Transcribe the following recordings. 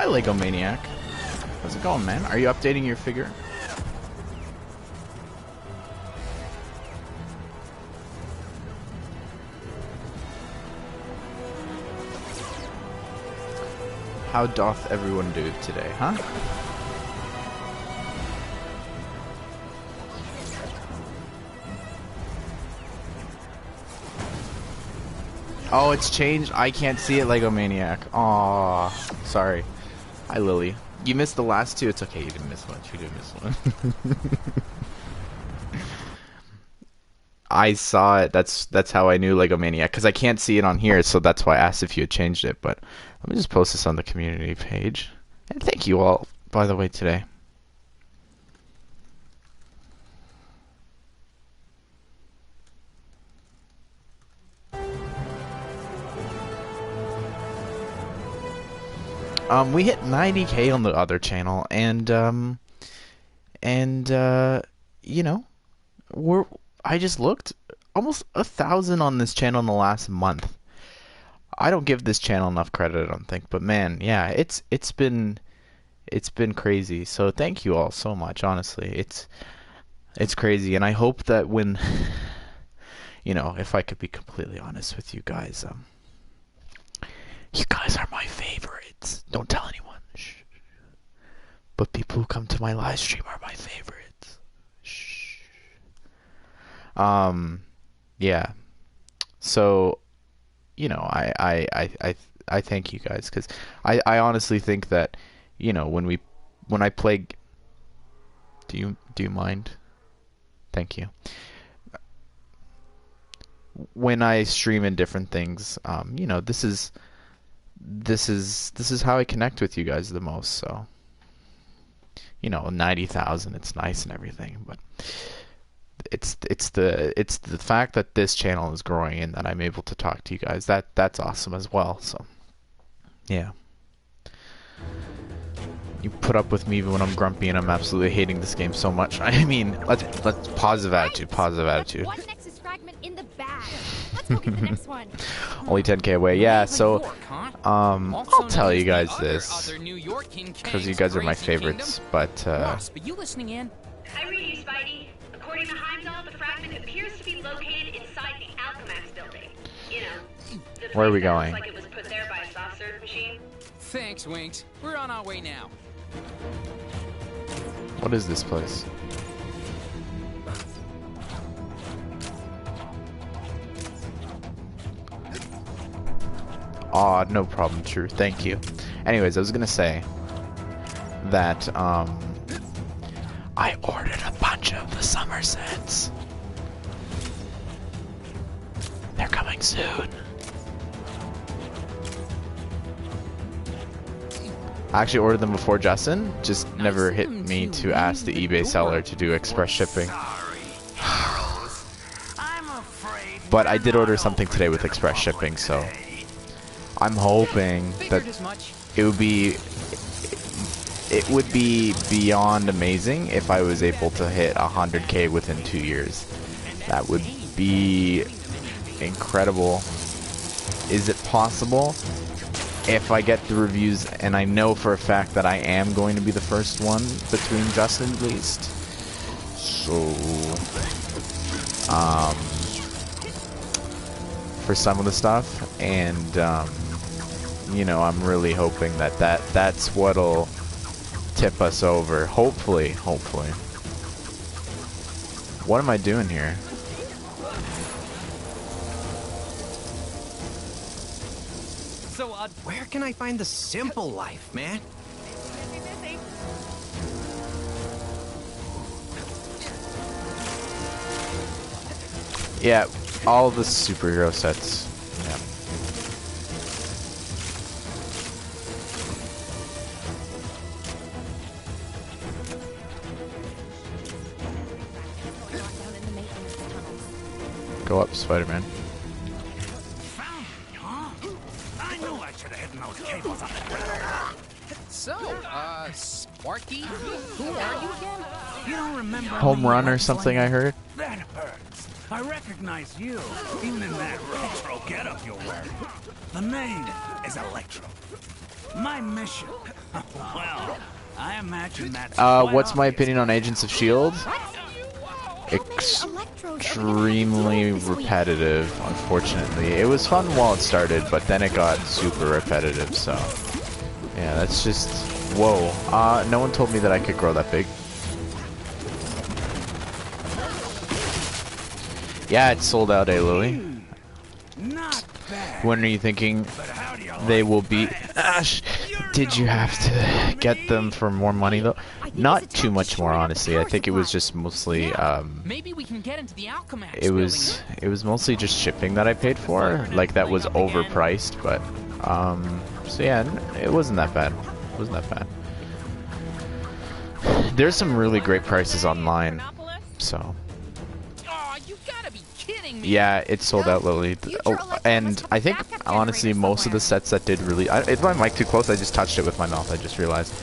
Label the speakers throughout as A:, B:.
A: Hi, Lego Maniac. How's it going, man? Are you updating your figure? How doth everyone do today, huh? Oh, it's changed. I can't see it, Lego Maniac. Aw, sorry. Hi, Lily. You missed the last two. It's okay. You didn't miss much. You didn't miss one. I saw it. That's how I knew Lego Maniac, because I can't see it on here, so that's why I asked if you had changed it. But let me just post this on the community page. And thank you all, by the way, today. We hit 90K on the other channel, and you know, I just looked almost 1,000 on this channel in the last month. I don't give this channel enough credit, I don't think, but man, yeah, it's been crazy. So thank you all so much. Honestly, it's crazy, and I hope that when, you know, if I could be completely honest with you guys, you guys are my favorites. Don't tell anyone. Shh. But people who come to my live stream are my favorites. Shh. Yeah. So, you know, I thank you guys, because I honestly think that, you know, when I play. Do you mind? Thank you. When I stream in different things, you know, this is how I connect with you guys the most. So, you know, 90,000, it's nice and everything, but it's the fact that this channel is growing and that I'm able to talk to you guys, that's awesome as well. So, yeah. You put up with me even when I'm grumpy and I'm absolutely hating this game so much. I mean, let's positive attitude.
B: One Nexus fragment in the bag. Let's go get the next one.
A: Only 10K away. Yeah, so I'll tell you guys this, because you guys are my favorites. But
C: you listening in?
D: I read you, Spidey. According to Heimdall, the fragment appears to be located inside the Alchemax building. You know, the
A: where are we
D: place that
A: going?
D: looks like it was put there by a soft serve machine.
C: Thanks, Winks. We're on our way now.
A: What is this place? Aw, no problem, True. Thank you. Anyways, I was gonna say that I ordered a bunch of the Somersets. They're coming soon. I actually ordered them before Justin, just never hit me to ask the eBay seller to do express shipping. But I did order something today with express shipping, so I'm hoping that it would be beyond amazing if I was able to hit 100K within 2 years. That would be incredible. Is it possible? If I get the reviews, and I know for a fact that I am going to be the first one between Justin at least. So, for some of the stuff, and you know, I'm really hoping that's what'll tip us over. Hopefully. What am I doing here?
E: So, where can I find the simple life, man?
A: Yeah, all the superhero sets. Yeah. Go up, Spider-Man.
C: So, Sparky, who are you again?
E: You don't remember
A: Home run or something, I heard.
F: That hurts. I recognize you, even in that retro getup you're wearing. The name is Electro. My mission Well, I imagine that's
A: What's my opinion on Agents of S.H.I.E.L.D.? Extremely repetitive, unfortunately. It was fun while it started, but then it got super repetitive, so... Yeah, that's just... Whoa. No one told me that I could grow that big. Yeah, it's sold out, Lily?
F: not bad.
A: When are you thinking
F: But how do you
A: they
F: like
A: will be...
F: that?
A: Ash, did you have to get them for more money, though? Not too much more, honestly. I think it was just mostly,
C: Maybe we can get into the Alchemax
A: it was mostly just shipping that I paid for. Like, that was overpriced, but, so yeah, it wasn't that bad. It wasn't that bad. There's some really great prices online, so...
C: Oh, you gotta be kidding me.
A: Yeah, it's sold out, Lily. Oh, and I think, honestly, most of the sets that did really... is my mic too close? I just touched it with my mouth, I just realized.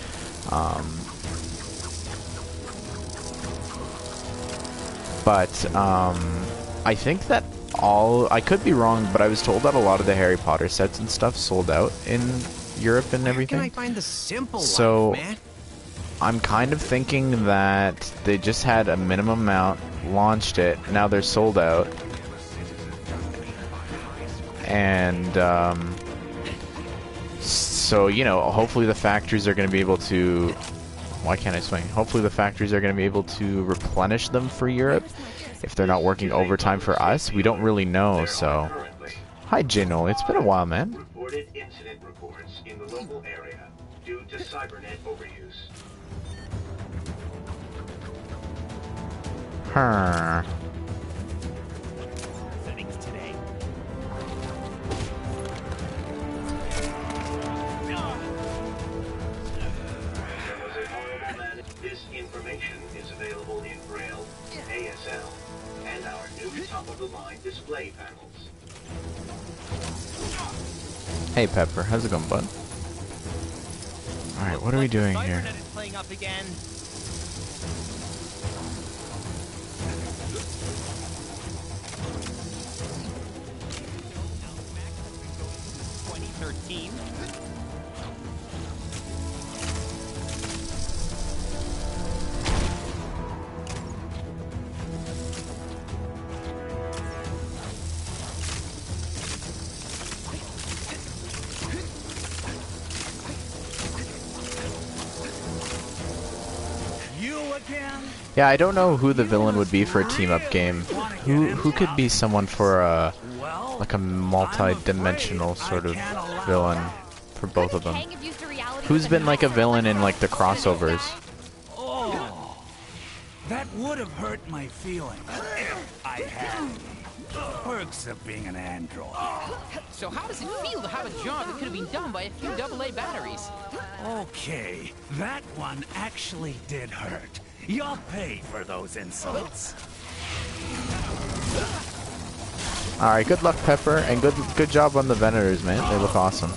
A: I think that I could be wrong, but I was told that a lot of the Harry Potter sets and stuff sold out in Europe and everything.
E: Where can I find the simple
A: So,
E: life, man?
A: I'm kind of thinking that they just had a minimum amount, launched it, now they're sold out. And, so, you know, hopefully the factories are going to be able to... Why can't I swing? Hopefully the factories are going to be able to replenish them for Europe. If they're not working overtime for us, we don't really know, so... Hi, Jinno. It's been a while, man.
G: Reported incident reports in the local area due to cybernet overuse.
A: Huh.
F: Settings today.
G: This information is available in Braille, ASL, and our new top-of-the-line display panels.
A: Hey, Pepper. How's it going, bud? Alright, what are we doing here?
E: Cybernet is playing up again.
A: Yeah, I don't know who the villain would be for a team-up game. Who could be someone for a like a multi-dimensional sort of villain for both of them? Who's been like a villain in like the crossovers?
F: Oh, that would have hurt my feelings if I had. Perks of being an android.
C: So how does it feel to have a job that could have been done by a few AA batteries?
F: Okay, that one actually did hurt. You'll pay for those insults.
A: Alright, good luck, Pepper, and good job on the Venators, man. They look awesome.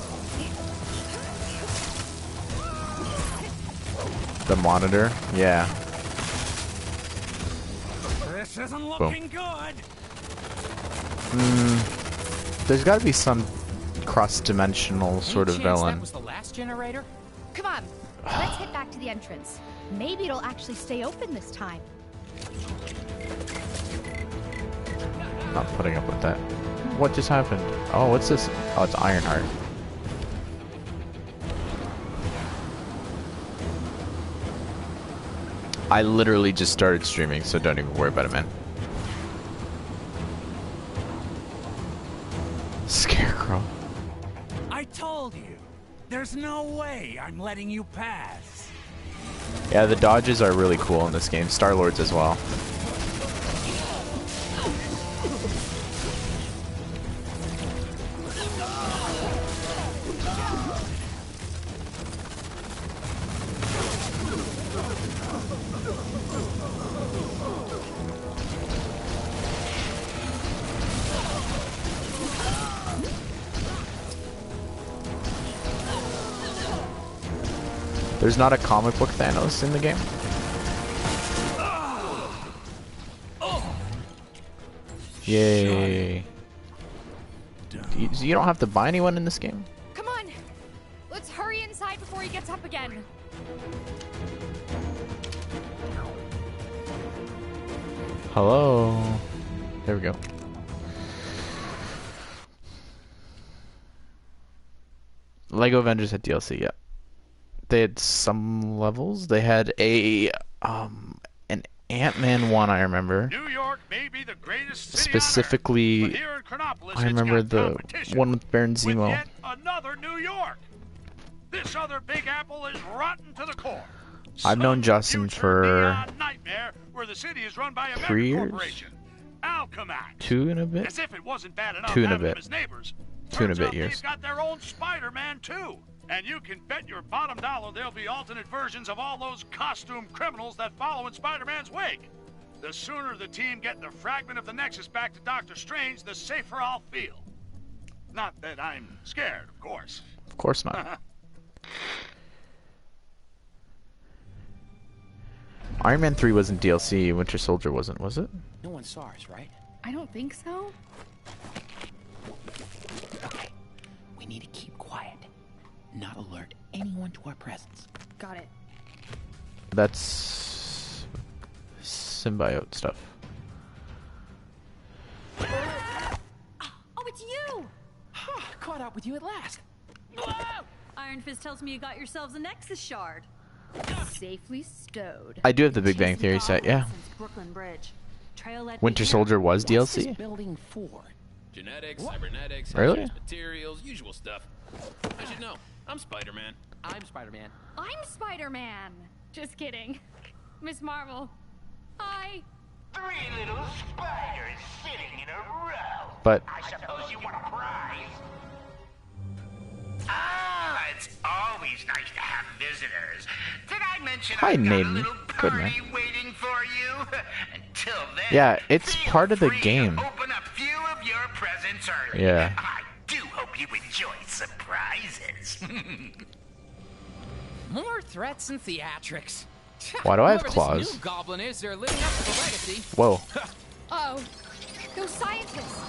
A: The monitor, yeah.
F: This isn't looking good.
A: There's got to be some cross-dimensional sort of
C: Any chance
A: villain.
C: That was the last generator?
B: Come on, let's head back to the entrance. Maybe it'll actually stay open this time.
A: Not putting up with that. What just happened? Oh, what's this? Oh, it's Ironheart. I literally just started streaming, so don't even worry about it, man. Scarecrow.
F: I told you. There's no way I'm letting you pass.
A: Yeah, the dodges are really cool in this game. Star-Lord's as well. There's not a comic book Thanos in the game? Yay. You don't have to buy anyone in this game?
B: Come on, let's hurry inside hide before he gets up again.
A: Hello. There we go. Lego Avengers had DLC, yeah. They had some levels. They had an Ant-Man one, I remember.
F: New York may be the greatest city
A: Specifically,
F: on Earth, but here in Chronopolis,
A: I remember
F: it's got
A: the
F: competition
A: one with Baron
F: with
A: Zemo.
F: yet another New York. This other Big Apple is rotten to the core.
A: I've known
F: Some
A: Justin
F: future
A: for
F: neon nightmare where the city is run by a
A: 3
F: mega
A: years?
F: corporation. Alchemax.
A: 2 and a bit?
F: As if it wasn't bad enough
A: 2 and a
F: having them
A: bit.
F: as neighbors.
A: 2 and a
F: Turns
A: bit
F: out
A: years.
F: They've got their own Spider-Man too. And you can bet your bottom dollar there'll be alternate versions of all those costume criminals that follow in Spider-Man's wake. The sooner the team get the fragment of the Nexus back to Doctor Strange, the safer I'll feel. Not that I'm scared, of course.
A: Of course not. Iron Man 3 wasn't DLC, Winter Soldier wasn't, was it?
C: No one saw us, right?
B: I don't think so.
C: Okay. We need to keep quiet. Not alert anyone to our presence.
B: Got it.
A: That's symbiote stuff.
B: Oh, it's you!
C: Caught up with you at last.
B: Iron Fist tells me you got yourselves a Nexus shard. Safely stowed.
A: I do have the Big Bang Theory set, yeah.
B: Brooklyn Bridge. Trail led
A: Winter
B: me here.
A: Soldier was
C: What's this
A: DLC?
C: building for?
H: Genetics, cybernetics,
A: Really?
H: hazardous materials, usual stuff. I should know. I'm Spider-Man.
C: I'm Spider-Man.
B: I'm Spider-Man. Just kidding. Miss Marvel. Hi.
I: 3 little spiders sitting in a row.
A: But
I: I suppose you want a prize? Ah, it's always nice to have visitors. Did I mention
A: Hi,
I: I've got a
A: Naden.
I: little
A: Good,
I: party
A: man.
I: waiting for you? Until then,
A: yeah, it's
I: feel
A: part of the
I: free to
A: game.
I: open a few of your presents early.
A: Yeah.
I: I do hope you enjoy surprises.
C: More threats and theatrics.
A: Why do I have
C: Whoever
A: claws?
C: This new goblin is, they're living up to the legacy.
A: Whoa.
B: Oh, those scientists.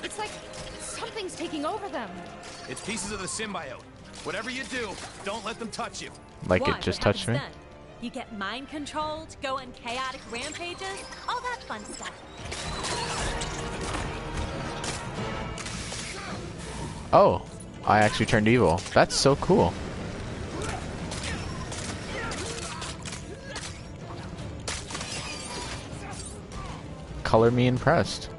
B: It's like something's taking over them.
E: It's pieces of the symbiote. Whatever you do, don't let them touch you.
A: Like
J: Why?
A: it just
J: What
A: touched me?
J: happens then? You get mind controlled, go on chaotic rampages, all that fun stuff.
A: Oh, I actually turned evil. That's so cool. Color me impressed.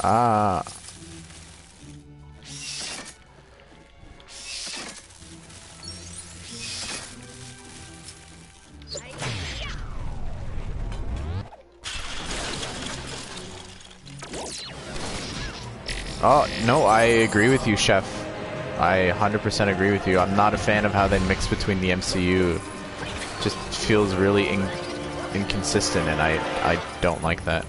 A: Ah. Oh, no, I agree with you, Chef. I 100% agree with you. I'm not a fan of how they mix between the MCU. Just feels really inconsistent, and I don't like that.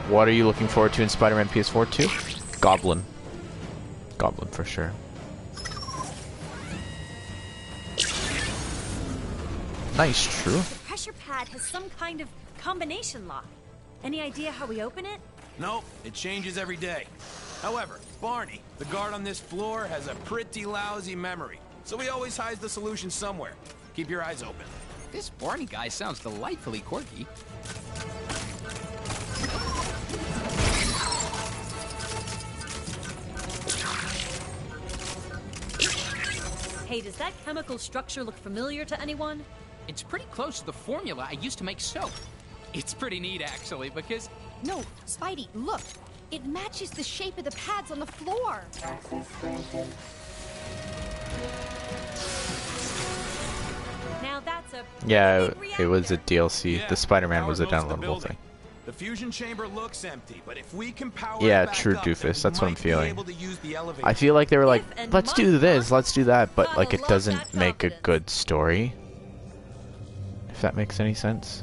A: What are you looking forward to in Spider-Man PS4 2? Goblin. Goblin for sure. Nice, true.
J: The pressure pad has some kind of combination lock. Any idea how we open it?
E: Nope, it changes every day. However, Barney, the guard on this floor, has a pretty lousy memory, so he always hides the solution somewhere. Keep your eyes open.
C: This Barney guy sounds delightfully quirky.
J: Hey, does that chemical structure look familiar to anyone?
C: It's pretty close to the formula I used to make soap. It's pretty neat, actually, because
B: No, Spidey, look. It matches the shape of the pads on the floor.
J: Now that's a
A: Yeah,
J: big
A: it was a
J: reactor.
A: DLC.
E: Yeah,
A: The Spider-Man
E: power
A: was a
E: goes to the
A: downloadable
E: building.
A: thing.
E: The fusion chamber looks empty, but if we can power
A: Yeah,
E: it back
A: true,
E: up,
A: doofus.
E: then we
A: That's what I'm
E: might be
A: feeling.
E: able to use the elevator.
A: I feel like they were like,
J: If and
A: let's do
J: must
A: this,
J: not,
A: let's do that, but
J: gotta
A: like it
J: love
A: doesn't
J: that
A: make a
J: confidence.
A: good story. If that makes any sense.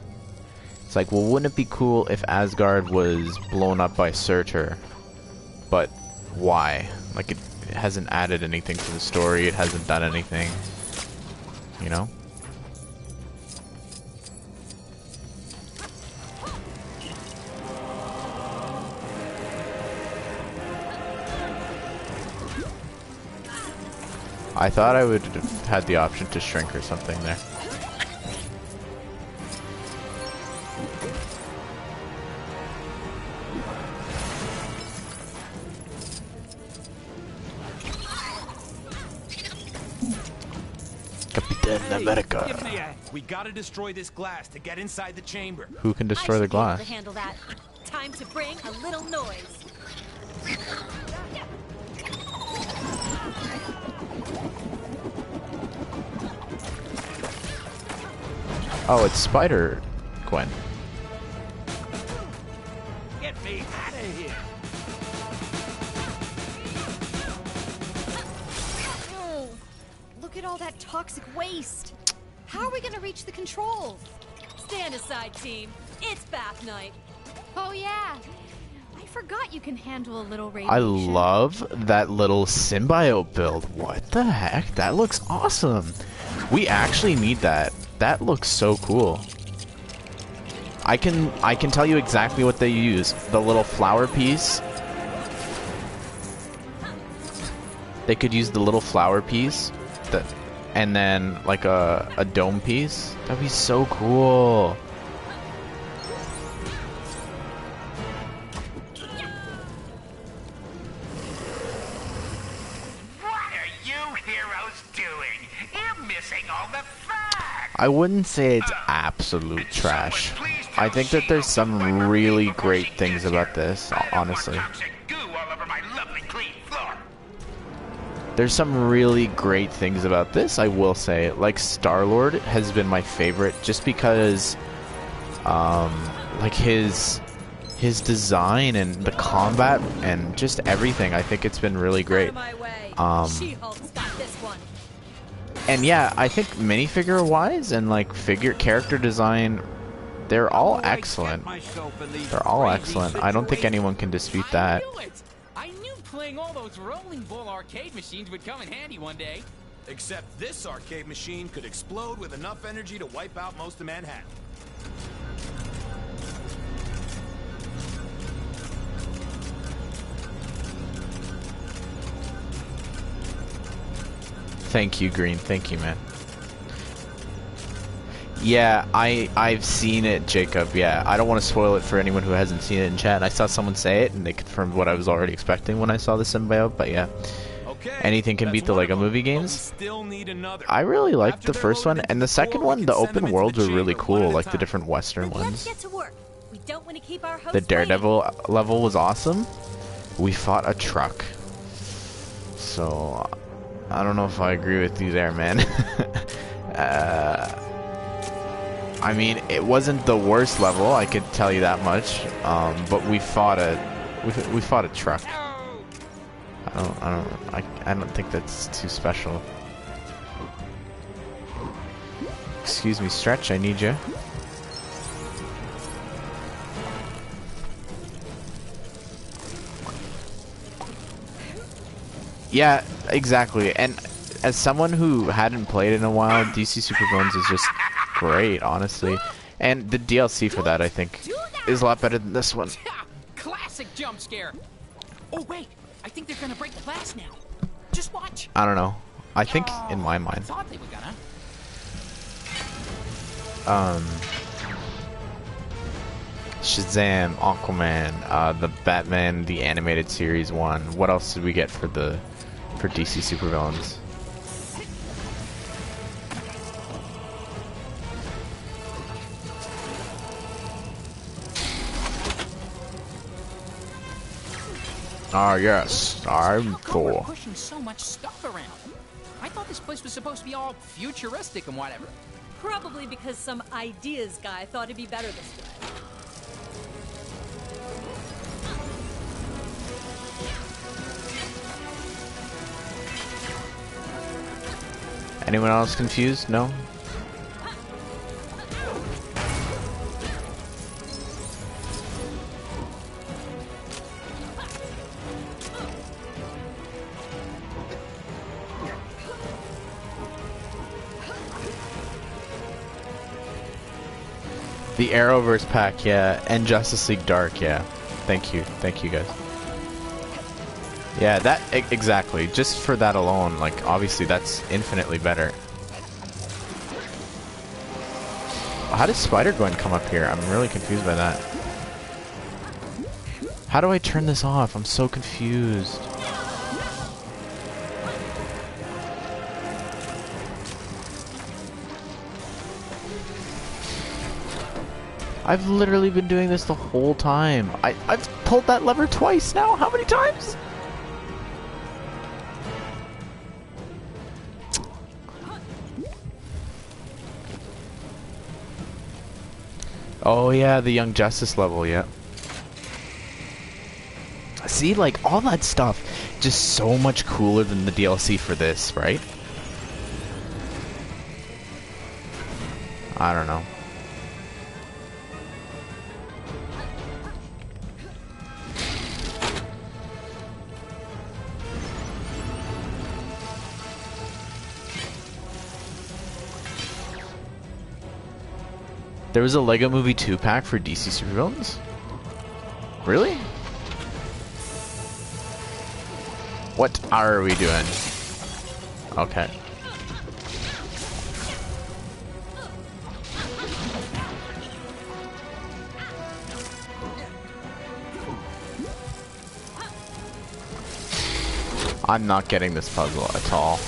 A: It's like, well, wouldn't it be cool if Asgard was blown up by Surtur? But why? Like, it hasn't added anything to the story. It hasn't done anything. You know? I thought I would have had the option to shrink or something there. Captain America.
E: We gotta destroy this glass to get inside the chamber.
A: Who can destroy the glass?
J: To handle that. Time to bring a little noise.
A: Oh, it's Spider-Gwen.
E: Get me out of here.
J: Oh, look at all that toxic waste. How are we gonna reach the controls?
B: Stand aside, team. It's bath night.
K: Oh yeah. I forgot you can handle a little radiation.
A: I love that little symbiote build. What the heck? That looks awesome. We actually need that. That looks so cool. I can tell you exactly what they use. The little flower piece. They could use the little flower piece, and then like a dome piece. That'd be so cool.
I: What are you heroes doing? You're missing all the fun.
A: I wouldn't say it's absolute trash. I think that there's some really great things about this, honestly. There's some really great things about this, I will say. Like, Star-Lord has been my favorite just because, like, his design and the combat and just everything. I think it's been really great.
B: She-Hulk's got this one.
A: And yeah, I think minifigure wise and like character design, they're all excellent. They're all excellent. I don't think anyone can dispute that.
C: I knew playing all those rolling ball arcade machines would come in handy one day.
E: Except this arcade machine could explode with enough energy to wipe out most of Manhattan.
A: Thank you, Green. Thank you, man. Yeah, I've seen it, Jacob. Yeah, I don't want to spoil it for anyone who hasn't seen it in chat. I saw someone say it, and they confirmed what I was already expecting when I saw the symbiote. But yeah, anything can beat the Lego Movie games. I really liked the first one, and the second one, the open worlds were really cool, like the different Western ones. The Daredevil level was awesome. We fought a truck. So I don't know if I agree with you there, man. I mean, it wasn't the worst level, I could tell you that much. But we fought a truck. I don't think that's too special. Excuse me, Stretch, I need you. Yeah, exactly. And as someone who hadn't played in a while, DC Supervillains is just great, honestly. And the DLC for that, I think, is a lot better than this one.
C: Classic jump scare. Oh wait, I think they're gonna break the glass now. Just watch.
A: I don't know. I think in my mind.
C: Thought they were gonna.
A: Shazam, Aquaman, the Batman, the animated series one. What else did we get for DC Supervillains? Ah, yes, I'm Thor.
C: We're pushing so much stuff around. I thought this place was supposed to be all futuristic and whatever.
B: Probably because some ideas guy thought it'd be better this way.
A: Anyone else confused? No? The Arrowverse pack, yeah, and Justice League Dark, yeah. Thank you guys. Yeah, that exactly. Just for that alone, like obviously that's infinitely better. How does Spider-Gwen come up here? I'm really confused by that. How do I turn this off? I'm so confused. I've literally been doing this the whole time. I've pulled that lever twice now. How many times? Oh yeah, the Young Justice level, yeah. See, like, all that stuff, just so much cooler than the DLC for this, right? I don't know. There was a Lego Movie 2 pack for DC Supervillains? Really? What are we doing? Okay. I'm not getting this puzzle at all.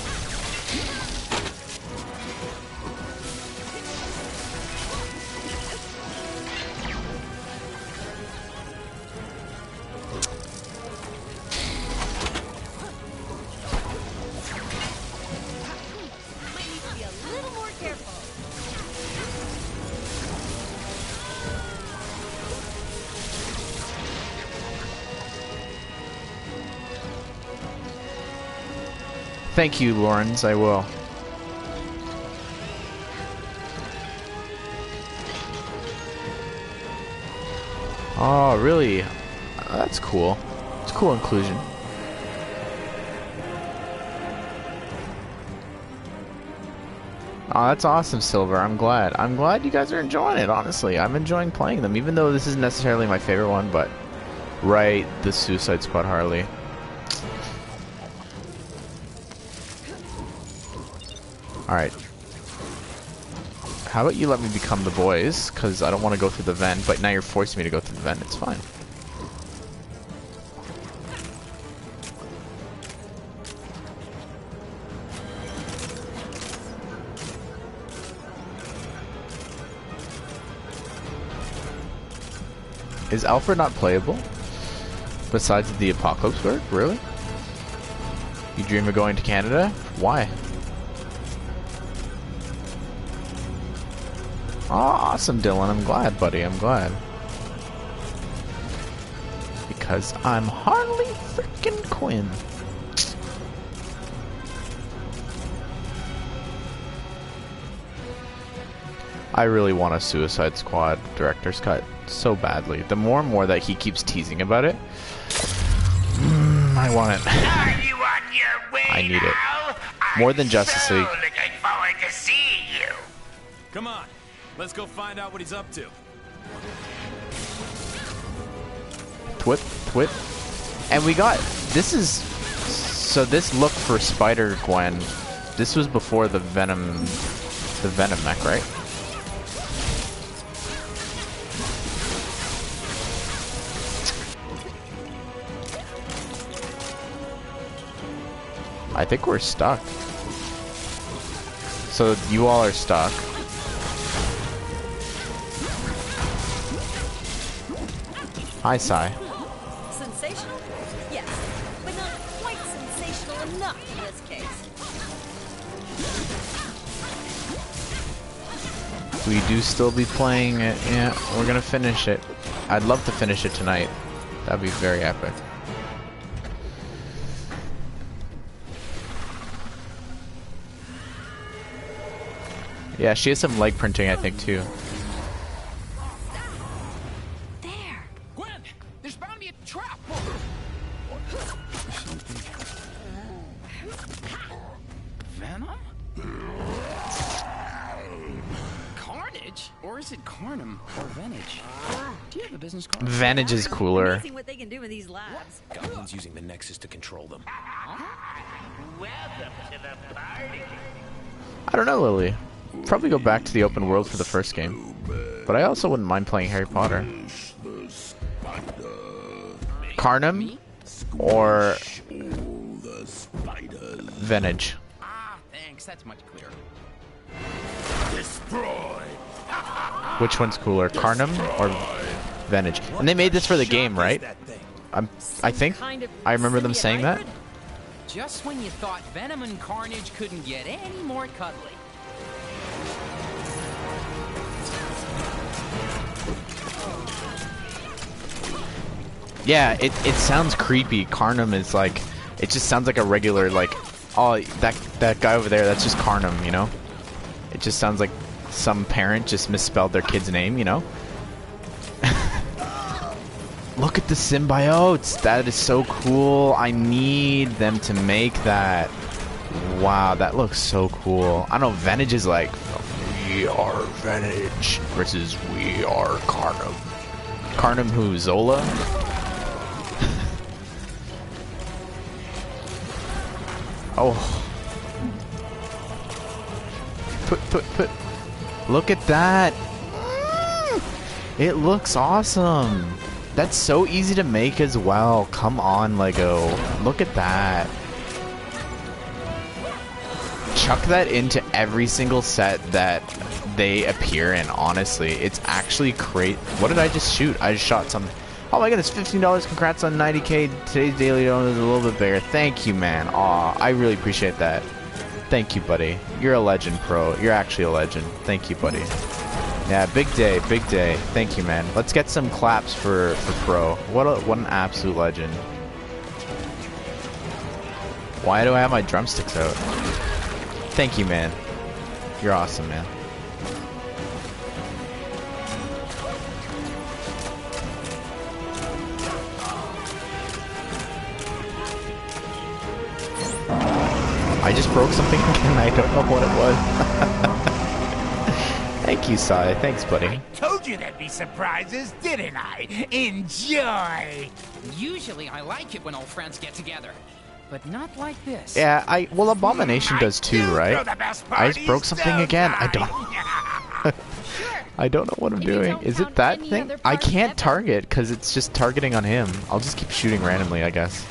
A: Thank you, Lawrence, I will. Oh, really? That's cool. It's cool inclusion. Oh, that's awesome, Silver. I'm glad. I'm glad you guys are enjoying it, honestly. I'm enjoying playing them, even though this isn't necessarily my favorite one, but... Right, the Suicide Squad Harley. Alright. How about you let me become the boys? Because I don't want to go through the vent, but now you're forcing me to go through the vent. It's fine. Is Alfred not playable? Besides the Apocalypse work? Really? You dream of going to Canada? Why? Oh, awesome, Dylan. I'm glad, buddy. I'm glad. Because I'm Harley freaking Quinn. I really want a Suicide Squad director's cut so badly. The more and more that he keeps teasing about it, I want it.
I: Are you on your way
A: I need it.
I: now?
A: More than Justice League.
I: I'm so looking forward to seeing you.
E: Come on, let's go find out what he's up to.
A: Twit, twit. And we got, this is, so this look for Spider-Gwen, this was before the Venom mech, right? I think we're stuck. So you all are stuck. Hi, Sai.
B: Sensational? Yes, but not quite sensational enough in this case.
A: We do still be playing it. Yeah, we're gonna finish it. I'd love to finish it tonight. That'd be very epic. Yeah, she has some leg printing, I think, too.
C: There. Gwen, there's bound to be a trap. Venom? Carnage? Or is it Carnum or Venage? Do you have a business card?
A: Vantage is cooler.
B: Amazing what they can do in these labs.
E: Gotham's using the Nexus to control them.
I: Welcome to the party.
A: I don't know, Lily. Probably go back to the open world for the first game. But I also wouldn't mind playing Harry Potter. Carnum or Venage.
C: Ah, thanks. That's much clearer.
F: Destroy.
A: Which one's cooler, Carnum or Venage? And they made this for the game, right? I think I remember them saying that.
C: Just when you thought Venom and Carnage couldn't get any more cuddly.
A: Yeah, it sounds creepy. Carnum is like, it just sounds like a regular, like, oh, that guy over there, that's just Carnum, you know? It just sounds like some parent just misspelled their kid's name, you know? Look at the symbiotes! That is so cool. I need them to make that. Wow, that looks so cool. I know Venage is like, we are Venage versus we are Carnum. Carnum who? Zola? Oh. Put. Look at that. It looks awesome. That's so easy to make as well. Come on, Lego. Look at that. Chuck that into every single set that they appear in, honestly. It's actually great. What did I just shoot? I just shot something. Oh my goodness, $15. Congrats on 90K. Today's daily donut is a little bit bigger. Thank you, man. Aw, I really appreciate that. Thank you, buddy. You're a legend, pro. You're actually a legend. Thank you, buddy. Yeah, big day, big day. Thank you, man. Let's get some claps for pro. What an absolute legend. Why do I have my drumsticks out? Thank you, man. You're awesome, man. I just broke something and I don't know what it was. Thank you, Sai. Thanks, buddy.
I: Told you there'd be surprises, didn't I? Enjoy!
C: Usually I like it when old friends get together. But not like this.
A: Yeah, well, Abomination does too, right? I just broke something again. I don't know what I'm doing. Is it that thing? I can't target because it's just targeting on him. I'll just keep shooting randomly, I guess.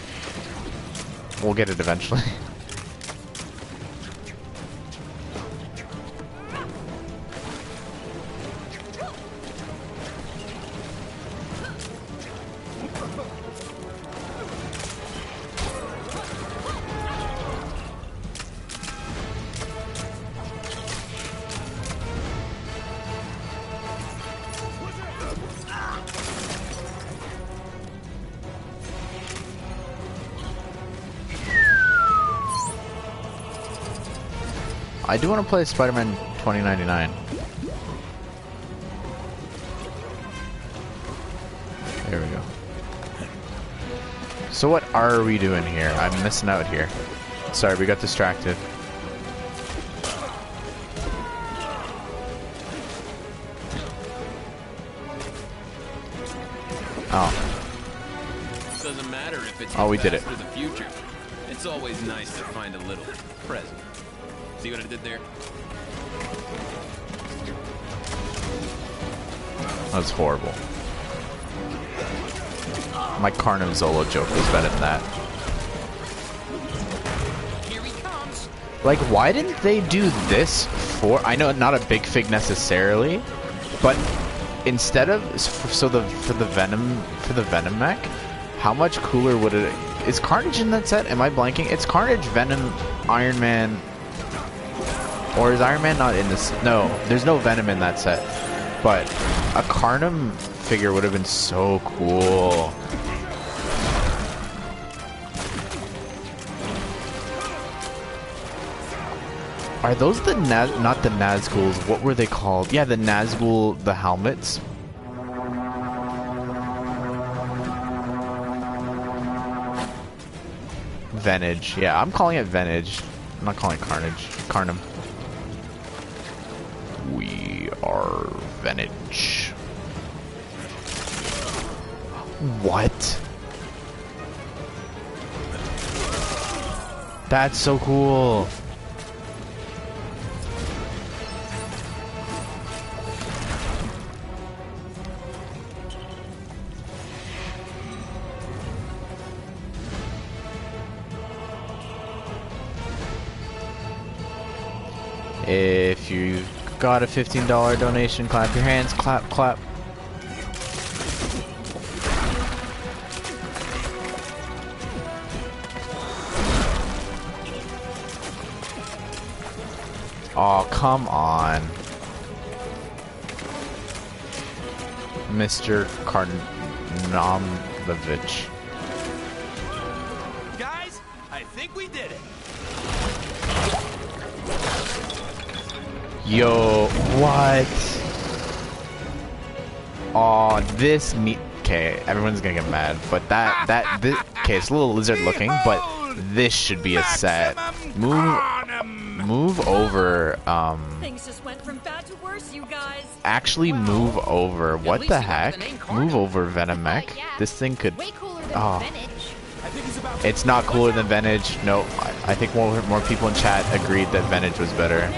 A: We'll get it eventually. I do want to play Spider-Man 2099. There we go. So what are we doing here? I'm missing out here. Sorry, we got distracted.
H: Oh. Doesn't matter if it's
A: we did it.
H: for the future. It's always nice to find a little present. See what I did there?
A: That's horrible. My Carnum Zola joke was better than that.
C: Here he comes.
A: Like, why didn't they do this for? I know not a big fig necessarily, but instead of for the Venom mech, how much cooler would it? Is Carnage in that set? Am I blanking? It's Carnage, Venom, Iron Man. Or is Iron Man not in this? No, there's no Venom in that set. But a Carnum figure would have been so cool. Are those the not the Nazguls? What were they called? Yeah, the Nazgul, the helmets. Venage. Yeah, I'm calling it Venage. I'm not calling it Carnage. Carnum. We are Venage. What? That's so cool. If you got a $15 donation, clap your hands, clap, clap. Oh, come on. Mr. Karnamovich.
E: Guys, I think we did it.
A: Yo, what? Oh, this me. Okay, everyone's gonna get mad, but okay, it's a little lizard looking, but this should be a set. Move over.
B: Things just went from bad to worse, you guys.
A: Actually, move over. What the heck? Move over, Venom Mech. This thing could. Oh. It's not cooler than Venage. No, I think more people in chat agreed that Venage was better.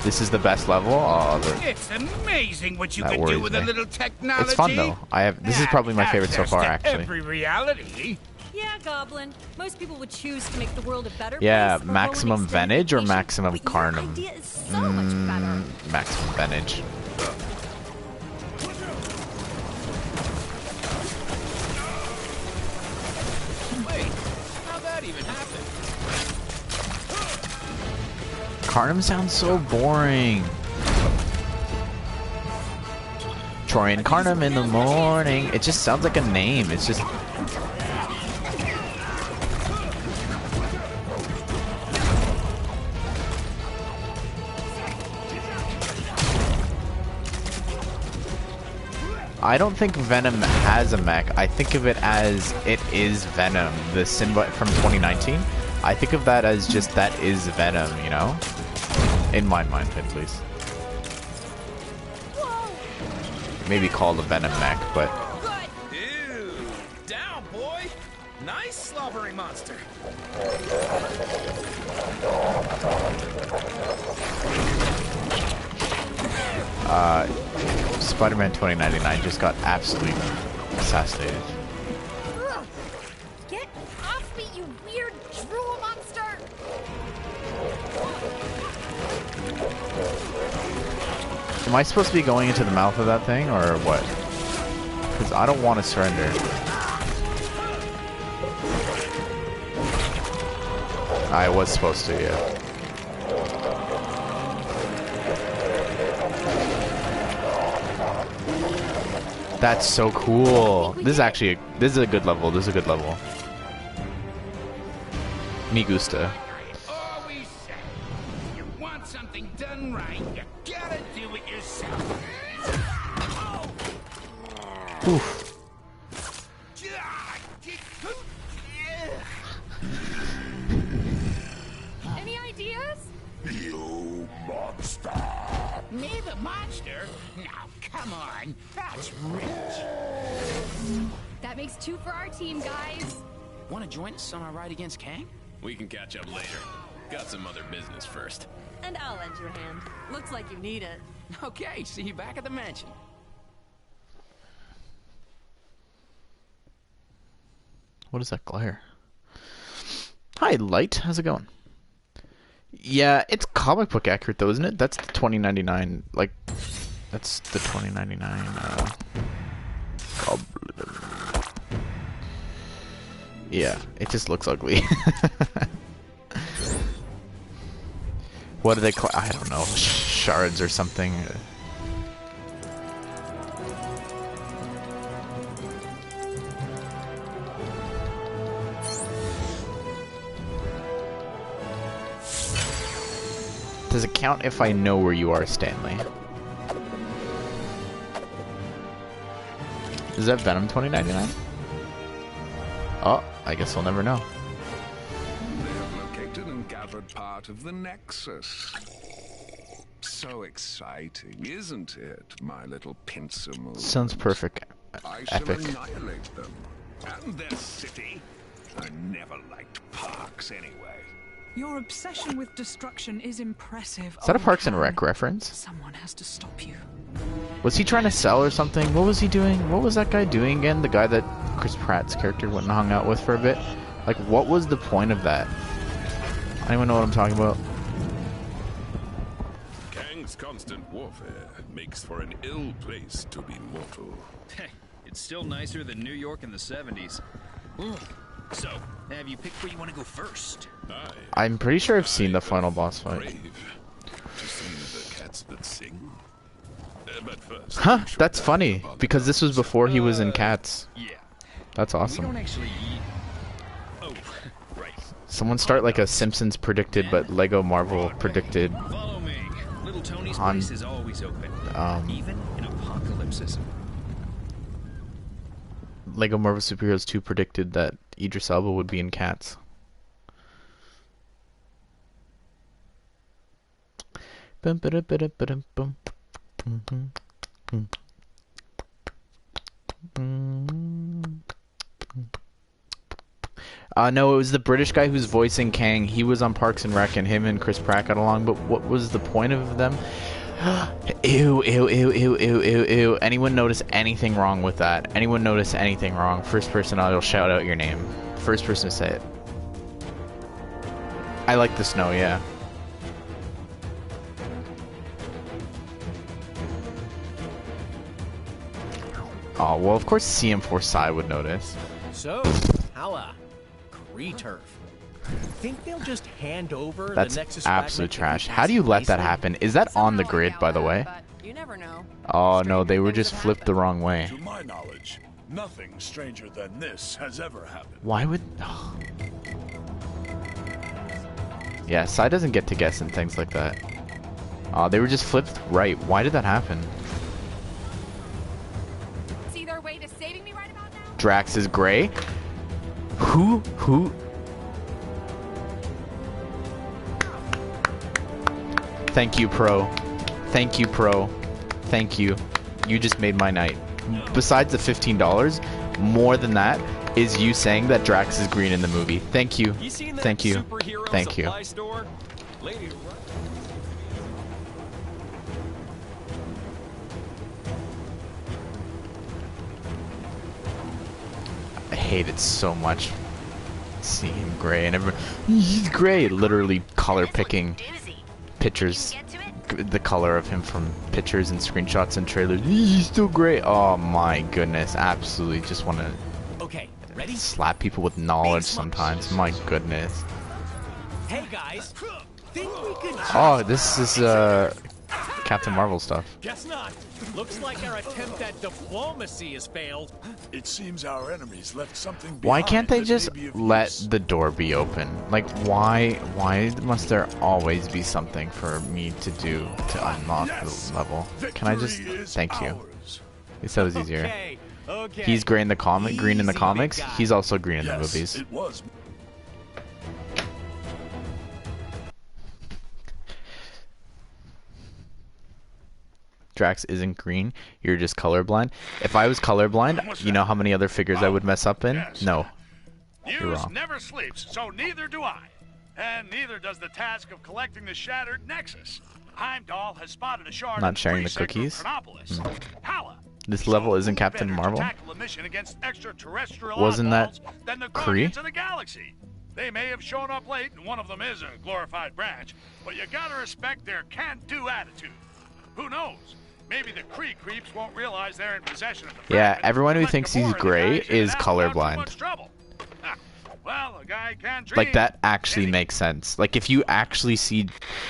A: This is the best level. Oh,
I: it's amazing what you can do with a little technology.
A: It's fun though. This is probably my favorite so far, actually.
I: Every reality.
B: Yeah, Goblin. Most people would choose to make the world a better
A: yeah,
B: place.
A: maximum Venage or maximum Carnum?
B: So much better.
A: Maximum Venage.
H: Wait, how'd that even happen?
A: Carnum sounds so boring. Troy and Carnum in the morning. It just sounds like a name. It's just. I don't think Venom has a mech. I think of it as it is Venom, the Symbiote from 2019. I think of that as just that is Venom, you know? In my mind, at least. Maybe called a Venom mech, but...
E: Ew, down, boy! Nice slobbering monster!
A: Spider-Man 2099 just got absolutely assassinated.
J: Get off me, you weird drool monster!
A: Am I supposed to be going into the mouth of that thing, or what? Because I don't want to surrender. I was supposed to, yeah. That's so cool. This is actually this is a good level. This is a good level. Me gusta.
I: Always say, you want something done right, you gotta do it yourself.
A: Oof.
K: Any ideas?
I: You monster. Me the monster? Now, come on. That's rich.
K: That makes 2 for our team, guys.
C: Want to join us on our ride against Kang?
H: We can catch up later. Got some other business first.
B: And I'll lend your hand. Looks like you need it.
C: Okay, see you back at the mansion.
A: What is that glare? Hi, Light. How's it going? Yeah, it's comic book accurate though, isn't it? That's the 2099. Like, that's the 2099. Goblin. Yeah, it just looks ugly. What do they call? I don't know. Shards or something. Does it count if I know where you are, Stanley? Is that Venom 2099? Oh, I guess we'll never know.
L: They have located and gathered part of the Nexus. So exciting, isn't it, my little pincer movement?
A: Sounds perfect.
L: I shall
A: Epic.
L: annihilate them. And their city. I never liked parks anyway.
M: Your obsession with destruction is impressive.
A: Is that a Parks and Rec reference?
M: Someone has to stop you.
A: Was he trying to sell or something? What was he doing? What was that guy doing again? The guy that Chris Pratt's character went and hung out with for a bit? Like, what was the point of that? Anyone know what I'm talking about?
L: Kang's constant warfare makes for an ill place to be mortal.
H: Hey, it's still nicer than New York in the 70s. So, have you picked where you want to go first?
A: I'm pretty sure I've seen the final boss fight.
L: To see the cats that sing. But first,
A: Huh, that's funny, because this was before he was in Cats.
H: Yeah.
A: That's
H: We
A: awesome.
H: don't actually eat. Oh, right.
A: Someone start like a Simpsons predicted, but Lego Marvel predicted.
H: Follow me. Little Tony's
A: On,
H: place is always open, even in apocalypses.
A: Lego Marvel Superheroes 2 predicted that Idris Elba would be in Cats. Bum, ba-da, ba-da, ba-dum, bum. No, it was the British guy who's voicing Kang. He was on Parks and Rec, and him and Chris Pratt got along. But what was the point of them? Ew, ew, ew, ew, ew, ew, ew. Anyone notice anything wrong with that? Anyone notice anything wrong? First person, I'll shout out your name. First person to say it. I like the snow, yeah. Oh, well, of course CM4 Psy would notice.
N: So, Hala, Kree-turf. Think they'll just hand over
A: That's
N: the Nexus
A: absolute
N: fragment to
A: trash.
N: the
A: How do you let that
N: Iceland?
A: happen? Is that on the grid, by the way?
O: You never know.
A: Oh, no, they were just flipped the wrong way.
F: To my knowledge, nothing stranger than this has ever happened.
A: Why would... Oh. Yeah, Psy doesn't get to guess in things like that. Oh, they were just flipped right. Why did that happen?
K: See their way to saving me right about now?
A: Drax is gray? Who? Thank you, Pro. Thank you, Pro. Thank you. You just made my night. Besides the $15, more than that is you saying that Drax is green in the movie. Thank you. Thank you. Thank you. I hate it so much. Seeing him gray and everyone, he's gray. Literally color picking pictures, the color of him from pictures and screenshots and trailers. He's still gray. Oh my goodness! Absolutely, just want to
N: Ready?
A: slap people with knowledge sometimes. My goodness.
N: Hey guys, think we could
A: Oh, this is Captain Marvel stuff.
N: Guess not. Looks like our attempt at diplomacy has failed.
F: It seems our enemies left something behind.
A: Why can't they
F: that
A: just
F: may be of
A: let
F: use.
A: the door be open? Like, why must there always be something for me to do to unlock the level? Can I just... Thank you. At least that was easier.
N: Okay.
A: He's green in the comics. He's also green in the movies.
F: It was.
A: Drax isn't green. You're just colorblind. If I was colorblind, you know how many other figures I would mess up in? No. You're
F: News
A: wrong.
F: never sleeps, so neither do I. And neither does the task of collecting the shattered Nexus. Heimdall has spotted a shard
A: Not
F: in
A: sharing the
F: sector of
A: cookies?
F: Chronopolis. Hala,
A: This level isn't Captain
F: better to
A: Marvel?
F: tackle a mission against extraterrestrial
A: Wasn't that
F: oddballs than the
A: Kree?
F: Guardians of the Galaxy. They may have shown up late, and one of them is a glorified branch, but you gotta respect their can-do attitude. Who knows? Maybe the Kree creeps won't realize they're in possession of the
A: Yeah,
F: fragment,
A: everyone who
F: let
A: thinks he's
F: Gamora and the
A: gray
F: guys in
A: is
F: and out without too
A: colorblind.
F: much trouble. Ha, well, a guy can dream.
A: Like, that actually makes sense. Like, if you actually see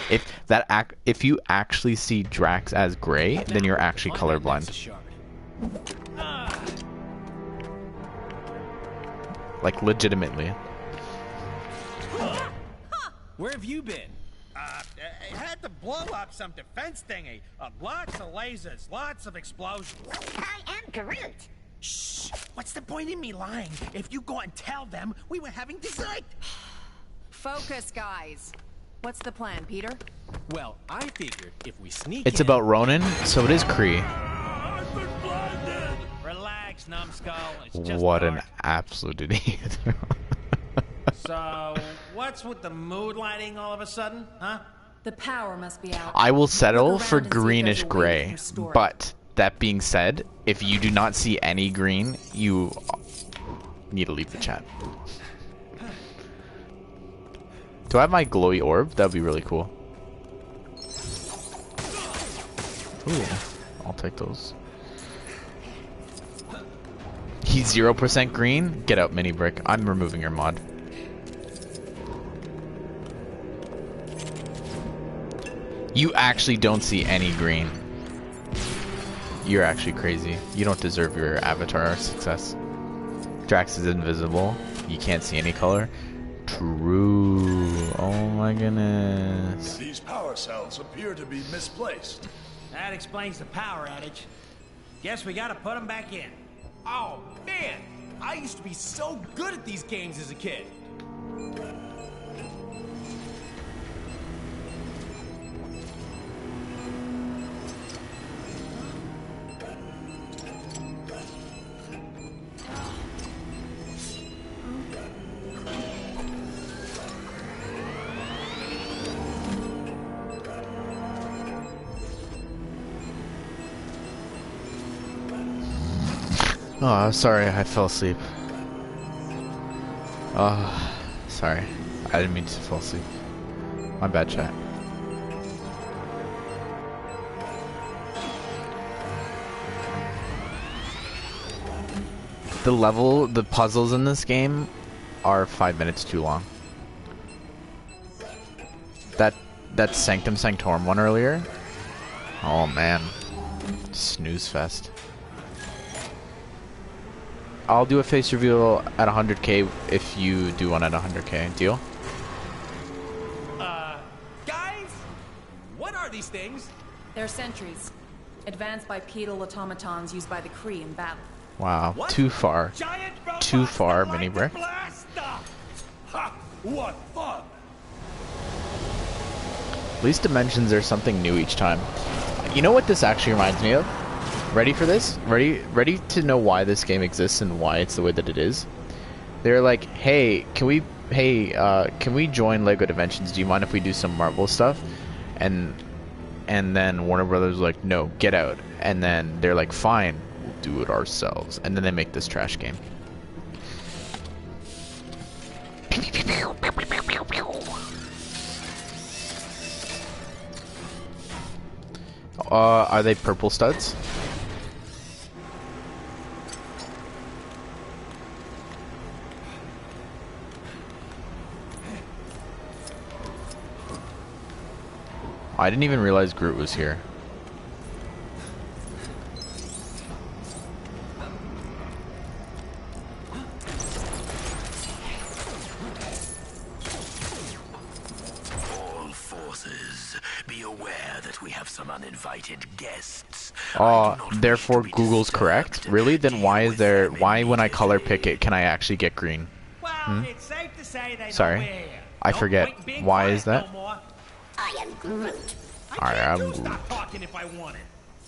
A: if you actually see Drax as gray, then you're actually colorblind. Like, legitimately.
N: Where have you been?
P: I had to blow up some defense thingy. Lots of lasers, lots of explosions.
Q: I am Groot.
P: Shh. What's the point in me lying if you go and tell them we were having dessert?
O: Focus, guys. What's the plan, Peter?
N: Well, I figured if we sneak
A: It's
N: in...
A: about Ronan, so it is Kree.
P: Relax, numbskull. It's just
A: What
P: dark.
A: an absolute idiot.
P: So, what's with the mood lighting all of a sudden, huh?
B: The power must be out.
A: I will settle
B: Look
A: for
B: around and see if there's
A: greenish
B: a way we
A: gray,
B: can restore it.
A: but that being said, if you do not see any green, you need to leave the chat. Do I have my glowy orb? That would be really cool. Ooh, I'll take those. He's 0% green? Get out, mini brick. I'm removing your mod. You actually don't see any green. You're actually crazy. You don't deserve your avatar success. Drax is invisible. You can't see any color. True. Oh my goodness.
F: These power cells appear to be misplaced.
P: That explains the power outage. Guess we gotta put them back in.
N: Oh, man! I used to be so good at these games as a kid.
A: Oh, sorry, I fell asleep. Oh, sorry. I didn't mean to fall asleep. My bad, chat. The puzzles in this game are 5 minutes too long. That Sanctum Sanctorum one earlier. Oh man, snooze fest. I'll do a face reveal at 100k if you do one at 100k. Deal?
N: Guys? What are these things?
O: They're sentries. Advanced bipedal automatons used by the Kree in battle.
A: Wow,
N: What?
A: too far. Too far, mini brick.
F: Ha! What fun!
A: At least dimensions are something new each time. You know what this actually reminds me of? Ready for this? Ready to know why this game exists and why it's the way that it is? They're like, hey, can we join Lego Dimensions? Do you mind if we do some Marvel stuff? And then Warner Brothers was like, no, get out. And then they're like, fine, we'll do it ourselves. And then they make this trash game. Are they purple studs? I didn't even realize Groot was here.
Q: All forces, be aware that we have some uninvited guests.
A: Therefore Google's correct? Really? Then why when I color pick it can I actually get green?
P: Well, it's safe to say they know
A: Sorry.
P: we're here.
A: I
P: No
A: forget.
P: point being
A: Why
P: quiet
A: is that?
P: no more.
Q: I am Groot.
A: I am
P: Do
A: Groot.
P: stop talking if I want it.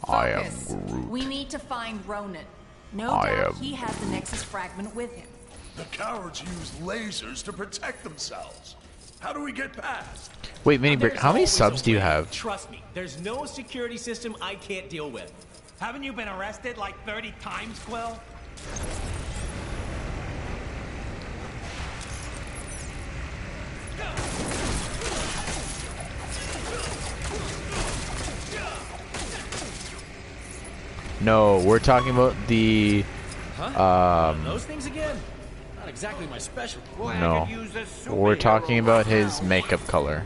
A: I am
O: Focus.
A: Groot.
O: We need to find Ronan. No
A: I
O: doubt
A: am-
O: he has the Nexus fragment with him.
F: The cowards use lasers to protect themselves. How do we get past?
A: Wait, mini brick,
N: There's
A: how many
N: always
A: subs
N: a
A: do you
N: way.
A: have?
N: Trust me, there's no security system I can't deal with.
P: Haven't you been arrested like 30 times, Quill?
A: No, we're talking about the
N: Those things again? Not exactly my specialty.
A: no. We're talking about his makeup color.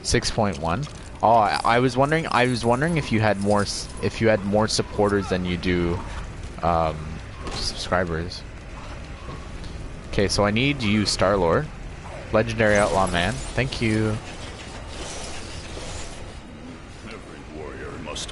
A: 6.1. Oh, I was wondering if you had more supporters than you do subscribers. Okay, so I need you, Star-Lord. Legendary Outlaw Man. Thank you.
F: Every warrior must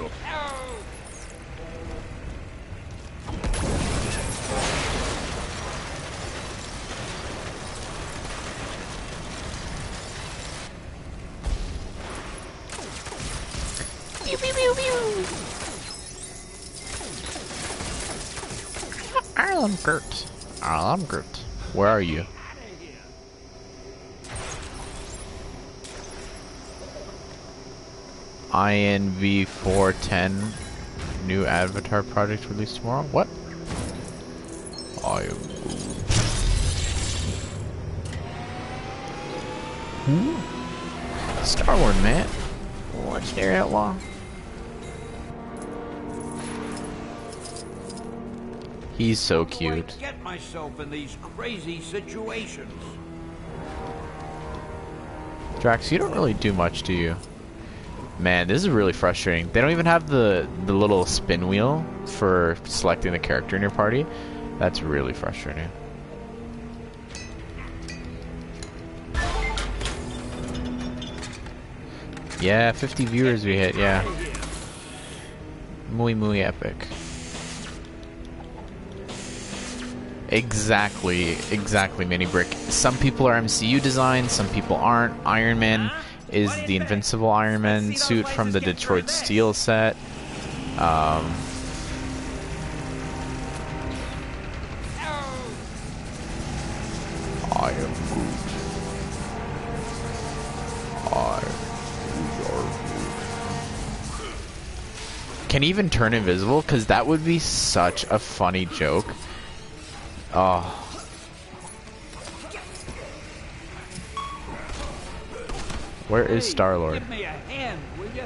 A: I'm Groot. I'm Groot. Where are you? INV410 new avatar project released tomorrow. What? I am Groot. Star-Lord, man. Legendary outlaw. He's so cute.
R: I get myself in these crazy situations.
A: Drax, you don't really do much, do you? Man, this is really frustrating. They don't even have the little spin wheel for selecting the character in your party. That's really frustrating. Yeah, 50 viewers we hit, yeah. Muy epic. Exactly, Mini Brick. Some people are MCU design, some people aren't. Iron Man is the Invincible Iron Man suit from the Detroit Steel set. I am Groot. Can he even turn invisible? Because that would be such a funny joke. Oh. Where is Star-Lord?
R: Give me a hand, will ya?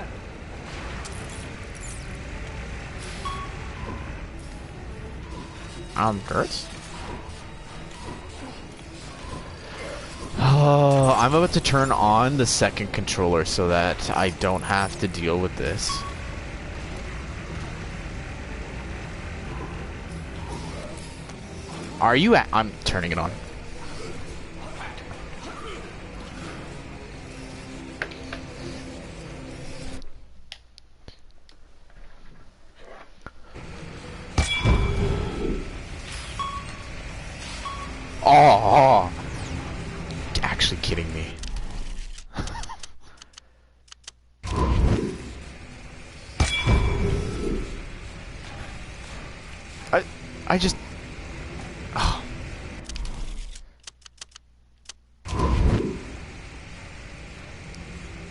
A: I'm Groot. Oh, I'm about to turn on the second controller so that I don't have to deal with this. Are you at? I'm turning it on. Oh, actually kidding me. I just. Oh.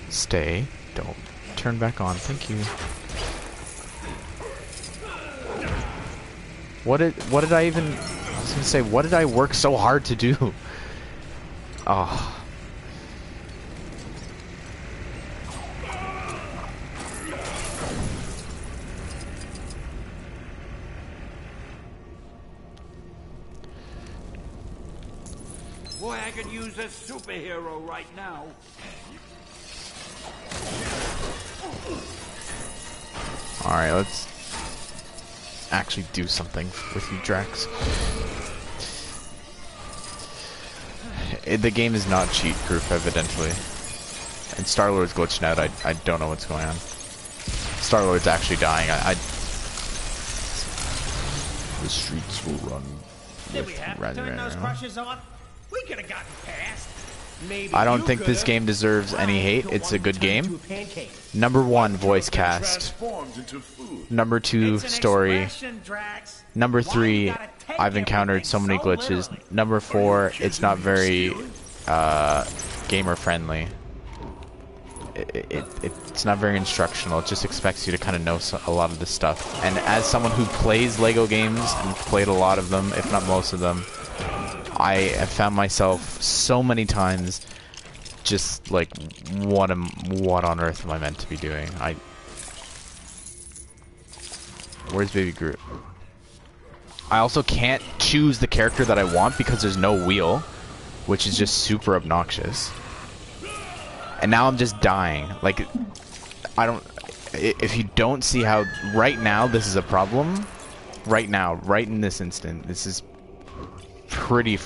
A: Stay. Don't turn back on. Thank you. What did I even? I was gonna say, what did I work so hard to do? Oh.
R: Boy, I could use a superhero right now.
A: Alright, let's actually do something with you, Drax. The game is not cheat-proof, evidently. And Star-Lord's glitching out. I don't know what's going on. Star-Lord's actually dying. The streets will run.
P: Did we have to turn those crushes on? We could have gotten past. Maybe
A: I don't think this game deserves any hate. It's a good game. Number 1, voice cast. Number 2, story. Number 3, I've encountered so many glitches. Number 4, it's not very gamer friendly. It's not very instructional. It just expects you to kind of know a lot of this stuff. And as someone who plays Lego games and played a lot of them, if not most of them, I have found myself so many times just like, what on earth am I meant to be doing? Where's Baby Groot? I also can't choose the character that I want because there's no wheel, which is just super obnoxious. And now I'm just dying. Like, if you don't see how right now this is a problem, right now, right in this instant, this is pretty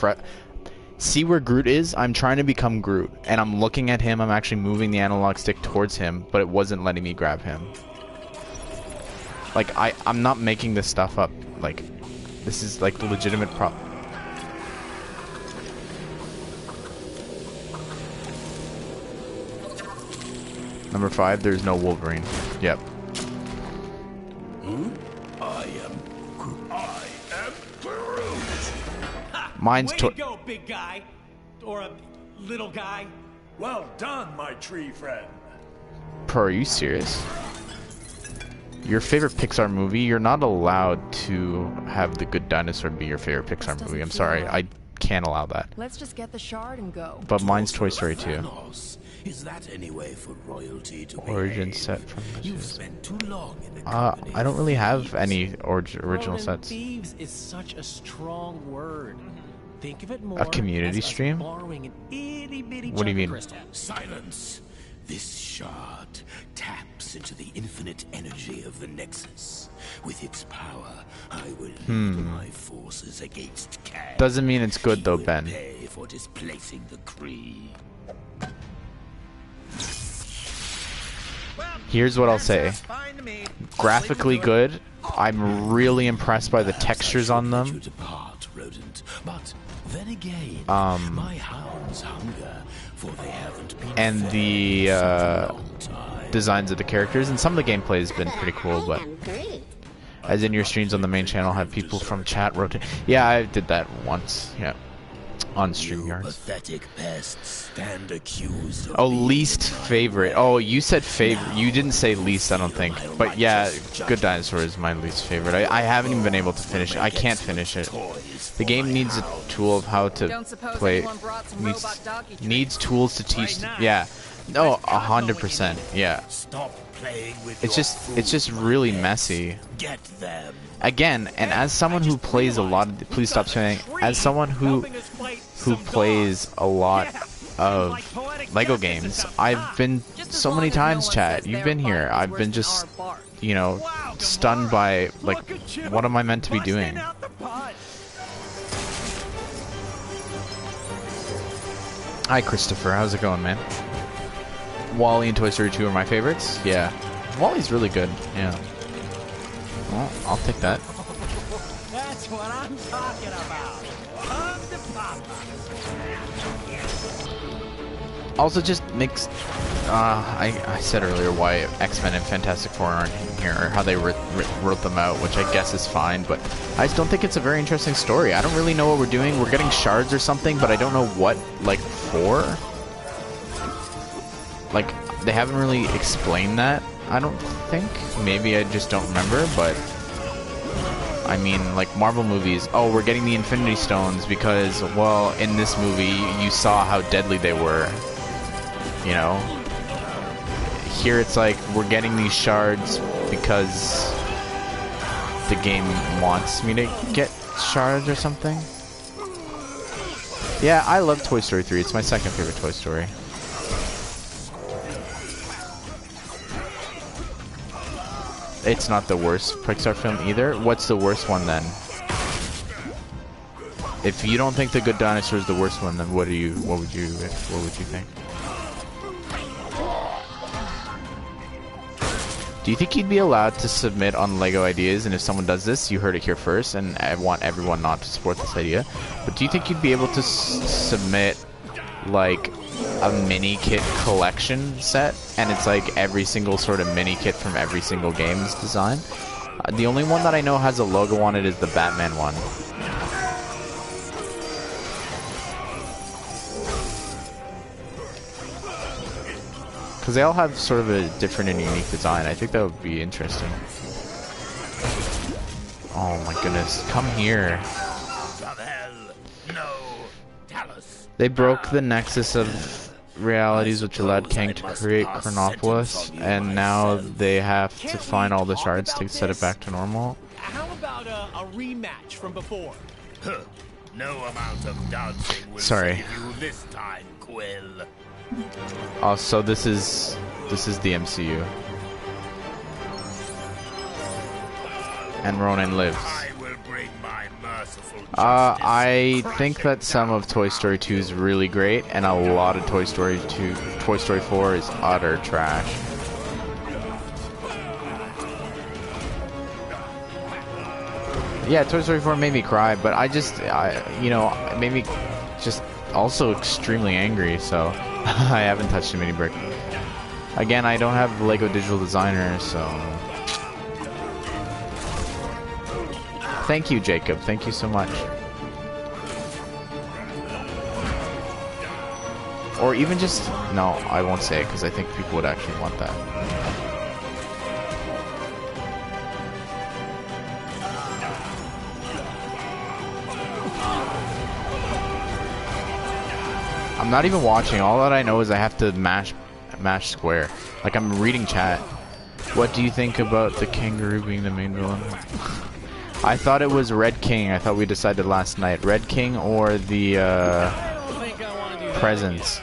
A: see where Groot is? I'm trying to become Groot, and I'm looking at him. I'm actually moving the analog stick towards him, but it wasn't letting me grab him. Like, I'm not making this stuff up. Like, this is like the legitimate problem. Number 5, there's no Wolverine. Yep.
Q: I am Groot. I am Groot.
A: Mine's
N: Way to go, big guy. Or a little guy.
R: Well done, my tree friend.
A: Pro, are you serious? Your favorite Pixar movie? You're not allowed to have The Good Dinosaur be your favorite Pixar movie. I'm sorry, I can't allow that.
O: Let's just get the shard and go.
A: But mine's Toy Story 2.
Q: Is that any way for royalty to
A: Origin set from
Q: You've spent too long in the
A: I don't really have any original
N: Ronan,
A: sets.
N: thieves is such a strong word. Think of it more
A: A community
N: as us
A: stream?
N: borrowing an itty-bitty
A: What do you
N: chunk of
A: mean?
N: crystal.
Q: Silence. This shard taps into the infinite energy of the Nexus. With its power, I will lead my forces against Kang.
A: Doesn't mean it's good though,
Q: He will
A: Ben.
Q: pay for displacing the Kree.
A: Here's what I'll say. Graphically good. I'm really impressed by the textures on them.
Q: But then again,
A: Um,
Q: my hounds hunger, for they haven't been
A: and the designs of the characters, and some of the gameplay has been pretty cool, but as in your streams on the main channel have people from chat rotate. Yeah, I did that once. Yeah, on StreamYard.
Q: pathetic pests stand accused of
A: Oh, least favorite. Oh, you said favorite. You didn't say least, I don't think. But yeah, Good Dinosaur is my least favorite. I haven't even been able to finish it. I can't finish it. The game needs a tool of how to play. Needs tools to teach. Yeah. No, 100%. Yeah. It's just really messy. Again, and as someone who plays a lot of, please stop saying, as someone who plays a lot of Lego games, I've been so many times, chat. You've been here. I've been just, you know, stunned by, like, what am I meant to be doing? Hi, Christopher. How's it going, man? Wall-E and Toy Story 2 are my favorites. Yeah. Wall-E's really good. Yeah. Well, I'll take that.
N: That's what I'm talking about. Come to Papa.
A: Also, just makes. I said earlier why X-Men and Fantastic Four aren't in here, or how they wrote them out, which I guess is fine, but I just don't think it's a very interesting story. I don't really know what we're doing. We're getting shards or something, but I don't know what, like, for. Like, they haven't really explained that, I don't think. Maybe I just don't remember, but I mean, like Marvel movies, oh, we're getting the Infinity Stones because, well, in this movie, you saw how deadly they were. You know? Here it's like, we're getting these shards because the game wants me to get shards or something. Yeah, I love Toy Story 3. It's my second favorite Toy Story. It's not the worst Pixar film either. What's the worst one then? If you don't think The Good Dinosaur is the worst one, then what would you think? Do you think you'd be allowed to submit on Lego ideas? And if someone does this, you heard it here first, and I want everyone not to support this idea. But do you think you'd be able to submit like a mini kit collection set, and it's like every single sort of mini kit from every single game's design? The only one that I know has a logo on it is the Batman one. Because they all have sort of a different and unique design. I think that would be interesting. Oh my goodness, come here. They broke the nexus of realities which allowed Kang to create Chronopolis, and now they have to find all the shards to set it back to normal.
N: How about a rematch from before?
Q: No amount of dancing will
A: Sorry.
Q: save you this time, Quill.
A: Oh, so this is the MCU. And Ronan lives. I think that some of Toy Story 2 is really great, and a lot of Toy Story 4 is utter trash. Yeah, Toy Story 4 made me cry, but you know, it made me just also extremely angry, so I haven't touched a mini brick. Again, I don't have Lego Digital Designer, so... Thank you, Jacob. Thank you so much. Or even just... No, I won't say it because I think people would actually want that. I'm not even watching. All that I know is I have to mash square. Like, I'm reading chat. What do you think about the kangaroo being the main villain? I thought it was Red King. I thought we decided last night. Red King or the presents.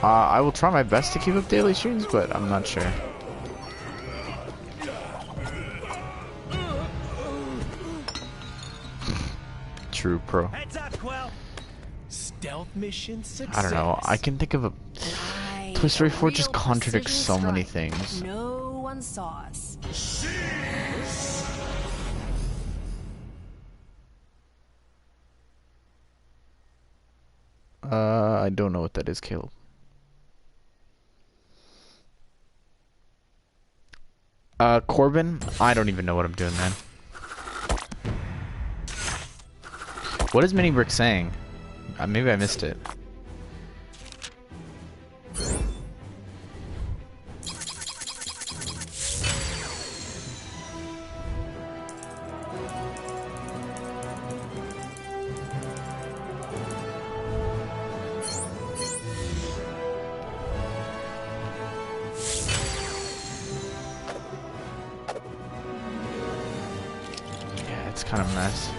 A: I will try my best to keep up daily streams, but I'm not sure. True pro.
N: Stealth mission success.
A: I don't know. I can think of a... Toy Story 4 just contradicts so many things.
J: No one saw us.
A: I don't know what that is, Caleb. Corbin? I don't even know what I'm doing, man. What is Mini Brick saying? Maybe I missed it. Yeah, it's kind of a mess.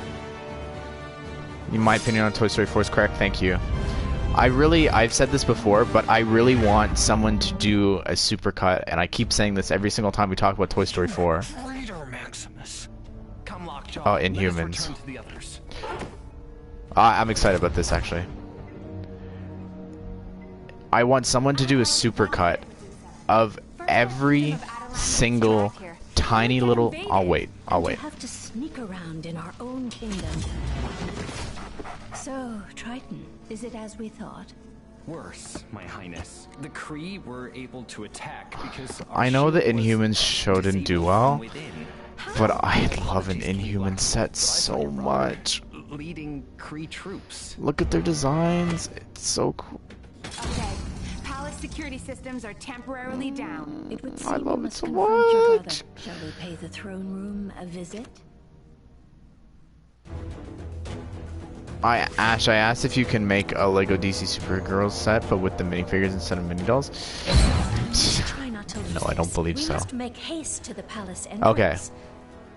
A: My opinion on Toy Story 4 is correct, thank you. I've said this before, but I really want someone to do a supercut, and I keep saying this every single time we talk about Toy Story 4. Oh, Inhumans. I'm excited about this, actually. I want someone to do a supercut of every single tiny little... I'll wait.
S: Have to sneak around in our own kingdom. So, Triton, is it as we thought?
T: Worse, my highness. The Kree were able to attack because
A: I know the Inhumans show didn't do well, but I love an Inhuman set so much.
T: Leading Kree troops.
A: Look at their designs. It's so cool.
U: Okay. Palace security systems are temporarily down.
S: It would seem
A: I love it so
S: confront your brother.
A: much.
S: Shall we pay the throne room a visit?
A: Ash, I asked if you can make a Lego DC Supergirls set, but with the minifigures instead of mini dolls.
S: Try not to lose
A: No, I don't
S: this.
A: believe
S: we
A: so.
S: Must make haste to the palace entrance.
A: Okay.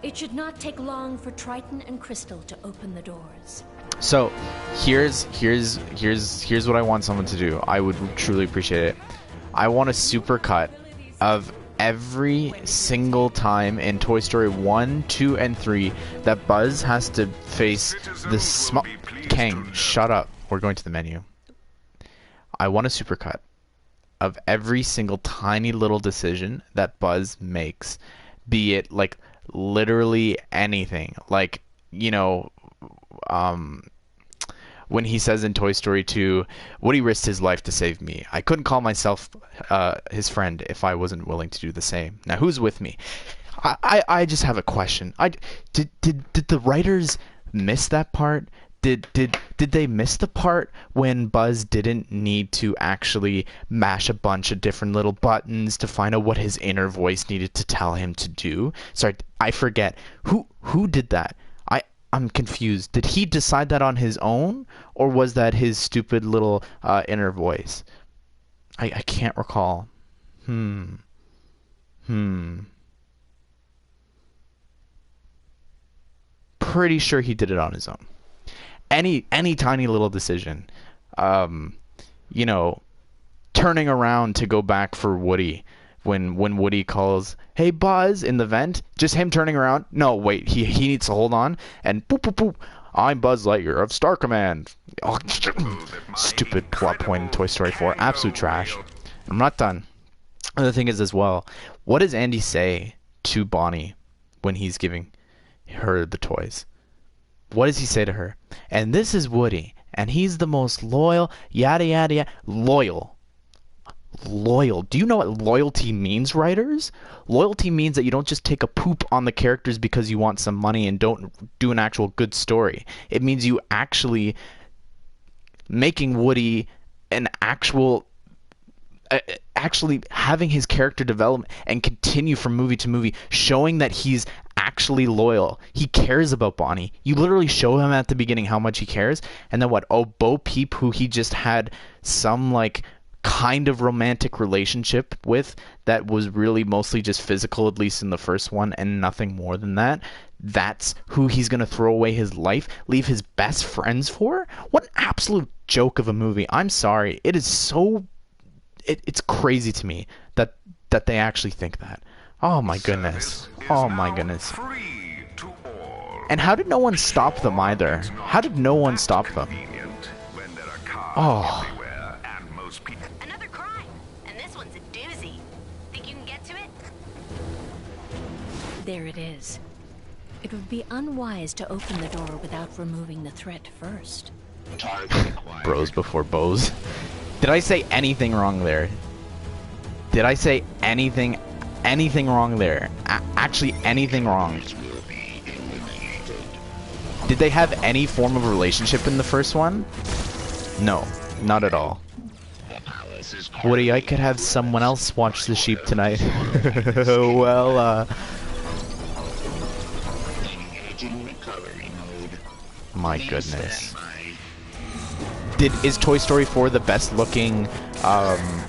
S: It should not take long for Triton and Crystal to open the doors.
A: So, here's what I want someone to do. I would truly appreciate it. I want a supercut of every single time in Toy Story 1, 2, and 3 that Buzz has to face the small... Kang, shut up. We're going to the menu. I want a supercut of every single tiny little decision that Buzz makes. Be it, like, literally anything. Like, you know, when he says in Toy Story 2, Woody risked his life to save me. I couldn't call myself his friend if I wasn't willing to do the same. Now, who's with me? I just have a question. Did the writers miss that part? Did they miss the part when Buzz didn't need to actually mash a bunch of different little buttons to find out what his inner voice needed to tell him to do? Sorry, I forget. Who did that? I'm confused. Did he decide that on his own, or was that his stupid little inner voice? I can't recall. Pretty sure he did it on his own. Any tiny little decision, you know, turning around to go back for Woody when Woody calls, "Hey Buzz," in the vent, just him turning around. No, wait, he needs to hold on and boop boop boop. I'm Buzz Lightyear of Star Command. Oh, stupid plot point in Toy Story 4. Absolute trash. I'm not done. The thing is as well, what does Andy say to Bonnie when he's giving her the toys? What does he say to her? And this is Woody, and he's the most loyal, yada yada yada, loyal loyal. Do you know what loyalty means, writers? Loyalty means that you don't just take a poop on the characters because you want some money and don't do an actual good story. It means you actually making Woody an actual actually having his character development and continue from movie to movie, showing that he's actually loyal. He cares about Bonnie. You literally show him at the beginning how much he cares, and then what? Oh, Bo Peep, who he just had some like kind of romantic relationship with that was really mostly just physical, at least in the first one, and nothing more than that. That's who he's going to throw away his life, leave his best friends for? What an absolute joke of a movie. I'm sorry. It is so it's crazy to me that they actually think that. Oh my goodness. Oh my goodness. And how did no one stop them either? How did no one stop them? Oh.
D: Another crime, and this one's a doozy. Think you can get to it?
S: There it is. It would be unwise to open the door without removing the threat first.
A: Bros before bows. Did I say anything wrong there? Did I say anything wrong there? Actually, anything wrong? Did they have any form of relationship in the first one? No, not at all. Woody, I could have someone else watch the sheep tonight. Well, my goodness. Is Toy Story 4 the best looking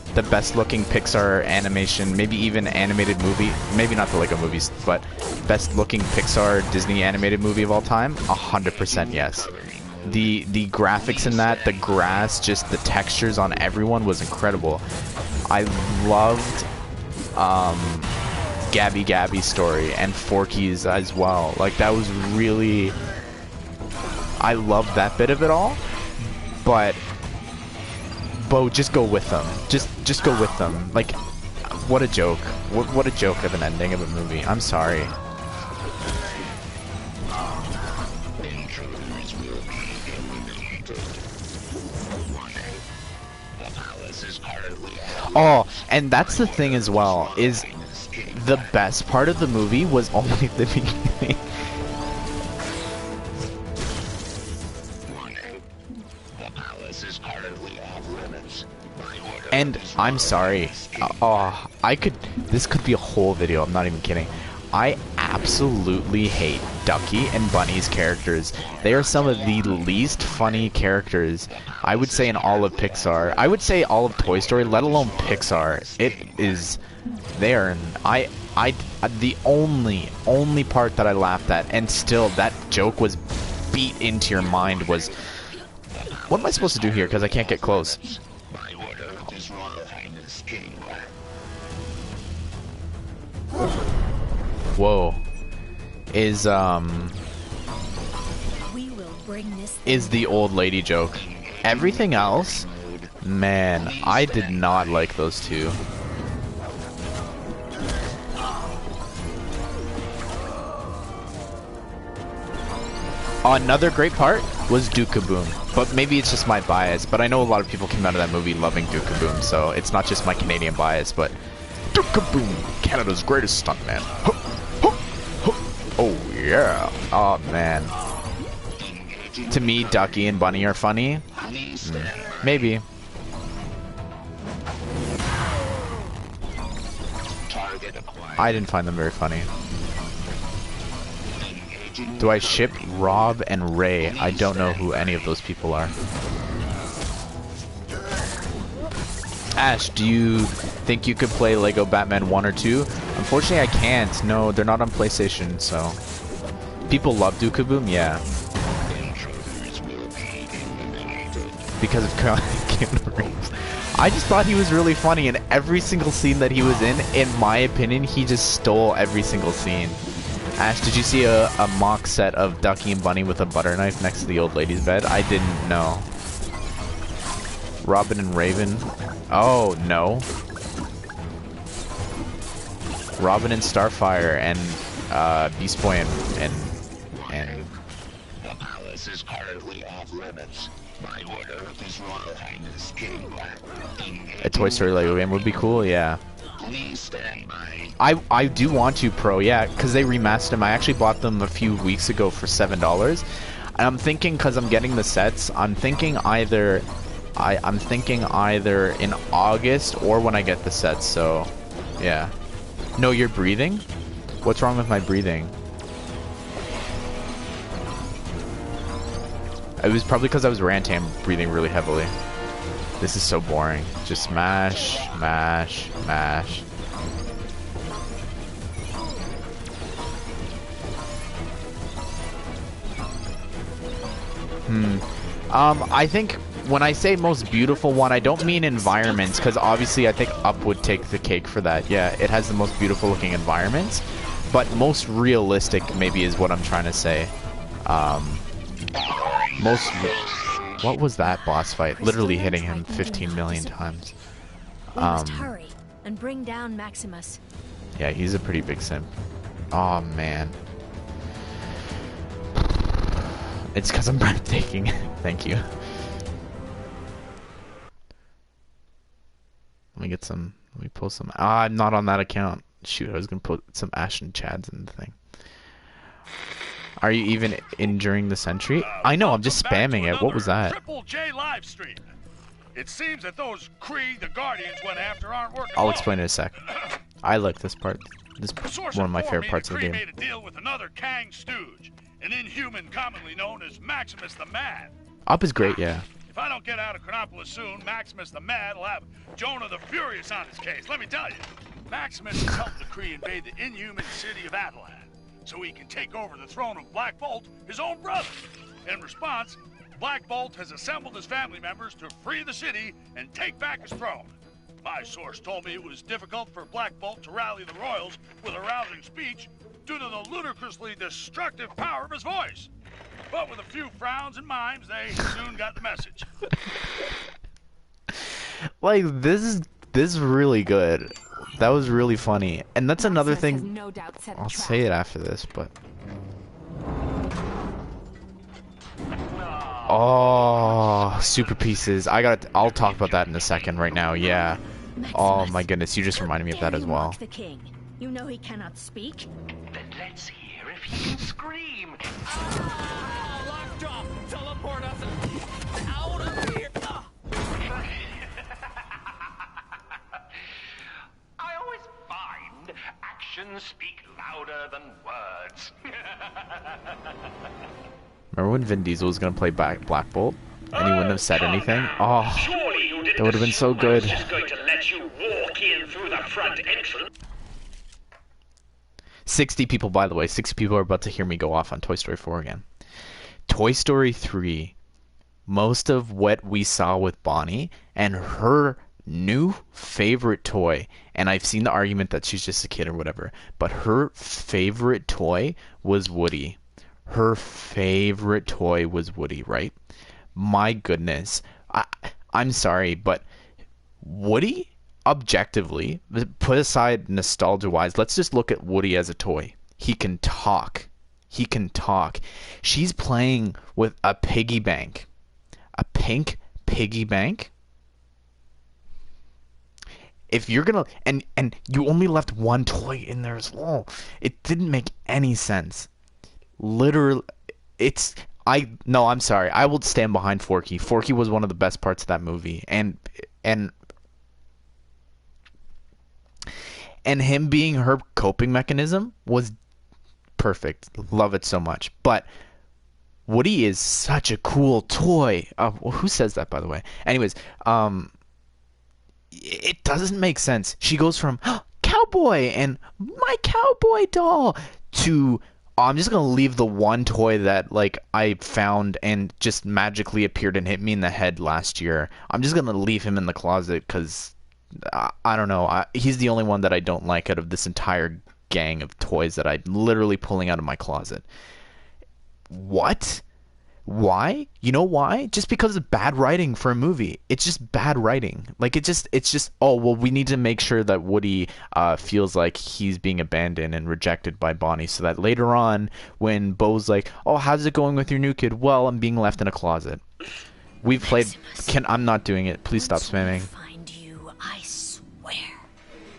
A: Pixar animation, maybe even animated movie? Maybe not the Lego movies, but best looking Pixar Disney animated movie of all time? 100% yes. The graphics in that, the grass, just the textures on everyone was incredible. I loved Gabby Gabby's story and Forky's as well. Like that was really, I loved that bit of it all. But Bo, just go with them. Just go with them. Like, what a joke. What a joke of an ending of a movie. I'm sorry. Oh, and that's the thing as well, is the best part of the movie was only the beginning. And I'm sorry. This could be a whole video. I'm not even kidding. I absolutely hate Ducky and Bunny's characters. They are some of the least funny characters, I would say, in all of Pixar. I would say all of Toy Story, let alone Pixar. It is there. The only part that I laughed at, and still that joke was beat into your mind, was, what am I supposed to do here? Because I can't get close. Whoa. Is the old lady joke. Everything else, man, I did not like those two. Another great part was Duke-a-Boom, but maybe it's just my bias, but I know a lot of people came out of that movie loving Duke-a-Boom, so it's not just my Canadian bias, but Duke-a-Boom, Canada's greatest stuntman. Oh yeah. Oh man. To me, Ducky and Bunny are funny. Maybe. I didn't find them very funny. Do I ship Rob and Ray? I don't know who any of those people are. Ash, do you think you could play Lego Batman 1 or 2? Unfortunately, I can't. No, they're not on PlayStation, so... People love Duke-a-Boom? Yeah. Because of Keanu Reeves. I just thought he was really funny, and every single scene that he was in my opinion, he just stole every single scene. Ash, did you see a mock set of Ducky and Bunny with a butter knife next to the old lady's bed? I didn't know. Robin and Raven. Oh, no. Robin and Starfire and Beast Boy and
Q: The palace is currently off limits.
A: A Toy Story Lego game would be cool, yeah. I do want to, Pro, yeah, because they remastered them. I actually bought them a few weeks ago for $7. And I'm thinking, because I'm getting the sets, I'm thinking either in August or when I get the sets, so yeah. No, you're breathing? What's wrong with my breathing? It was probably because I was ranting. I'm breathing really heavily. This is so boring. Just mash, mash, mash. I think when I say most beautiful one, I don't mean environments, because obviously I think Up would take the cake for that. Yeah, it has the most beautiful looking environments, but most realistic maybe is what I'm trying to say. What was that boss fight? Literally hitting him 15 million times.
S: We must hurry and bring down Maximus.
A: Yeah, he's a pretty big simp. Oh man. It's because I'm breathtaking. Thank you. Let me post some. I'm not on that account. Shoot, I was gonna put some Ash and Chads in the thing. Are you even enduring the sentry? I know, I'm just spamming it. What was that?
F: Triple J live stream. It seems that those Kree the Guardians went after aren't working.
A: I'll explain in a sec. I like this part. This is one of my favorite parts of the game.
F: Kree made a deal with another Kang stooge, an inhuman commonly known as Maximus the Mad.
A: Up is great, yeah.
F: If I don't get out of Chronopolis soon, Maximus the Mad will have Jonah the Furious on his case. Let me tell you, Maximus has helped the Kree invade the inhuman city of Attilan, so he can take over the throne of Black Bolt, his own brother. In response, Black Bolt has assembled his family members to free the city and take back his throne. My source told me it was difficult for Black Bolt to rally the royals with a rousing speech due to the ludicrously destructive power of his voice. But with a few frowns and mimes, they soon got the message.
A: Like, this is really good. That was really funny. And that's another thing. I'll say it after this, but oh, super pieces. I'll talk about that in a second right now. Yeah. Oh my goodness, you just reminded me of that as well.
S: The king. You know he cannot speak.
Q: Then let's hear if he can scream.
P: Locked up! Teleport us out of here!
Q: I always find actions speak louder than words.
A: Remember when Vin Diesel was gonna play Black Bolt and he wouldn't have said anything? Oh, that would have been so good.
Q: Just going to let you walk in through the front entrance.
A: 60 people, by the way. 60 people are about to hear me go off on Toy Story 4 again. Toy Story 3, most of what we saw with Bonnie and her new favorite toy, and I've seen the argument that she's just a kid or whatever, but her favorite toy was Woody. Her favorite toy was Woody, right? My goodness. I'm sorry, but Woody, objectively, put aside nostalgia-wise, let's just look at Woody as a toy. He can talk. He can talk. She's playing with a piggy bank. A pink piggy bank. If you're gonna... And you only left one toy in there as well. It didn't make any sense. Literally, it's... No, I'm sorry. I will stand behind Forky. Forky was one of the best parts of that movie. And him being her coping mechanism was perfect. Love it so much. But Woody is such a cool toy. Who says that, by the way? Anyways, it doesn't make sense. She goes from cowboy and my cowboy doll to I'm just gonna leave the one toy that like I found and just magically appeared and hit me in the head last year. I'm just gonna leave him in the closet because I don't know. He's the only one that I don't like out of this entire gang of toys that I'm literally pulling out of my closet. What? Why? You know why? Just because of bad writing for a movie. It's just bad writing. Like it's just oh well, we need to make sure that Woody feels like he's being abandoned and rejected by Bonnie, so that later on when Bo's like, oh, how's it going with your new kid? Well, I'm being left in a closet. We've played. I'm not doing it. Please stop spamming.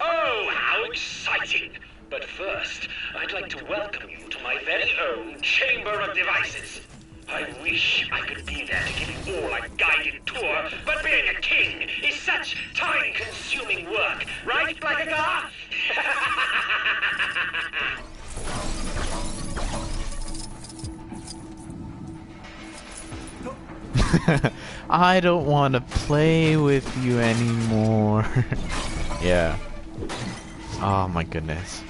G: Oh, how exciting! But first, I'd like to welcome you to my very own Chamber of Devices. I wish I could be there to give you all a guided tour, but being a king is such time-consuming work, right, Blackagar?
A: I don't want to play with you anymore. Yeah. Oh my goodness.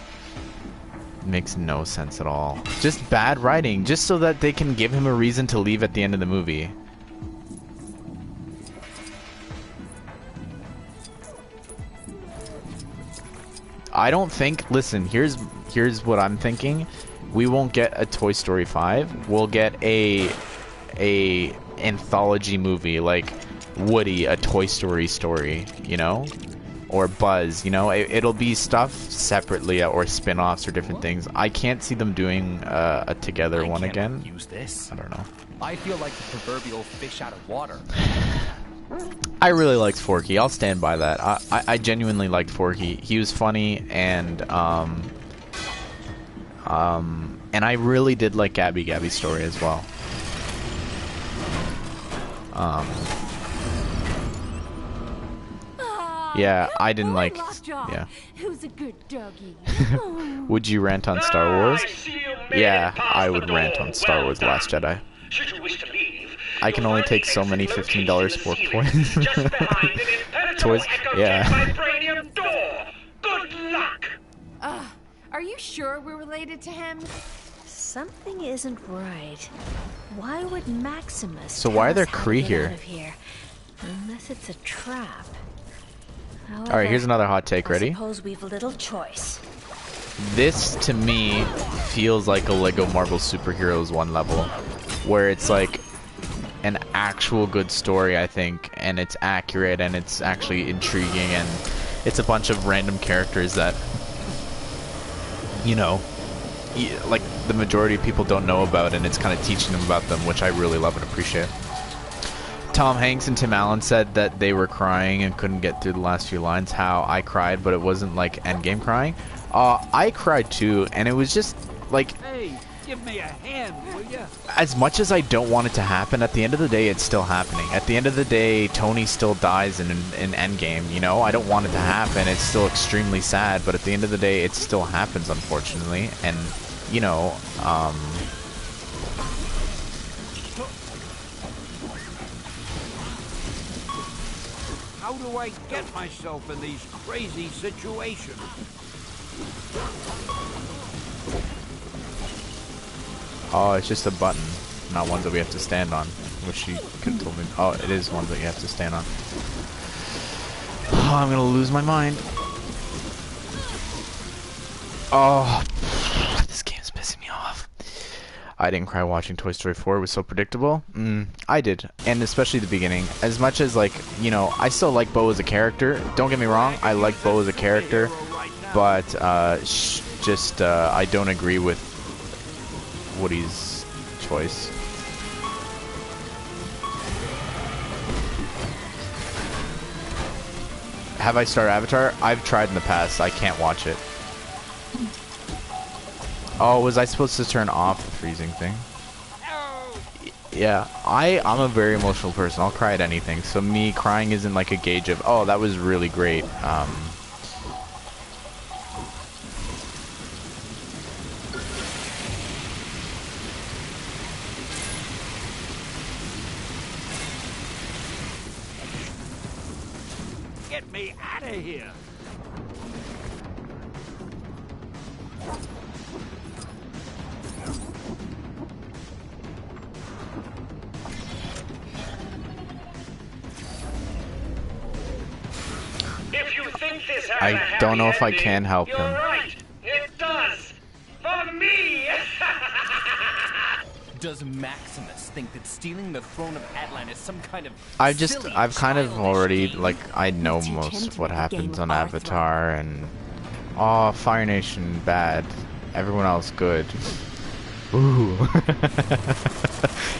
A: Makes no sense at all. Just bad writing, just so that they can give him a reason to leave at the end of the movie. I don't think, listen, here's what I'm thinking. We won't get a Toy Story 5. We'll get a anthology movie like Woody, a Toy Story story, you know? Or Buzz, you know? It'll be stuff separately or spin-offs or different things. I can't see them doing a together one again.
N: Use this.
A: I don't know.
N: I feel like the proverbial fish out of water.
A: I really liked Forky. I'll stand by that. I genuinely liked Forky. He was funny, and I really did like Gabby's story as well. Yeah, I didn't like. Yeah.
U: Who's a good doggy?
A: Would you rant on Star Wars? Yeah, I would rant on Star Wars: Last Jedi. I can only take so many $15 sport points. Toys, yeah.
G: Good luck!
U: Are you sure we're related to him?
S: Something isn't right. Why would Maximus?
A: So why are there
S: tell us how to
A: Kree
S: get
A: here?
S: out of here? Unless it's a trap.
A: All right, here's another hot take. Ready?
S: I suppose we've little choice.
A: This to me feels like a Lego Marvel Superheroes 1 level, where it's like an actual good story, I think, and it's accurate and it's actually intriguing, and it's a bunch of random characters that, you know, like the majority of people don't know about, and it's kind of teaching them about them, which I really love and appreciate. Tom Hanks and Tim Allen said that they were crying and couldn't get through the last few lines. How I cried, but it wasn't like Endgame crying. I cried too, and it was just like,
R: Hey, give me a hand, will ya?
A: as much as I don't want it to happen, at the end of the day, it's still happening. At the end of the day, Tony still dies in Endgame, you know? I don't want it to happen. It's still extremely sad, but at the end of the day, it still happens, unfortunately. And, you know,
R: How do I get myself in these crazy situations?
A: oh, it's just a button, not ones that we have to stand on. Wish you could have told me. Oh, it is ones that you have to stand on. Oh, I'm gonna lose my mind. Oh, this game's pissing me off. I didn't cry watching Toy Story 4. It was so predictable. I did, and especially the beginning. As much as, like, you know, I still like Bo as a character. Don't get me wrong, I like Bo as a character, but I don't agree with Woody's choice. Have I started Avatar? I've tried in the past. I can't watch it. Oh, was I supposed to turn off the freezing thing? Yeah, I'm a very emotional person. I'll cry at anything. So me crying isn't like a gauge of, oh, that was really great.
R: Get me out of here!
G: If you think this has
A: I
G: a
A: don't know
G: happy
A: if I
G: ending,
A: can help
G: you're
A: him.
G: right. It does. For me.
T: Does Maximus think that stealing the throne of Atlantis is some kind of
A: I've kind of already, like, I know most of what happens on Avatar, and oh, Fire Nation bad, everyone else good. Ooh.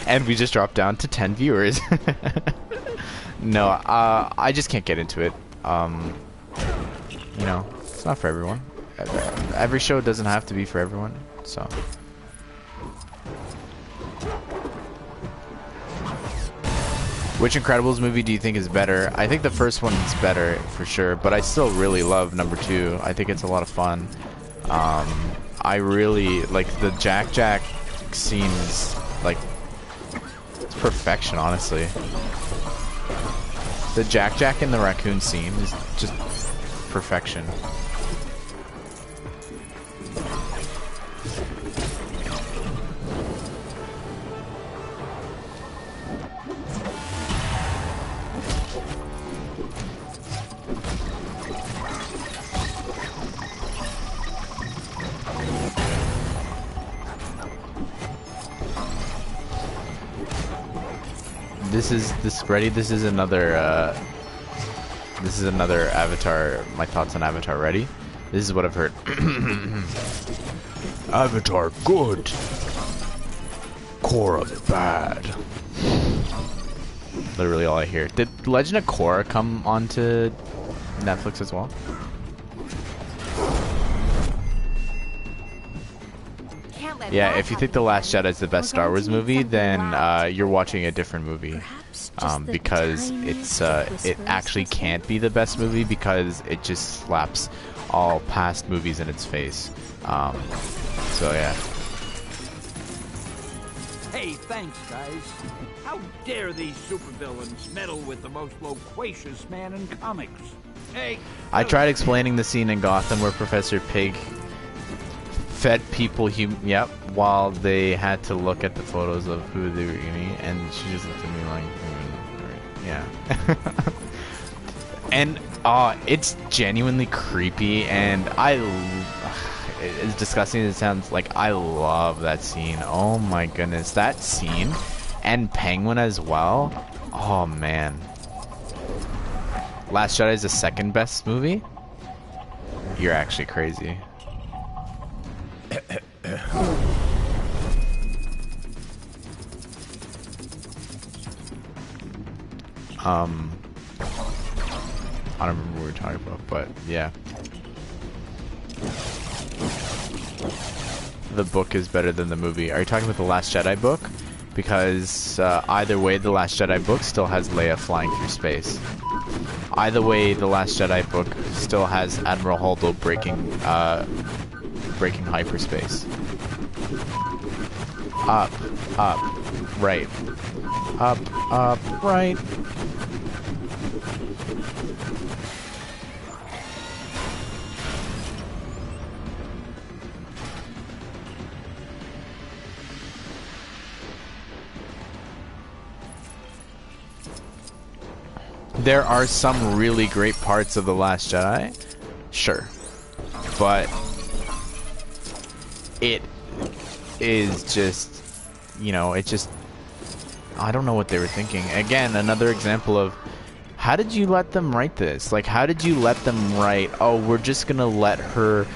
A: And we just dropped down to 10 viewers. No, I just can't get into it. You know, it's not for everyone. Every show doesn't have to be for everyone, so. Which Incredibles movie do you think is better? I think the first one's better for sure, but I still really love number 2. I think it's a lot of fun. I really like the Jack scenes, like it's perfection, honestly. The Jack and the raccoon scene is just perfection. This is another Avatar. My thoughts on Avatar. Ready? This is what I've heard. Avatar good, Korra bad. Literally all I hear. Did Legend of Korra come onto Netflix as well? Yeah, if you think The Last Jedi is the best Star Wars movie, then you're watching a different movie. Because it actually can't be the best movie because it just slaps all past movies in its face. So yeah.
R: Hey, thanks, guys. How dare these supervillains meddle with the most loquacious man in comics? Hey.
A: I tried explaining the scene in Gotham where Professor Pig fed people while they had to look at the photos of who they were eating, and she just looked at me like, yeah. And it's genuinely creepy, and as disgusting as it sounds, like I love that scene. Oh my goodness, that scene, and Penguin as well. Oh man, Last Jedi is the second best movie. You're actually crazy. I don't remember what we were talking about, but yeah. The book is better than the movie. Are you talking about the Last Jedi book? Because either way, the Last Jedi book still has Leia flying through space. Either way, the Last Jedi book still has Admiral Holdo breaking hyperspace. Up, right. Up, right. There are some really great parts of The Last Jedi, sure, but it is just, you know, it just, I don't know what they were thinking. Again, another example of, how did you let them write this? Like, how did you let them write, oh, we're just gonna let her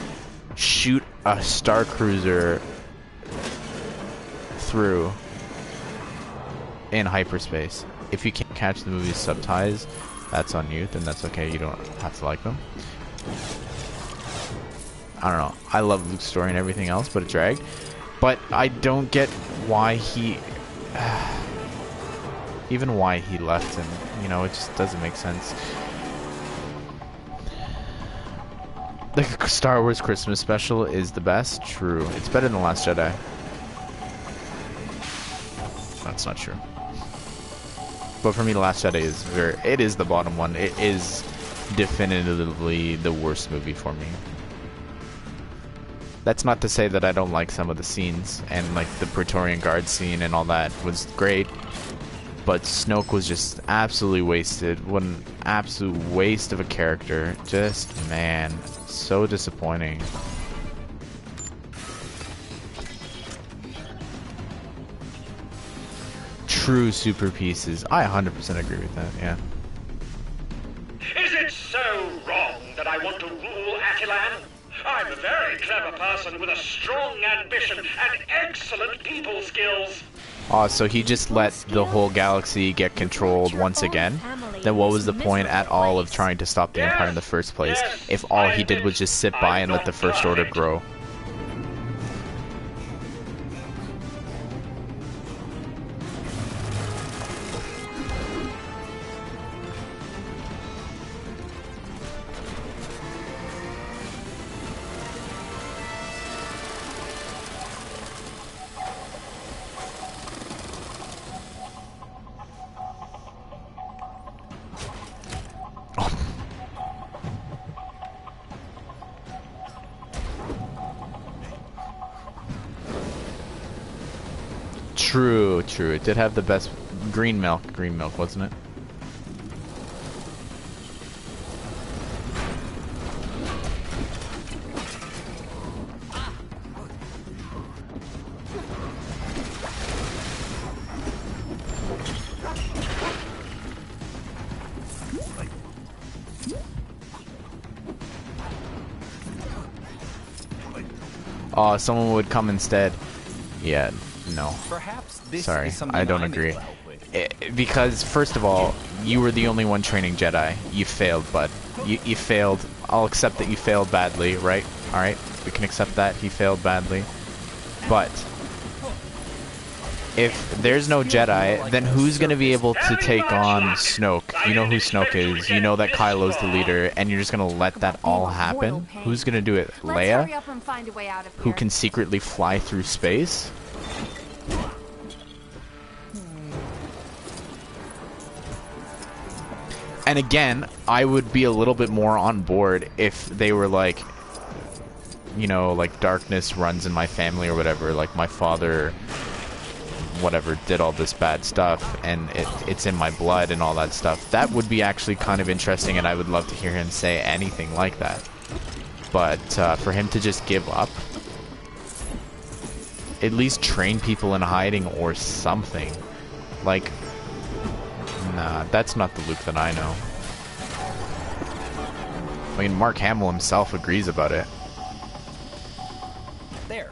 A: shoot a Star Cruiser through in hyperspace? If you can't catch the movie's subtitles, that's on you, then that's okay, you don't have to like them. I don't know, I love Luke's story and everything else, but it dragged. But I don't get why he... even why he left, and, you know, it just doesn't make sense. The Star Wars Christmas special is the best? True. It's better than The Last Jedi. That's not true. But for me, The Last Jedi is it is the bottom one. It is definitively the worst movie for me. That's not to say that I don't like some of the scenes, and like the Praetorian Guard scene and all that was great. But Snoke was just absolutely wasted. What an absolute waste of a character. Just, man, so disappointing. True super pieces. I 100% agree with that, yeah.
G: Is it so wrong that I want to rule Attilan? I'm a very clever person with a strong ambition and excellent people skills.
A: Oh, so he just let the whole galaxy get controlled once again? Then what was the point at all of trying to stop the Empire in the first place, if all he did was just sit by and let the First Order grow? True, true. It did have the best green milk, wasn't it? Oh, someone would come instead. Yeah, no.
T: Perhaps this
A: Sorry,
T: is something
A: I don't
T: need
A: agree.
T: help with.
A: Because, first of all, you were the only one training Jedi. You failed, bud. You failed. I'll accept that you failed badly, right? Alright, we can accept that. He failed badly. But, if there's no Jedi, then who's going to be able to take on Snoke? You know who Snoke is. You know that Kylo's the leader, and you're just going to let that all happen? Who's going to do it? Leia? Who can secretly fly through space? And again, I would be a little bit more on board if they were like, you know, like darkness runs in my family or whatever, like my father, whatever, did all this bad stuff and it's in my blood and all that stuff. That would be actually kind of interesting, and I would love to hear him say anything like that. But for him to just give up, at least train people in hiding or something. Like, nah, that's not the Luke that I know. I mean, Mark Hamill himself agrees about it.
T: There.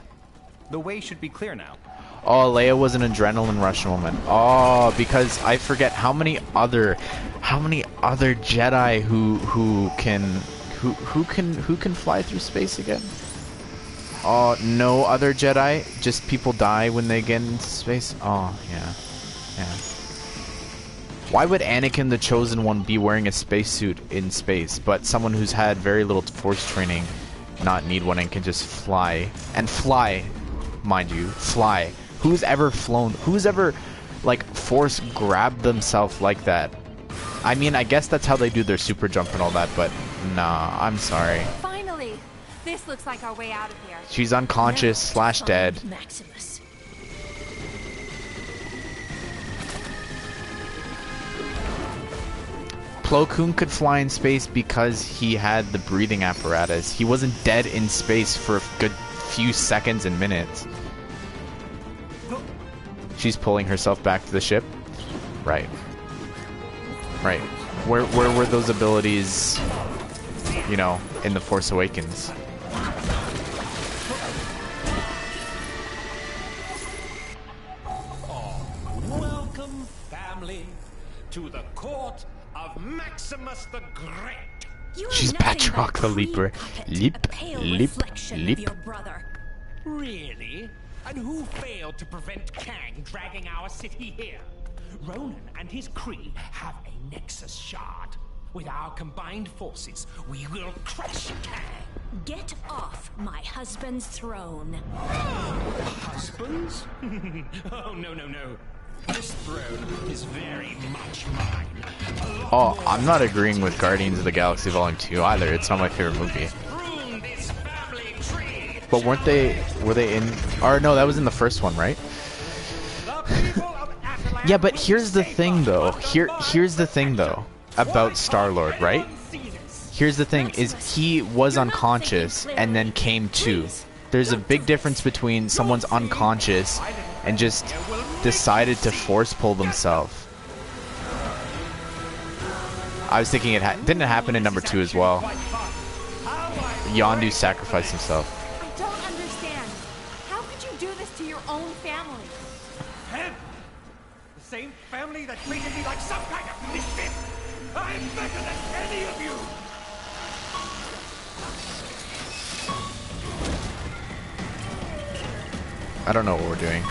T: The way should be clear now.
A: Oh, Leia was an adrenaline rush moment. Oh, because I forget how many other Jedi who can fly through space again? Oh, no other Jedi? Just people die when they get into space? Oh, yeah. Yeah. Why would Anakin the Chosen One be wearing a spacesuit in space, but someone who's had very little Force training not need one and can just fly? And fly, mind you, fly. Who's ever flown? Who's ever, like, Force grabbed themselves like that? I mean, I guess that's how they do their super jump and all that, but nah, I'm sorry.
U: Finally! This looks like our way out of here.
A: She's unconscious / dead.
S: Maximus.
A: Plo Koon could fly in space because he had the breathing apparatus. He wasn't dead in space for a good few seconds and minutes. She's pulling herself back to the ship. Right. Right. Where were those abilities, you know, in The Force Awakens?
I: Welcome, family, to the court of Maximus the Great.
A: She's Patrock the Leaper. Leap, leap, leap.
I: Really? And who failed to prevent Kang dragging our city here? Ronan and his Kree have a Nexus shard. With our combined forces, we will crush Kang.
S: Get off my husband's throne.
I: Husbands? Oh, no. This throne is very much mine.
A: Oh, I'm not agreeing with Guardians of the Galaxy Volume 2 either. It's not my favorite movie. But were they in... Or no, that was in the first one, right? Yeah, but here's the thing, though. Here's the thing, though, about Star-Lord, right? Here's the thing, is he was unconscious and then came to. There's a big difference between someone's unconscious and just decided to force pull themselves. I was thinking didn't it happen in number 2 as well? Yondu sacrificed himself.
U: I don't understand. How could you do this to your own family?
I: Him? The same family that treated me like some kind of misfit? I'm better than any of you!
A: I don't know what we're doing.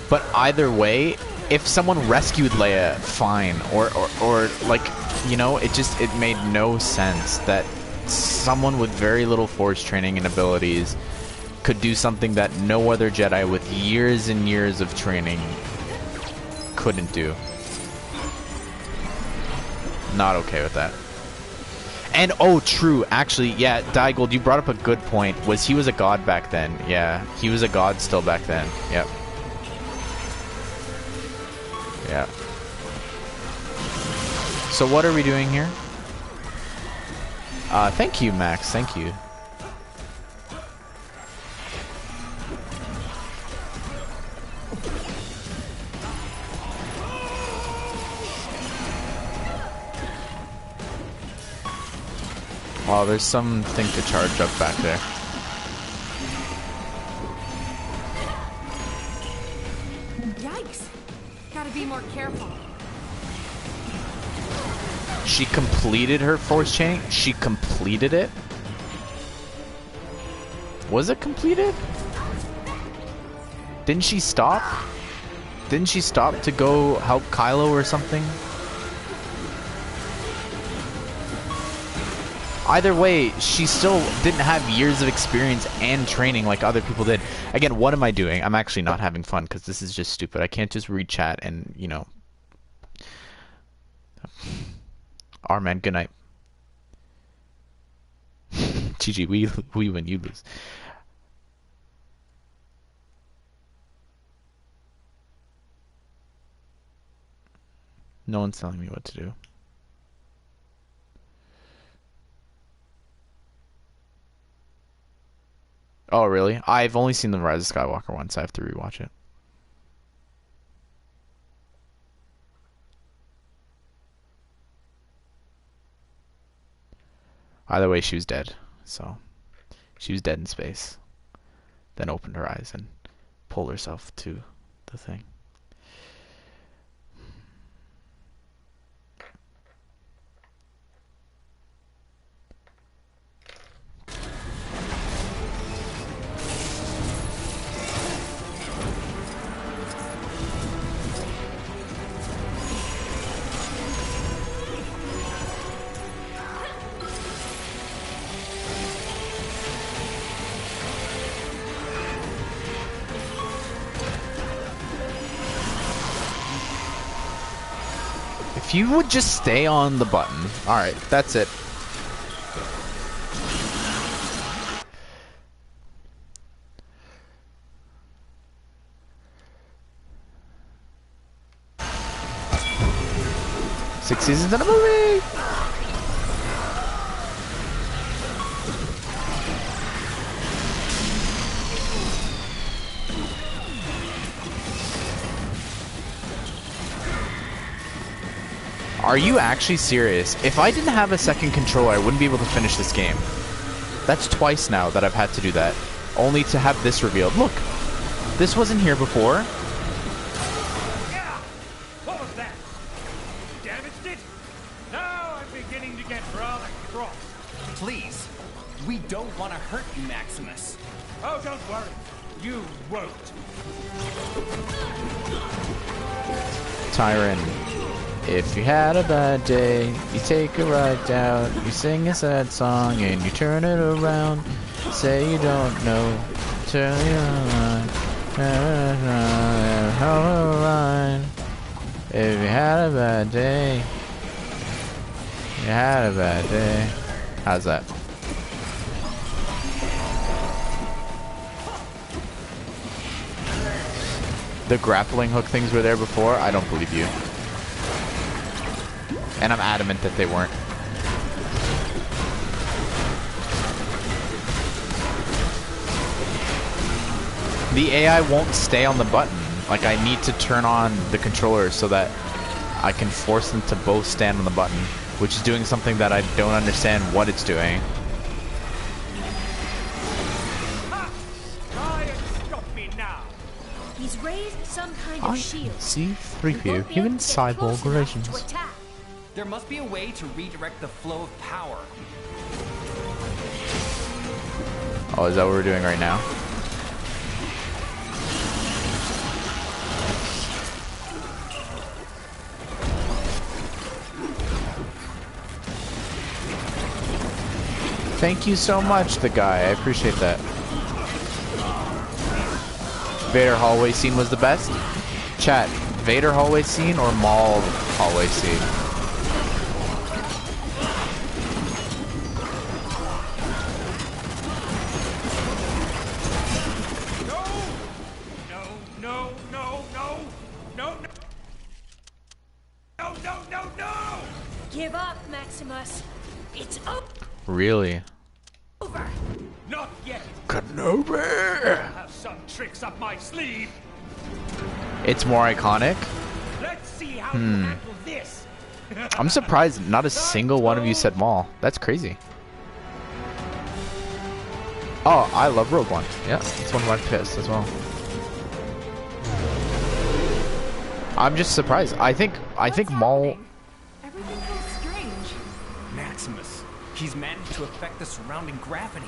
A: But either way, if someone rescued Leia, fine. Or like, you know, it made no sense that someone with very little Force training and abilities could do something that no other Jedi with years and years of training couldn't do. Not okay with that. And oh, true, actually, yeah, Daigold, you brought up a good point. He was a god back then. Yeah, he was a god still back then. Yep. Yeah. So what are we doing here? Thank you, Max. Thank you. Oh, there's something to charge up back there.
U: Yikes. Gotta be more careful.
A: She completed her Force chain? She completed it? Was it completed? Didn't she stop? Didn't she stop to go help Kylo or something? Either way, she still didn't have years of experience and training like other people did. Again, what am I doing? I'm actually not having fun because this is just stupid. I can't just read chat and, you know. Man, good night. GG, we win, you lose. No one's telling me what to do. Oh, really? I've only seen The Rise of Skywalker once. I have to rewatch it. Either way, she was dead. So, she was dead in space. Then opened her eyes and pulled herself to the thing. If you would just stay on the button. Alright, that's it. Six seasons in a movie! Are you actually serious? If I didn't have a second controller, I wouldn't be able to finish this game. That's twice now that I've had to do that. Only to have this revealed. Look! This wasn't here before.
I: Yeah! What was that? Damaged it? Now I'm beginning to get rather cross.
T: Please, we don't want to hurt you, Maximus.
I: Oh, don't worry. You won't.
A: Tyron. If you had a bad day, you take a ride down, you sing a sad song and you turn it around. Say you don't know, turn it around, around. If you had a bad day, you had a bad day. How's that? The grappling hook things were there before? I don't believe you. And I'm adamant that they weren't. The AI won't stay on the button. Like, I need to turn on the controller so that I can force them to both stand on the button, which is doing something that I don't understand what it's doing.
I: Try and stop me now.
S: He's raised some kind of shield.
A: C-3PO, human cyborg relations.
T: There must be a way to redirect the flow of power.
A: Oh, is that what we're doing right now? Thank you so much, the guy. I appreciate that. Vader hallway scene was the best. Chat, Vader hallway scene or Maul hallway scene?
S: Give up, Maximus. It's over.
A: Really?
I: Not yet.
A: Kenobi!
I: I have some tricks up my sleeve.
A: It's more iconic.
I: Let's see how you handle this.
A: I'm surprised not a single one of you said Maul. That's crazy. Oh, I love Rogue One. Yeah, it's one of my picks as well. I'm just surprised. I think Maul.
O: Everything feels strange.
T: Maximus, he's managed to affect the surrounding gravity.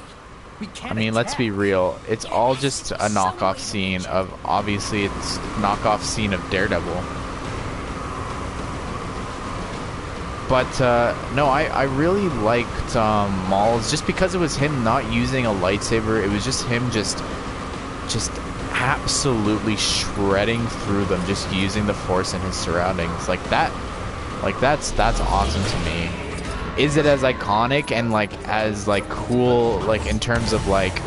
T: We can't
A: I mean, let's be real. It's all just a knockoff scene of, obviously, it's knockoff scene of Daredevil. But no, I really liked Maul's just because it was him not using a lightsaber. It was just him just absolutely shredding through them, just using the Force in his surroundings like that. Like that's awesome to me. Is it as iconic and like as like cool like in terms of like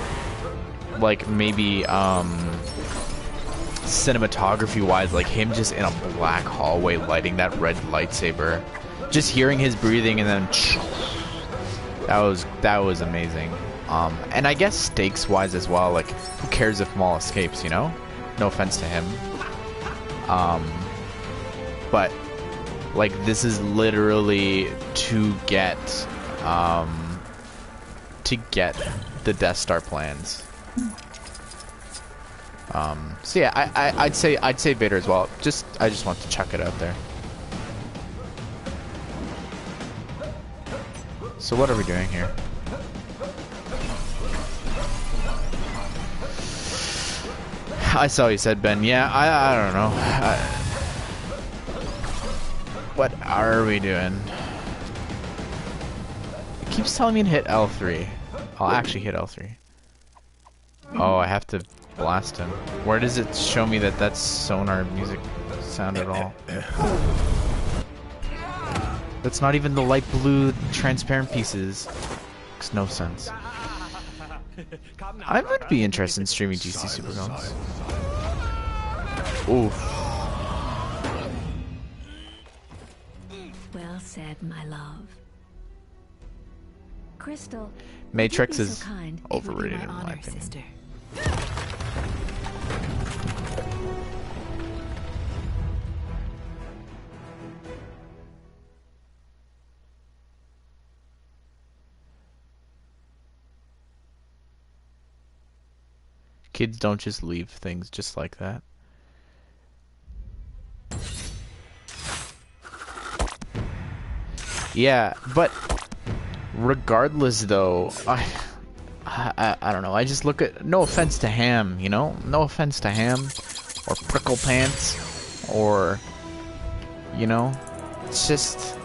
A: maybe cinematography wise, like him just in a black hallway lighting that red lightsaber, just hearing his breathing and then that was amazing. And I guess stakes wise as well, like who cares if Maul escapes, you know? No offense to him. But like this is literally to get the Death Star plans. So yeah, I'd say Vader as well. I just want to chuck it out there. So what are we doing here? I saw you said, Ben. Yeah, I don't know. What are we doing? It keeps telling me to hit L3. I'll actually hit L3. Oh, I have to blast him. Where does it show me that that's sonar music sound at all? That's not even the light blue transparent pieces. Makes no sense. I would be interested in streaming GC Superguns. Ooh.
S: Well said, my love. Crystal,
A: Matrix
S: would you be
A: is
S: so kind?
A: overrated in my opinion.
O: Sister.
A: Kids don't just leave things just like that. Yeah, but regardless though, I don't know. I just look at, no offense to Ham, you know? No offense to Ham or Prickle Pants or, you know, it's just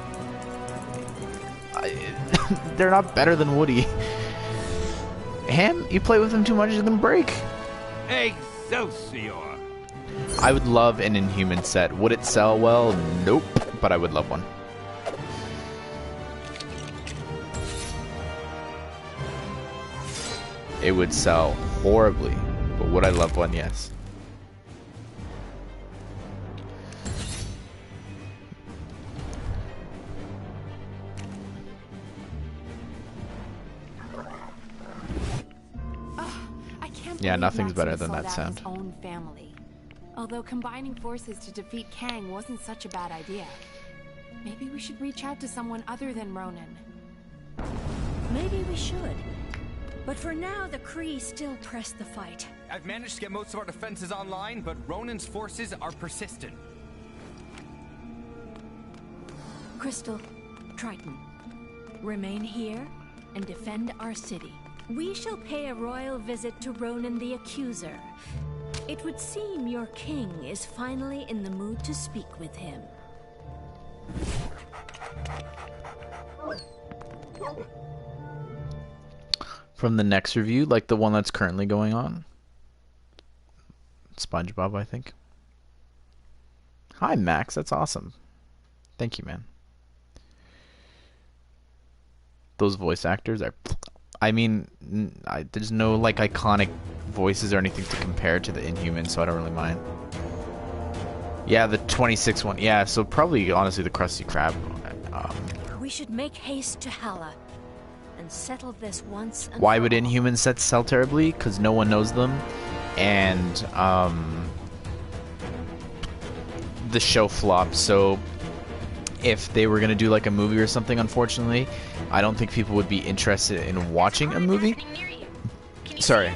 A: they're not better than Woody. Ham, you play with them too much, you're gonna break.
R: Excelsior!
A: I would love an Inhuman set. Would it sell well? Nope. But I would love one. It would sell horribly. But would I love one? Yes. Yeah,
U: believe
A: nothing's better
U: Maximus
A: than
U: sought
A: that
U: out
A: sound.
U: his own family. Although combining forces to defeat Kang wasn't such a bad idea. Maybe we should reach out to someone other than Ronan.
S: Maybe we should. But for now, the Kree still press the fight.
T: I've managed to get most of our defenses online, but Ronan's forces are persistent.
S: Crystal, Triton, remain here and defend our city. We shall pay a royal visit to Ronan the Accuser. It would seem your king is finally in the mood to speak with him.
A: From the next review, like the one that's currently going on. SpongeBob, I think. Hi, Max. That's awesome. Thank you, man. Those voice actors are... I mean, there's no, like, iconic voices or anything to compare to the Inhumans, so I don't really mind. Yeah, the 26 one. Yeah, so probably, honestly, the Krusty Krab.
S: We should make haste to Hala and settle this once and
A: Why
S: for
A: would
S: all.
A: Inhumans sell terribly? Because no one knows them. And, the show flopped, so if they were going to do like a movie or something, unfortunately, I don't think people would be interested in watching a movie. Sorry.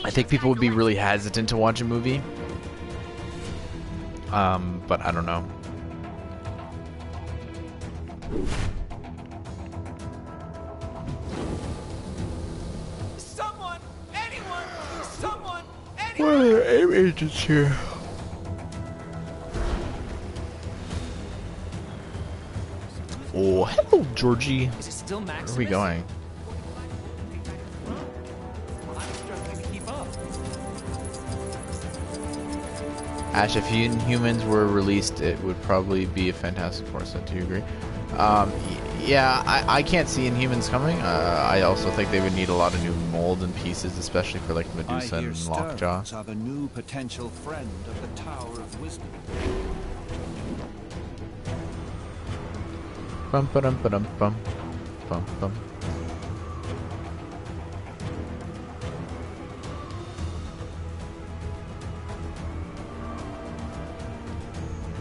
A: I think people would be really hesitant to watch a movie. But I don't know.
I: Someone! Anyone! Someone!
A: What are the aim agents here? Oh, hello, Georgie.
T: Is it still Maximus?
A: Where are we going? Ash, if Inhumans were released, it would probably be a Fantastic Four set. Do you agree? Yeah, I can't see Inhumans coming. I also think they would need a lot of new mold and pieces, especially for like Medusa
R: I hear
A: and Lockjaw.
R: stirrings of a new potential friend of the Tower of Wisdom.
A: Bum ba dum ba dum bum bum bum.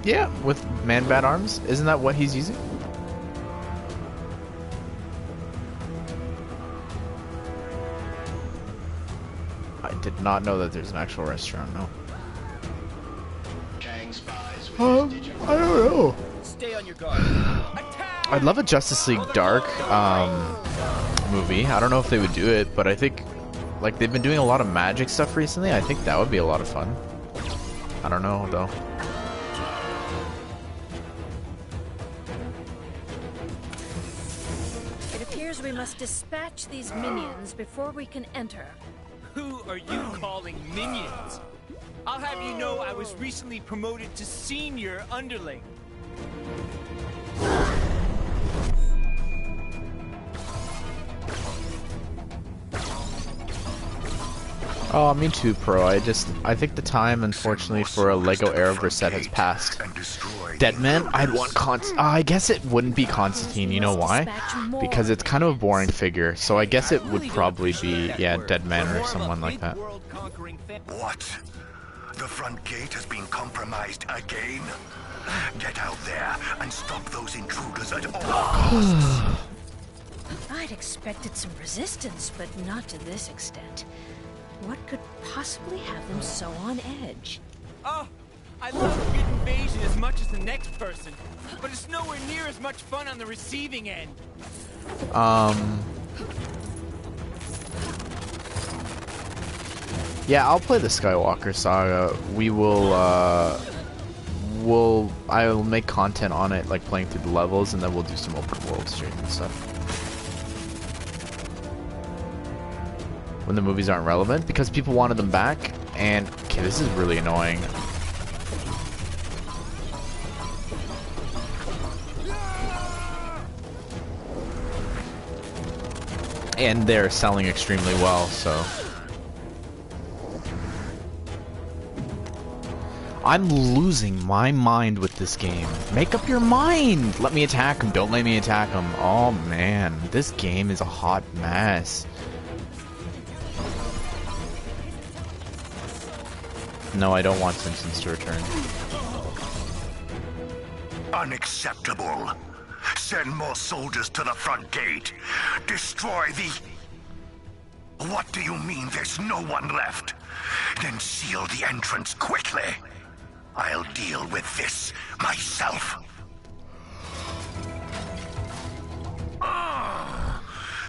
A: Yeah, with man-bat arms. Isn't that what he's using? I did not know that there's an actual restaurant. No. I don't know.
T: Stay on your guard.
A: I'd love a Justice League Dark movie. I don't know if they would do it, but I think like they've been doing a lot of magic stuff recently. I think that would be a lot of fun. I don't know though.
S: It appears we must dispatch these minions before we can enter.
I: Who are you calling minions? I'll have you know I was recently promoted to senior underling.
A: Oh, me too, Pro. I think the time, unfortunately, for a Lego Arrowverse set has passed. Deadman? I'd want I guess it wouldn't be Constantine. You know why? Because it's kind of a boring figure. So I guess it would probably be, yeah, Deadman or someone like that.
E: What? The front gate has been compromised again? Get out there and stop those intruders at all costs.
S: I'd expected some resistance, but not to this extent. What could possibly have them so on edge?
I: Oh, I love Big Invasion as much as the next person, but it's nowhere near as much fun on the receiving end.
A: Yeah, I'll play the Skywalker Saga. I'll make content on it, like playing through the levels, and then we'll do some open world stream and stuff. When the movies aren't relevant, because people wanted them back, and okay, this is really annoying. And they're selling extremely well, so. I'm losing my mind with this game. Make up your mind! Let me attack him, don't let me attack him. Oh man, this game is a hot mess. No, I don't want Simpsons to return.
E: Unacceptable. Send more soldiers to the front gate. Destroy the... What do you mean there's no one left? Then seal the entrance quickly. I'll deal with this myself.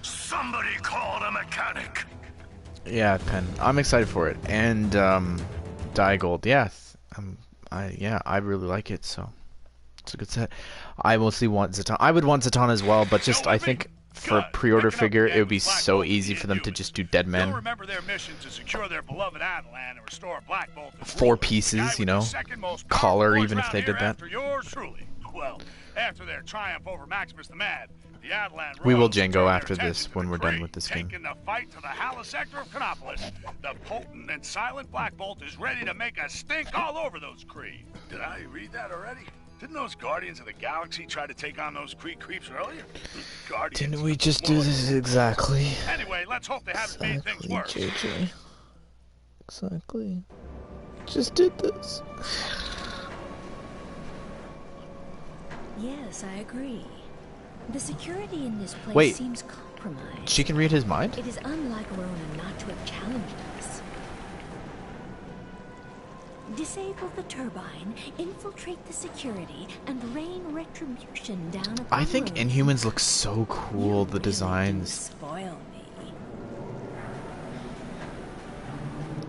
E: Somebody call a mechanic.
A: Yeah, Pen. I'm excited for it. And Digold, yeah. I really like it, so it's a good set. I mostly want Zatanna. I would want Zatanna as well, but just I think for pre-order figure, it would be so easy for them to just do Dead Men.
F: Remember their mission to secure their beloved Atlan and restore Black Bolt.
A: 4 pieces, you know, collar even if they did that.
F: After yours truly. Well, after their triumph over Maximus the Mad, the Atlan
A: We will
F: Royals
A: Django
F: turned
A: after
F: their
A: this
F: attention to
A: when
F: the
A: we're done
F: Kree,
A: with this game.
F: taking the fight to the Hala sector of Chronopolis. The potent and silent Black Bolt is ready to make a stink all over those Kree. Did I read that already? Didn't those Guardians of the Galaxy try to take on those Kree creeps earlier? Guardians.
A: Didn't we just do this exactly?
F: Anyway, let's hope they haven't made things worse.
A: JJ. Exactly. Just did this.
S: Yes, I agree. The security in this place
A: Wait.
S: seems compromised.
A: She can read his mind?
S: It is unlike Ronan not to have challenged us. Disable the turbine, infiltrate the security, and rain retribution down upon
A: I think
S: Ronan.
A: Inhumans look so cool, the designs.
S: Spoil me.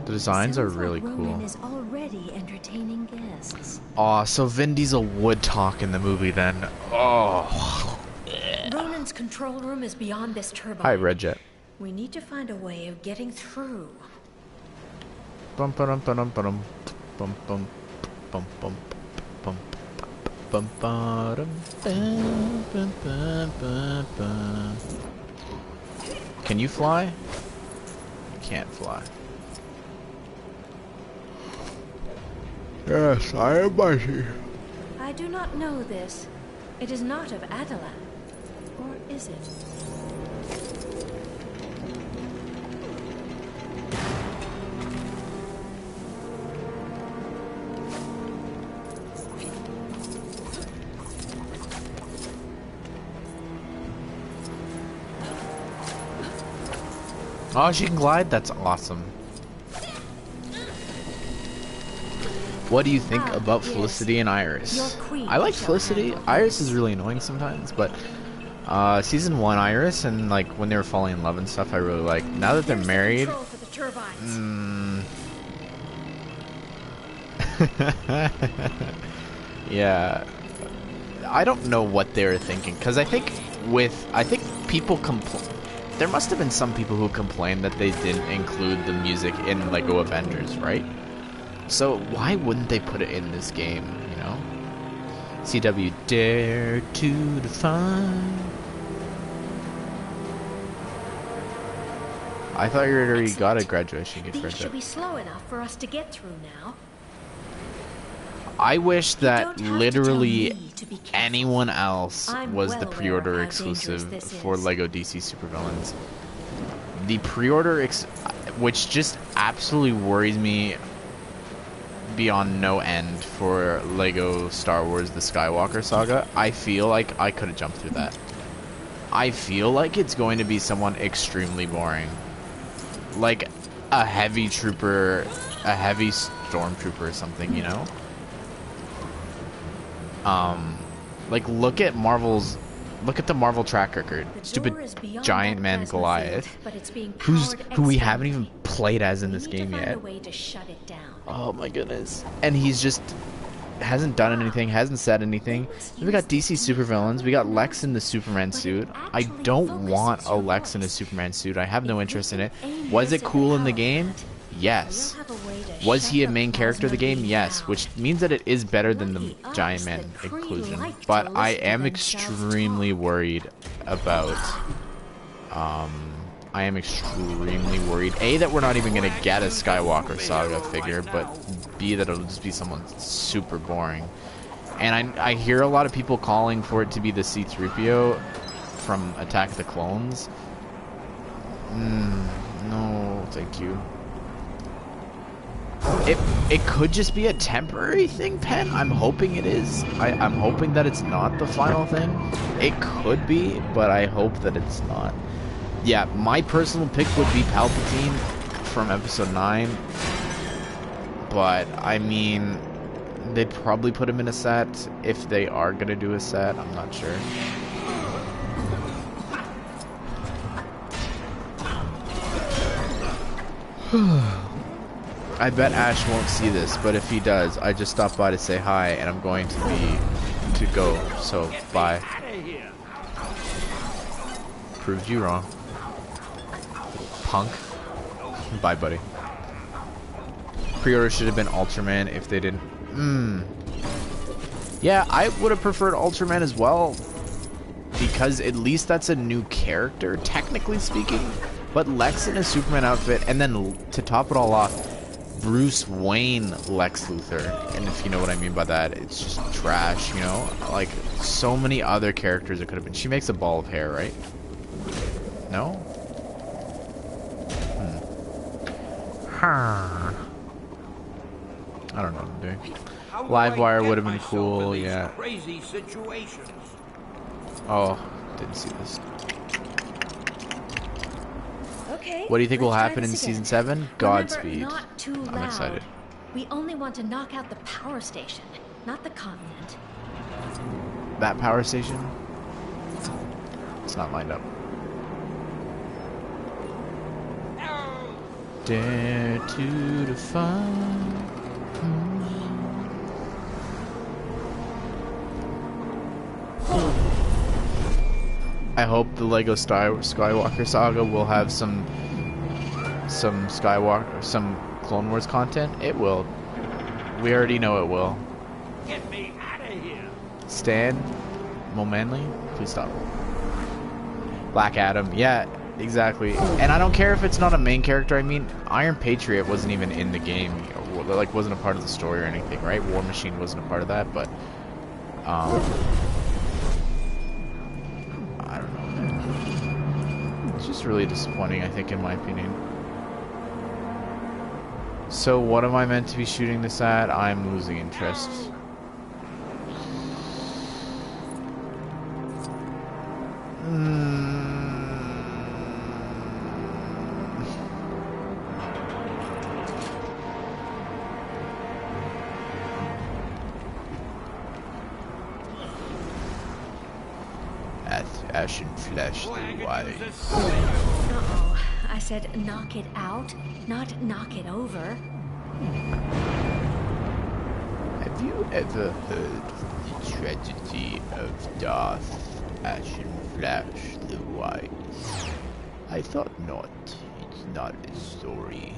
A: The designs are
S: Sounds
A: really
S: like
A: cool.
S: Ronan is already entertaining guests.
A: Aw, so Vin Diesel would talk in the movie then. Oh.
S: Ronan's control room is beyond this turbine.
A: Hi, Red Jet.
S: We need to find a way of getting through.
A: Bum ba dum ba dum ba dum. Bum bum bum bum bum bum ba dum bum bum bum bum bum. Can you fly? You can't fly. Yes, I am mighty.
S: I do not know this. It is not of Adalan. Or is it?
A: Oh, she can glide? That's awesome. What do you think about Felicity and Iris? I like Felicity. Iris is really annoying sometimes, but season 1 Iris and like when they were falling in love and stuff, I really like. Now that they're married, yeah, I don't know what they were thinking, because I think people complain. There must have been some people who complained that they didn't include the music in Lego Avengers, right? So why wouldn't they put it in this game, you know? CW dare to define. I thought you already got a graduation gift for
S: These should
A: that.
S: be slow enough for us to get through now.
A: I wish that literally anyone else was the pre-order exclusive for Lego DC Supervillains. The pre-order, which just absolutely worries me beyond no end for Lego Star Wars The Skywalker Saga. I feel like I could have jumped through that. I feel like it's going to be someone extremely boring. Like a heavy trooper, a heavy stormtrooper or something, you know? Like look at the Marvel track record. Stupid giant man Goliath, who we haven't even played as in this game yet. Oh my goodness. And he's just hasn't done anything, hasn't said anything. We got DC supervillains. We got Lex in the Superman suit. I don't want a Lex in a Superman suit. I have no interest in it. Was it cool in the game? Yes. Was he a main character of the game? Yes. Which means that it is better than the Giant Man inclusion. But I am extremely worried about I am extremely worried. A, that we're not even going to get a Skywalker Saga figure, but B, that it'll just be someone super boring. And I hear a lot of people calling for it to be the C-3PO from Attack of the Clones. No, thank you. It could just be a temporary thing, Pen. I'm hoping it is. I'm hoping that it's not the final thing. It could be, but I hope that it's not. Yeah, my personal pick would be Palpatine from Episode 9. But, I mean, they'd probably put him in a set if they are going to do a set. I'm not sure. I bet Ash won't see this, but if he does, I just stopped by to say hi, and I'm going to go, so bye. Proved you wrong. Punk. Bye, buddy. Pre-order should have been Ultraman if they didn't. Yeah, I would have preferred Ultraman as well, because at least that's a new character, technically speaking. But Lex in a Superman outfit, and then to top it all off, Bruce Wayne Lex Luthor. And if you know what I mean by that, it's just trash, you know? Like, so many other characters it could have been. She makes a ball of hair, right? No? I don't know what I'm doing. Livewire would have been cool, yeah.
R: Crazy situations.
A: Oh, didn't see this.
J: Okay.
A: What do you think will
J: let's try
A: happen in
J: this
A: Season
J: again.
A: 7? Godspeed.
J: Remember, not too loud.
A: I'm excited.
J: We only want to knock out the power station, not the continent.
A: That power station? It's not lined up. Dare to defy. I hope the Lego Skywalker saga will have some Clone Wars content. It will. We already know it will.
R: Get me out of here.
A: Stan, Mo Manley, please stop. Black Adam, yeah, exactly. And I don't care if it's not a main character. I mean, Iron Patriot wasn't even in the game, like wasn't a part of the story or anything, right? War Machine wasn't a part of that, but I don't know, man. It's just really disappointing, I think, in my opinion. So what am I meant to be shooting this at? I'm losing interest. Ashnflash Xtra.
J: Uh-oh. I said knock it out, not knock it over.
A: Have you ever heard the tragedy of Darth Ashnflash the Wise? I thought not. It's not a story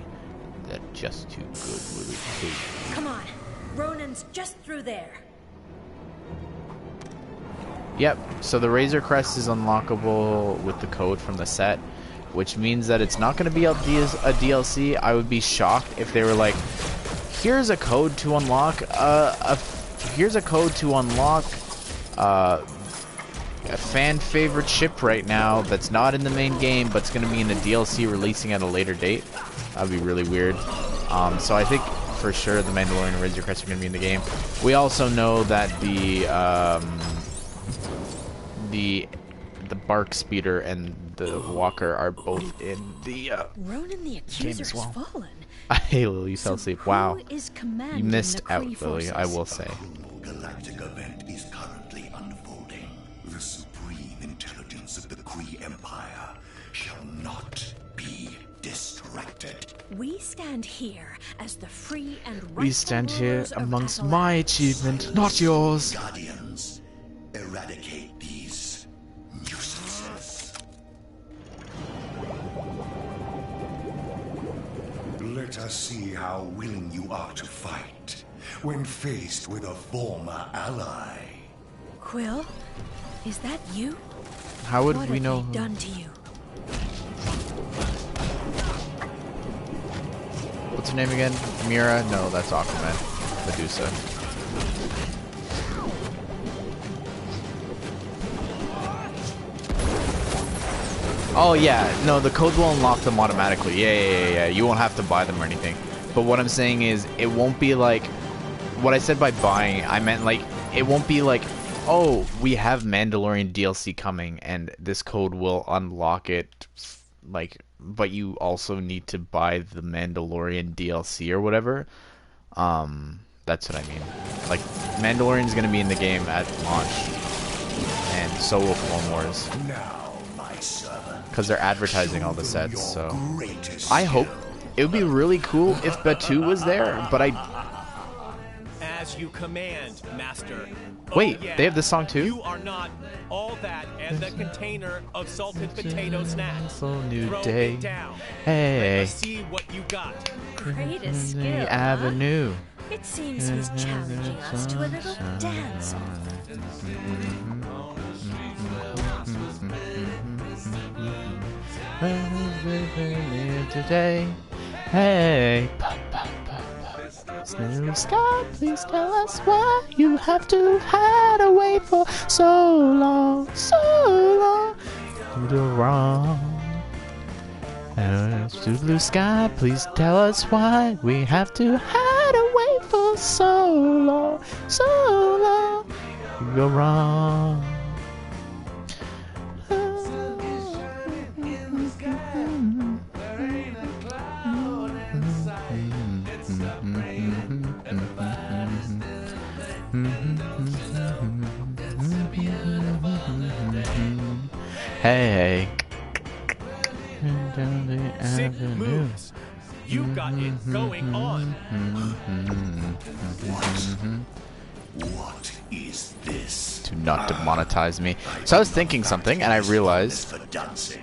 A: that just too good will it take.
J: Come on. Ronan's just through there.
A: Yep, so the Razor Crest is unlockable with the code from the set, which means that it's not going to be a DLC. I would be shocked if they were like, here's a code to unlock a fan favorite ship right now that's not in the main game, but it's going to be in the DLC releasing at a later date. That'd be really weird. So I think for sure the Mandalorian and Razor Crest are going to be in the game. We also know that the Bark Speeder and the Walker are both in the
J: Ronan the Accuser's
A: as well.
J: fallen.
A: Hey, Lily, you fell asleep. Wow.
J: Who is commanding
A: You missed
J: the Kree
A: out, Lily,
J: forces?
A: I will say.
E: Galactic event is currently unfolding. The supreme intelligence of the Kree Empire shall not be distracted.
J: We stand here as the free and rightful
A: We stand here
J: rulers of
A: amongst
J: Catalan.
A: my achievement, not yours.
E: Guardians, eradicate these nuisances. Let us see how willing you are to fight when faced with a former ally.
J: Quill, is that you?
A: How would
J: what
A: we
J: have
A: know?
J: they done to you?
A: What's her name again? Mira? No, that's Aquaman. Medusa. Oh yeah, no, the code will unlock them automatically. Yeah. You won't have to buy them or anything. But what I'm saying is, it won't be like what I said by buying. I meant like it won't be like, oh, we have Mandalorian DLC coming, and this code will unlock it. Like, but you also need to buy the Mandalorian DLC or whatever. That's what I mean. Like, Mandalorian's gonna be in the game at launch, and so will Clone Wars.
E: Now, my servant,
A: because they're advertising all the sets. So I hope it would be really cool if Batu was there, but
N: As you command, Master.
A: Wait,
N: Oh, yeah.
A: they have this song too?
N: You are not all that and the container of salted potato snacks.
A: New
N: Throw
A: day.
N: it down.
A: Hey.
N: Let us see what you got.
B: Greatest skill,
A: The
B: huh?
A: Avenue.
B: It seems he's challenging us to a little dance off.
A: Today, hey, New Sky, please tell us why you have to hide away for so long, do the wrong. To Blue Sky, please tell us why we have to hide away for so long, you go wrong. Hey, down the
N: Sick
A: avenue.
N: moves. You got it going on.
E: What is this?
A: Do not demonetize me. So I was thinking something, and I realized.
E: For dancing.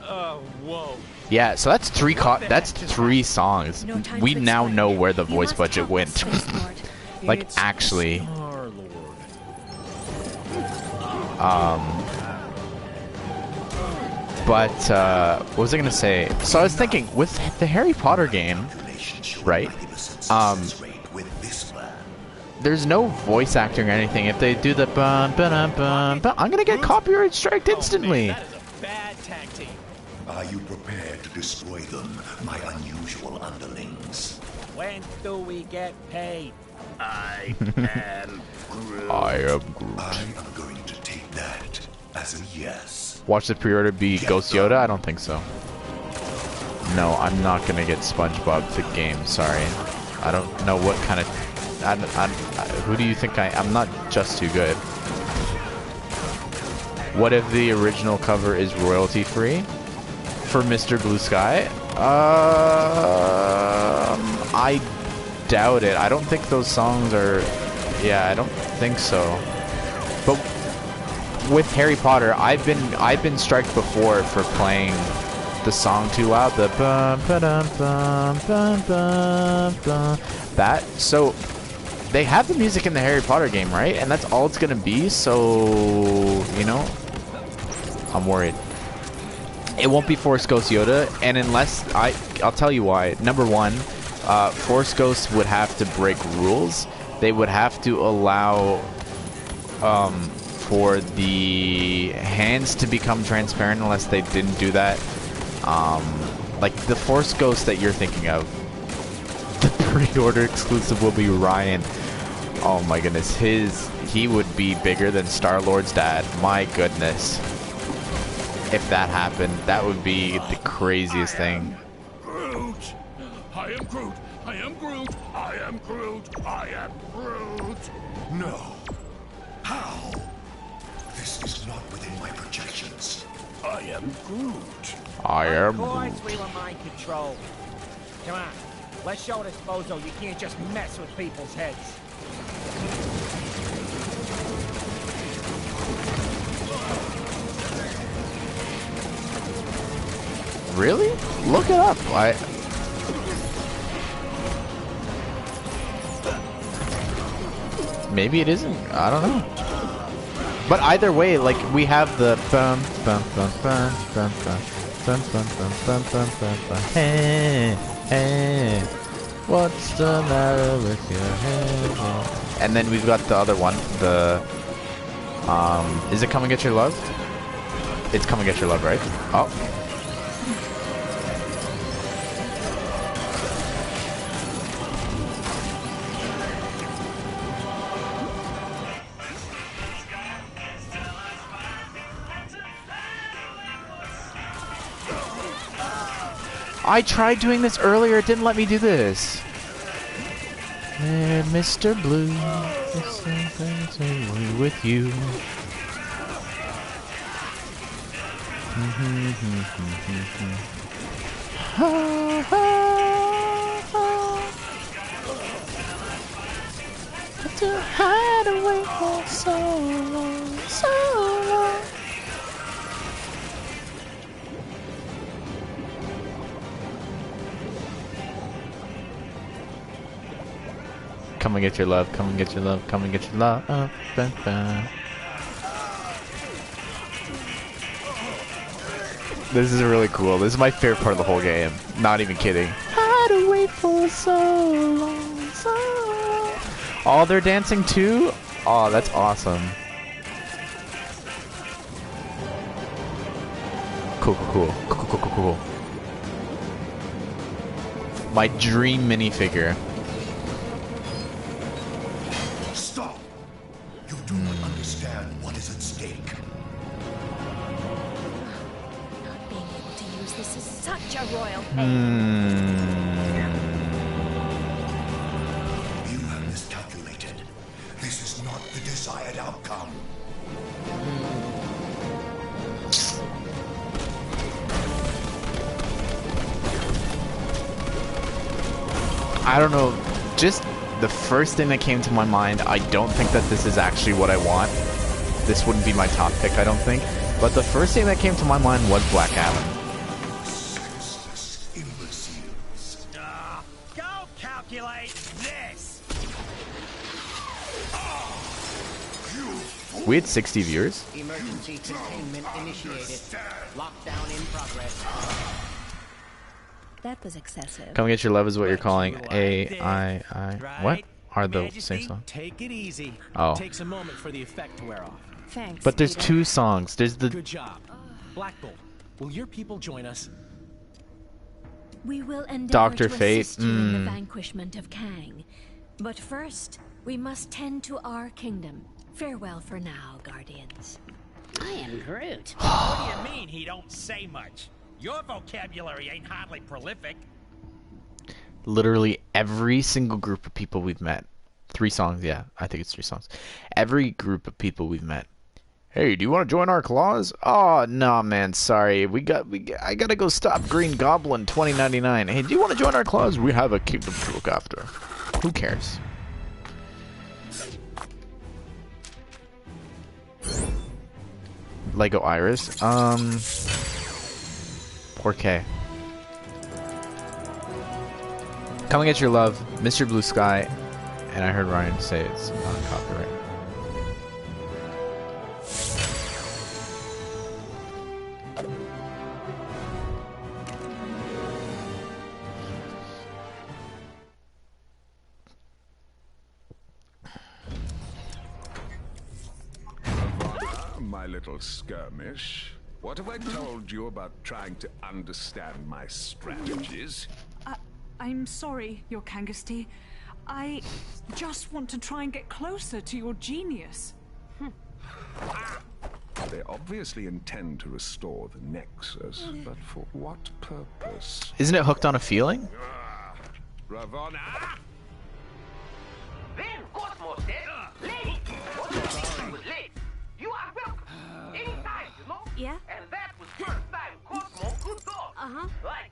N: Whoa.
A: Yeah, so that's three songs. We now know where the voice budget went. Like, actually. But what was I gonna say? So I was thinking with the Harry Potter game, right? There's no voice acting or anything. If they do the bum ba bum, I'm gonna get copyright striked instantly.
N: That is a bad tag team.
E: Are you prepared to destroy them, my unusual underlings?
R: When do we get paid?
E: I am Groot.
A: I am Groot.
E: I am going to take that as a yes.
A: Watch the pre-order be Ghost Yoda? I don't think so. No, I'm not gonna get SpongeBob the game. Sorry, I don't know what kind of. Who do you think I'm not just too good. What if the original cover is royalty free for Mr. Blue Sky? I doubt it. I don't think those songs are. Yeah, I don't think so. But with Harry Potter, I've been striked before for playing the song too loud. The bum ba dum bum bum bum bum. That so they have the music in the Harry Potter game, right? And that's all it's gonna be. So you know, I'm worried. It won't be Force Ghost Yoda, and unless I'll tell you why. Number one, Force Ghost would have to break rules. They would have to allow for the hands to become transparent unless they didn't do that. Like the Force Ghost that you're thinking of, the pre-order exclusive will be Ryan. Oh my goodness, he would be bigger than Star-Lord's dad. My goodness. If that happened, that would be the craziest thing.
E: Groot! I am Groot! I am Groot! I am Groot! I am Groot! No. How? This is not within my projections. I am Groot.
A: I am
R: Of course we were mind controlled. Come on, let's show this bozo you can't just mess with people's heads.
A: Really? Look it up. Maybe it isn't. I don't know. But either way, like we have the bum bum bum bum bum bum bum bum bum bum bum bum bum. Hey, hey, what's the matter with your head? And then we've got the other one. The is it Come and Get Your Love? It's Come and Get Your Love, right? Oh. I tried doing this earlier. It didn't let me do this. Mr. Blue, with you. To hide away for so long, so long. Come and get your love, come and get your love, come and get your love. This is really cool. This is my favorite part of the whole game. Not even kidding. Hide away for so long, so long. Oh, they're dancing too? Oh, that's awesome. Cool, cool, cool, cool, cool, cool, cool. My dream minifigure.
E: Stop! You do not understand what is at stake.
S: Not being able to use this is such a royal pain.
E: You have miscalculated. This is not the desired outcome.
A: I don't know, just the first thing that came to my mind, I don't think that this is actually what I want. This wouldn't be my top pick, I don't think. But the first thing that came to my mind was Black Adam.
P: Go calculate this!
A: We had 60 viewers.
N: Emergency containment initiated. Lockdown in progress.
S: That was excessive.
A: Come get your love is what you're calling A-I-I. What are the same song?
N: Take it easy.
A: Oh.
N: It takes a moment for the effect to wear off.
S: Thanks.
A: But there's
S: Peter.
A: two songs. There's the...
N: Good job. Black Bolt, will your people join us?
S: We will endeavor
A: Dr.
S: to
A: Fate.
S: assist you in the vanquishment of Kang. But first, we must tend to our kingdom. Farewell for now, Guardians.
P: I am Groot. What do you mean he don't say much? Your vocabulary ain't hardly prolific.
A: Literally every single group of people we've met. 3 songs, yeah. I think it's 3 songs. Every group of people we've met. Hey, do you want to join our claws? Oh, no, man, sorry. I gotta go stop Green Goblin 2099. Hey, do you want to join our claws? We have a kingdom to look after. Who cares? Lego Iris. Poor K. Come and get your love, Mr. Blue Sky, and I heard Ryan say it's not copyright.
L: My little skirmish. What have I told you about trying to understand my strategies?
M: I'm sorry, Your Kangasty. I just want to try and get closer to your genius.
L: They obviously intend to restore the Nexus, but for what purpose?
A: Isn't it hooked on a feeling?
L: Ravonna!
G: Then Cosmos said, lady, what you think was late? You are welcome. Anytime, you know?
S: Yeah?
G: And that was first time Cosmo could talk.
B: Uh-huh.
G: Like,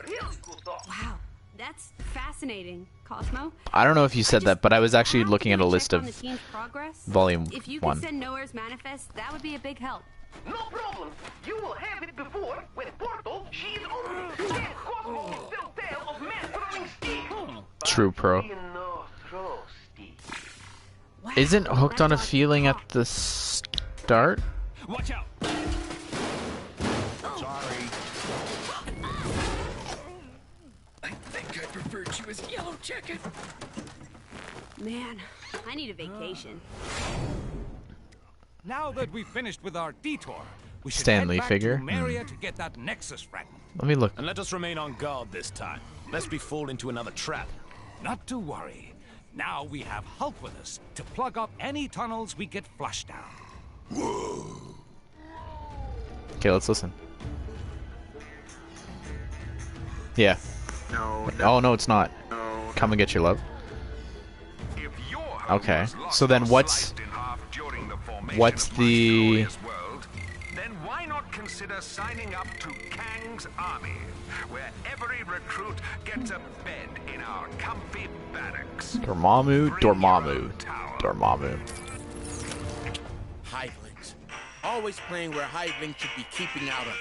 G: really could talk.
B: Wow, that's fascinating, Cosmo.
A: I don't know if you said that, but I was actually looking at a list
B: Check on
A: of
B: the team's progress.
A: Volume
B: If you
A: 1.
B: could send Nowhere's manifest, that would be a big help.
G: No problem. You will have it before, when Portal, she is open. Then Cosmo will still tell of men throwing steam.
A: True, pro. Isn't hooked on a feeling at the start?
P: Watch out!
H: Sorry. I think I preferred you as Yellow Jacket.
B: Man, I need a vacation.
R: Now that we've finished with our detour, we should
A: Stanley
R: head back
A: figure.
R: to Maria to get that Nexus fragment.
A: Let me look.
C: And let us remain on guard this time, lest we fall into another trap.
R: Not to worry. Now we have Hulk with us to plug up any tunnels we get flushed down.
A: Okay, let's listen. Yeah. Oh no, it's not. Come and get your love. Okay. So then what's the
L: Then why not consider signing up to Kang's army, where every recruit gets a bed in our comfy barracks?
A: Dormammu, Dormammu, Dormammu.
K: Hivelings. Always playing where hivelings should be keeping out of.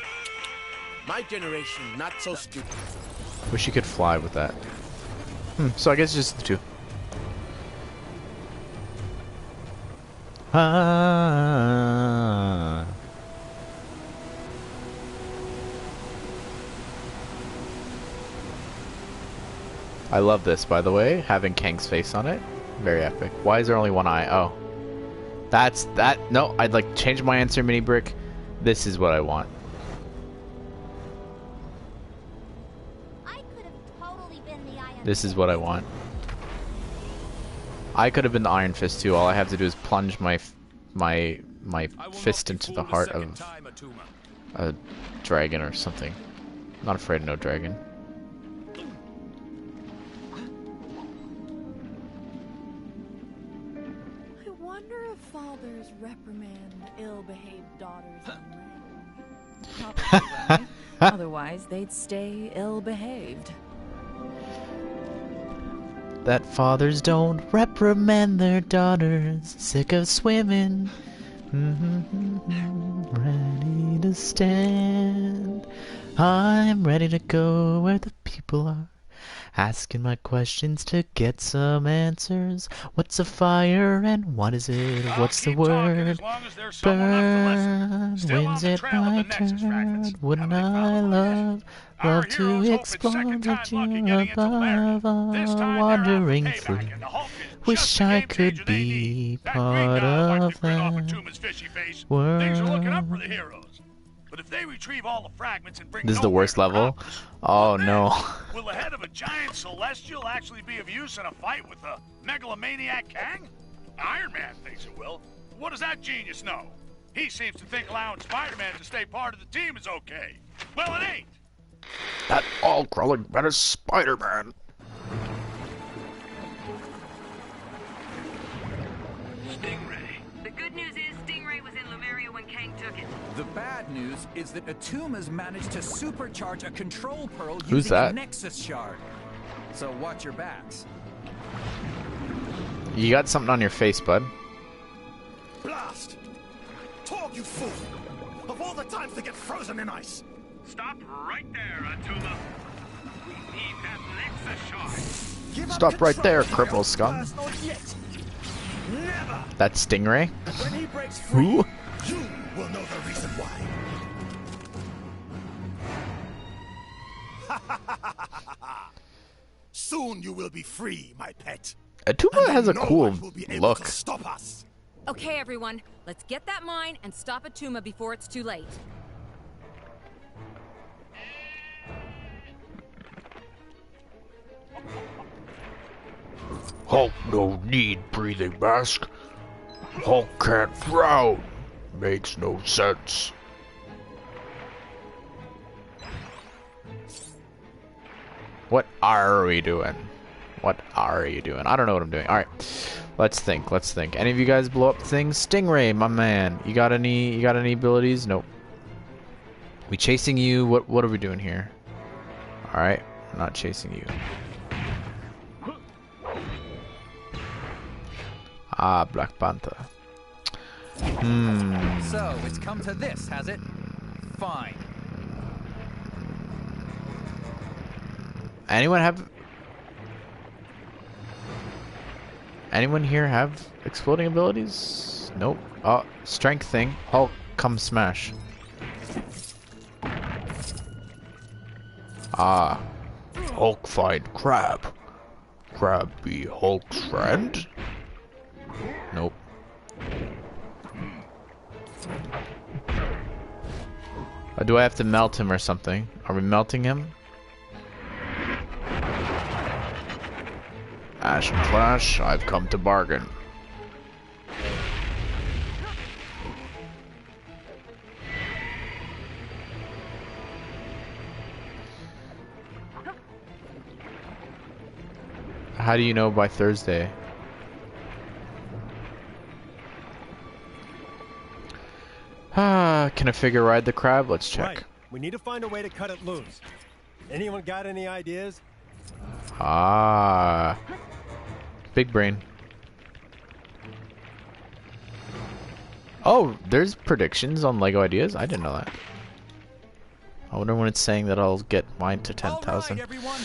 K: My generation, not so stupid.
A: Wish you could fly with that. So I guess just the two. Ah. I love this, by the way, having Kang's face on it. Very epic. Why is there only one eye? Oh. That's that. No, I'd like to change my answer, Mini Brick. This is what I want. This is what I want. I could have been the Iron Fist too. All I have to do is plunge my fist into the heart of a dragon or something. Not afraid of no dragon.
O: I wonder if fathers reprimand ill-behaved daughters on land.
B: Otherwise, they'd stay ill-behaved.
A: That fathers don't reprimand their daughters. Sick of swimming. Ready to stand. I'm ready to go where the people are. Asking my questions to get some answers. What's a fire and what is it? What's the word? Burn. When's it my turn? Wouldn't I love to explore that you're above all wandering through? Wish I could be part of that world.
F: But if they retrieve all the fragments and bring
A: This is the worst level. Oh no.
F: will the head of a giant celestial actually be of use in a fight with the megalomaniac Kang? Iron Man thinks it will. What does that genius know? He seems to think allowing Spider-Man to stay part of the team is okay. Well, it ain't.
A: That all-crawling menace Spider-Man.
D: Stingray. The good news is Stingray was in Lemuria when Kang took it.
R: The bad news is that Atuma's managed to supercharge a control pearl
A: Who's
R: using
A: that?
R: a Nexus shard. So watch your backs.
A: You got something on your face, bud.
E: Blast! Talk, you fool! Of all the times to get frozen in ice!
G: Stop right there, Atuma. We need that Nexus shard.
A: Stop right there, criminal scum.
E: Never!
A: That's Stingray?
E: When he breaks free,
A: Who?
E: you will know the reason why. Soon you will be free, my pet.
A: Atuma has a
E: no
A: cool
E: one will be able
A: look.
E: to stop us.
B: Okay, everyone, let's get that mine and stop Atuma before it's too late.
V: Hulk no need breathing mask. Hulk can't drown. Makes no sense.
A: What are we doing? What are you doing? I don't know what I'm doing. Alright. Let's think. Let's think. Any of you guys blow up things? Stingray, my man. You got any abilities? Nope. We chasing you? What are we doing here? Alright. I'm not chasing you. Ah, Black Panther.
R: So, it's come to this, has it? Fine.
A: Anyone here have exploding abilities? Nope. Oh, strength thing. Hulk, come smash. Ah.
V: Hulk find Crab. Crab be Hulk's friend?
A: Nope. Do I have to melt him or something? Are we melting him?
V: Ashnflash, I've come to bargain.
A: How do you know by Thursday? Can a figure ride the crab? Let's check.
Q: Right. We need to find a way to cut it loose. Anyone got any ideas?
A: Ah. Big brain. Oh, there's predictions on Lego ideas? I didn't know that. I wonder when it's saying that I'll get mine to 10,000.
P: Right, everyone.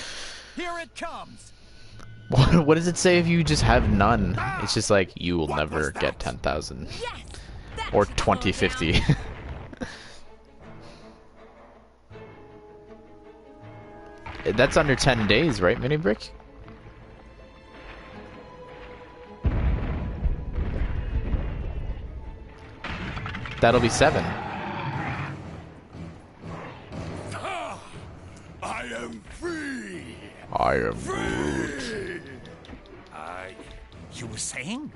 P: Here it comes.
A: What does it say if you just have none? It's just like, you will never get 10,000.
B: Yes,
A: or 2050. That's under 10 days, right, Mini Brick? That'll be 7.
E: I am free.
V: I am Groot.
P: You were saying?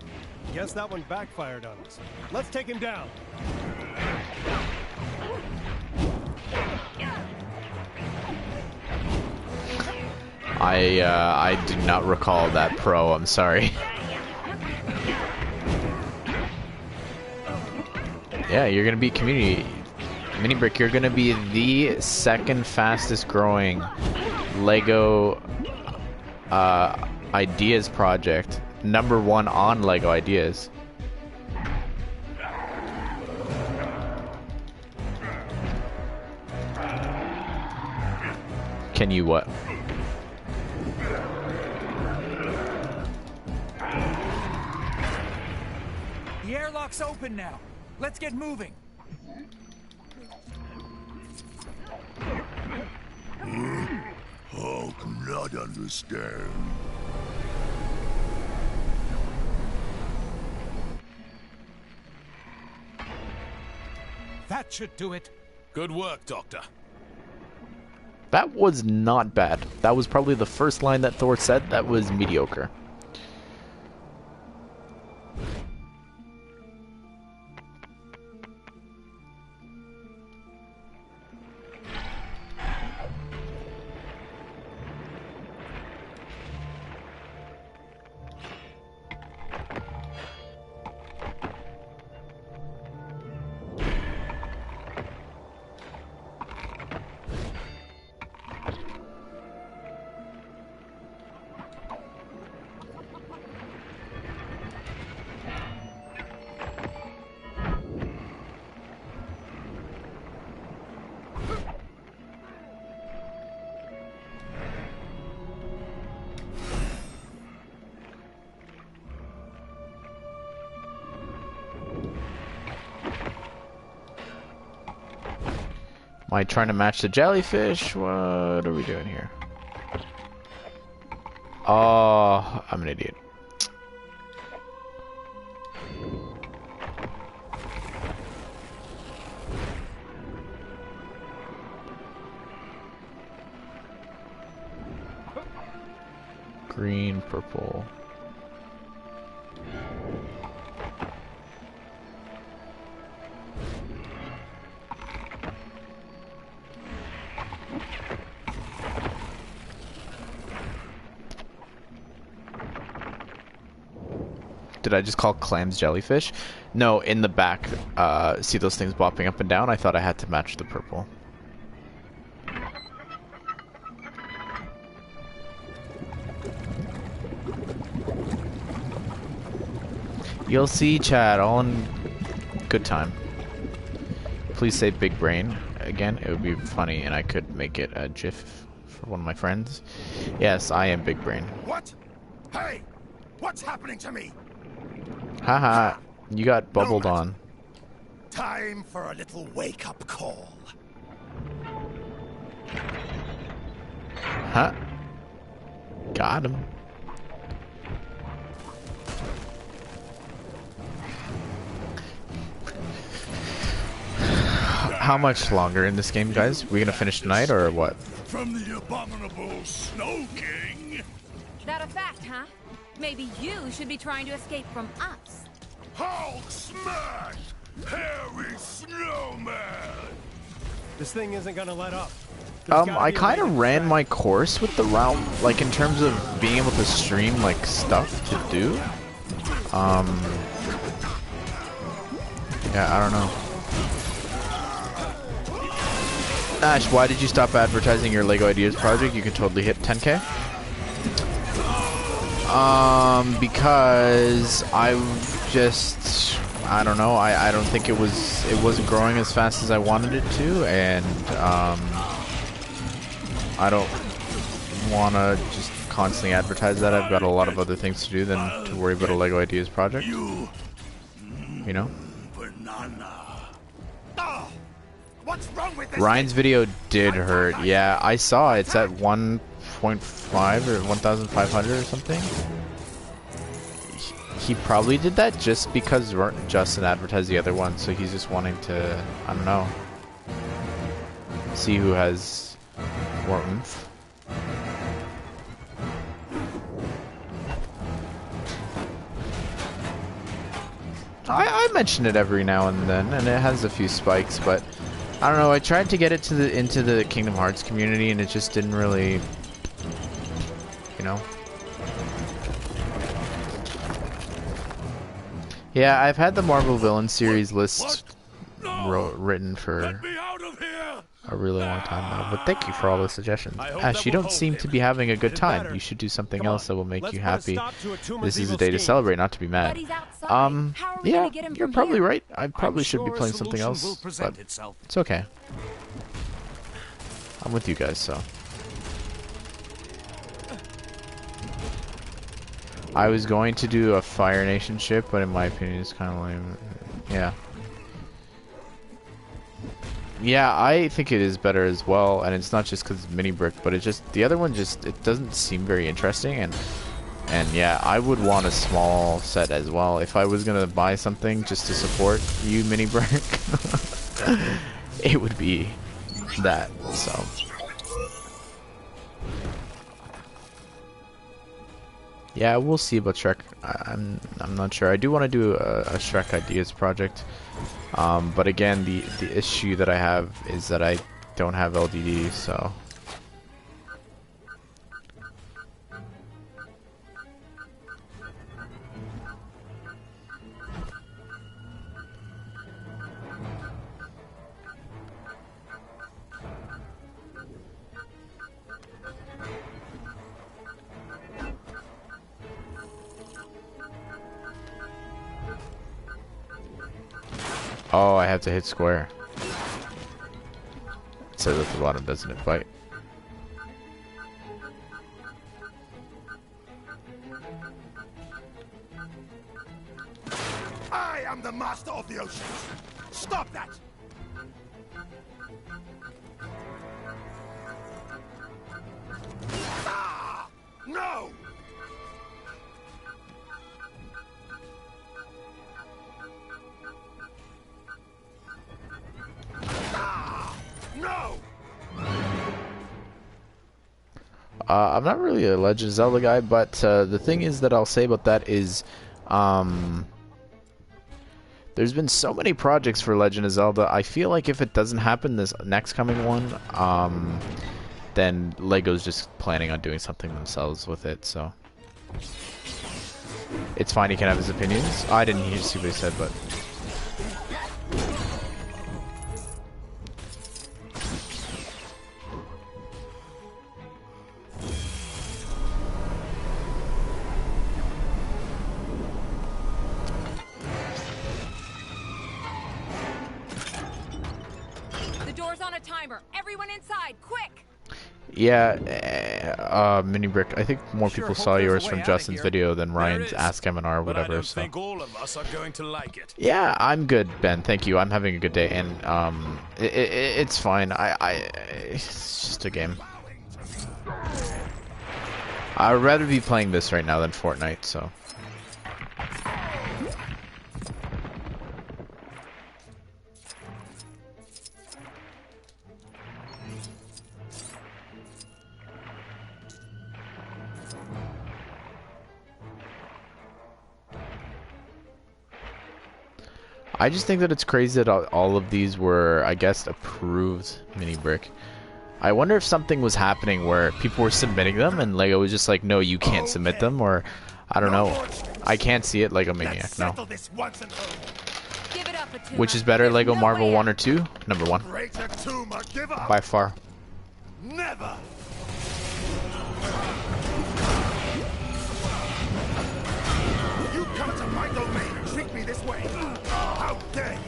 Q: Guess that one backfired on us. Let's take him down.
A: I do not recall that pro, I'm sorry. Yeah, you're gonna be community. Mini Brick, you're gonna be the second fastest growing Lego ideas project. #1 on Lego ideas. Can you what?
P: The airlock's open now. Let's get moving.
E: Hulk not understand.
P: That should do it.
C: Good work, Doctor.
A: That was not bad. That was probably the first line that Thor said that was mediocre. Am I trying to match the jellyfish? What are we doing here? Oh, I'm an idiot. Green, purple. Did I just call clams jellyfish? No, in the back, see those things bopping up and down? I thought I had to match the purple. You'll see, Chad, all in good time. Please say big brain again. It would be funny, and I could make it a GIF for one of my friends. Yes, I am big brain.
E: What? Hey! What's happening to me?
A: Haha, you got bubbled on.
E: Time for a little wake-up call.
A: Huh? Got him. How much longer in this game, guys? We gonna finish tonight or what?
E: From the abominable Snow King.
B: That a fact, huh? Maybe you should be trying to escape from us.
E: Hulk smash! Hairy snowman!
Q: This thing isn't gonna let up.
A: I kind of ran my course with the realm, like in terms of being able to stream like stuff to do. Yeah, I don't know. Ash, why did you stop advertising your Lego Ideas project? You can totally hit 10K. Because I don't know. I don't think it wasn't growing as fast as I wanted it to, and I don't want to just constantly advertise that. I've got a lot of other things to do than to worry about a Lego Ideas project. You know?
E: What's wrong with this?
A: Ryan's video did hurt. Yeah, I saw it's at 1.5 or 1,500 or something. He probably did that just because Justin advertised the other one, so he's just wanting to, I don't know, see who has more oomph. I mention it every now and then, and it has a few spikes, but I don't know. I tried to get it to into the Kingdom Hearts community, and it just didn't really, you know. Yeah, I've had the Marvel Villain series list written for a really long time now, but thank you for all the suggestions. Ash, you don't seem to be having a good time. You should do something else that will make you happy. This is a day to celebrate, not to be mad. Yeah, you're probably right. I probably should be playing something else, but it's okay. I'm with you guys, so. I was going to do a Fire Nation ship, but in my opinion, it's kind of lame. Yeah. Yeah, I think it is better as well, and it's not just because it's mini brick, but it just the other one just it doesn't seem very interesting, and yeah, I would want a small set as well if I was gonna buy something just to support you, mini brick. It would be that. So. Yeah, we'll see about Shrek. I'm not sure. I do want to do a Shrek Ideas project, but again, the issue that I have is that I don't have LDD, so. Oh, I have to hit square. It says at the bottom, doesn't it, fight?
E: I am the master of the oceans. Stop that! Ah! No! No!
A: I'm not really a Legend of Zelda guy, but the thing is that I'll say about that is, there's been so many projects for Legend of Zelda. I feel like if it doesn't happen this next coming one, then Lego's just planning on doing something themselves with it, so. It's fine, he can have his opinions. I didn't hear see what he said, but.
D: Everyone inside, quick!
A: Yeah, Mini Brick. I think more people saw yours from Justin's video than Ryan's Ask M&R or whatever.
C: I don't
A: so.
C: think all of us are going to like it.
A: Yeah, I'm good, Ben. Thank you. I'm having a good day, and it's fine. It's just a game. I'd rather be playing this right now than Fortnite. So. I just think that it's crazy that all of these were, I guess, approved mini brick. I wonder if something was happening where people were submitting them and Lego was just like, no, you can't submit them, or I don't know. I can't see it, Lego Maniac, no. Which is better, Lego Marvel 1 or 2? Number 1. By far.
F: Never. You come to my domain and treat me this way. How dare you?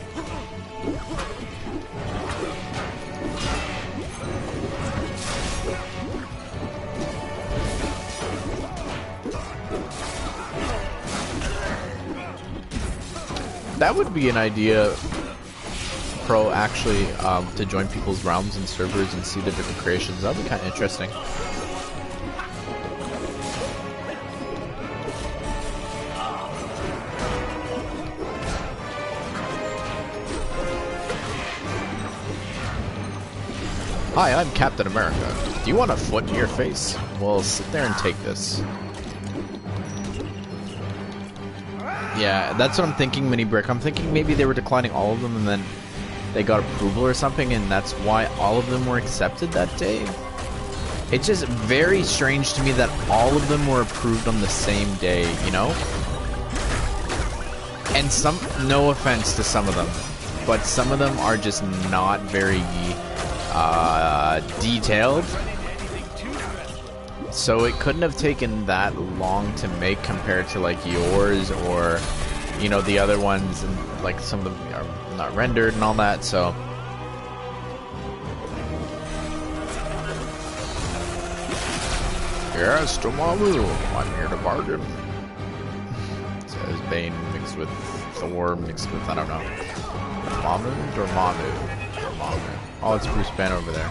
A: That would be an idea, Pro, actually, to join people's realms and servers and see the different creations. That would be kind of interesting. Hi, I'm Captain America. Do you want a foot in your face? Well, sit there and take this. Yeah, that's what I'm thinking, Mini Brick. I'm thinking maybe they were declining all of them and then they got approval or something, and that's why all of them were accepted that day. It's just very strange to me that all of them were approved on the same day, you know? And some, no offense to some of them, but some of them are just not very detailed. So it couldn't have taken that long to make compared to like yours or, you know, the other ones, and like some of them are not rendered and all that, so. Yes, Dormammu, I'm here to bargain. Says Bane mixed with Thor mixed with, I don't know. Dormammu. Oh, it's Bruce Banner over there.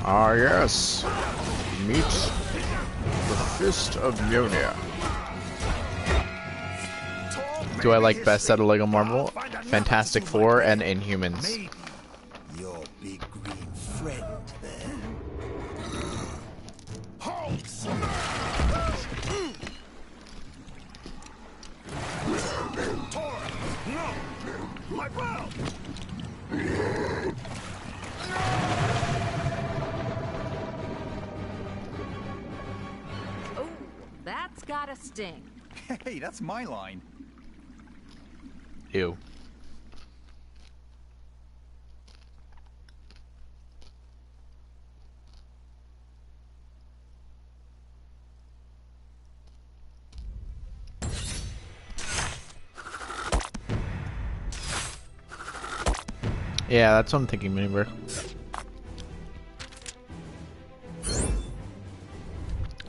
A: Ah, yes. Meet the Fist of Mjolnir. Do I like best out of Lego Marvel? Fantastic Four and Inhumans.
F: Your big green friend there. Hulks! No! My bro!
B: Oh, that's gotta sting.
T: Hey, that's my line.
A: Ew. Yeah, that's what I'm thinking, Miniberg.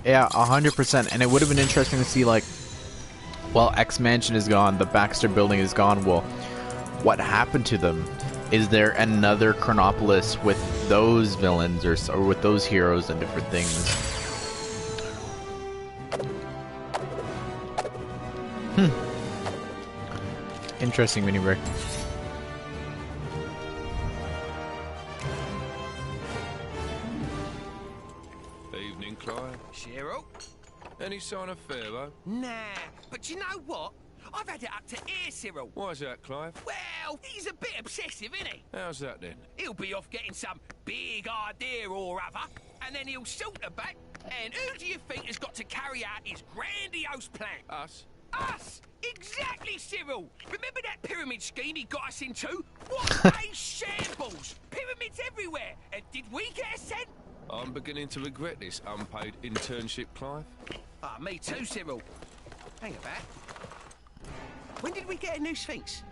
A: Yeah, 100%. And it would have been interesting to see, like, well, X Mansion is gone, the Baxter building is gone. Well, what happened to them? Is there another Chronopolis with those villains or with those heroes and different things? Interesting, Miniberg.
U: Evening, Clive.
I: Shiro?
U: Any sign of Pharaoh?
I: Nah, but you know what? I've had it up to here, Cyril.
U: Why's that, Clive?
I: Well, he's a bit obsessive, isn't he?
U: How's that then?
I: He'll be off getting some big idea or other, and then he'll saunter back. And who do you think has got to carry out his grandiose plan?
U: Us?
I: Us! Exactly, Cyril! Remember that pyramid scheme he got us into? What a shambles! Pyramids everywhere! And did we get a cent?
U: I'm beginning to regret this unpaid internship, Clive.
I: Ah, me too, Cyril. Hang about. When did we get a new Sphinx?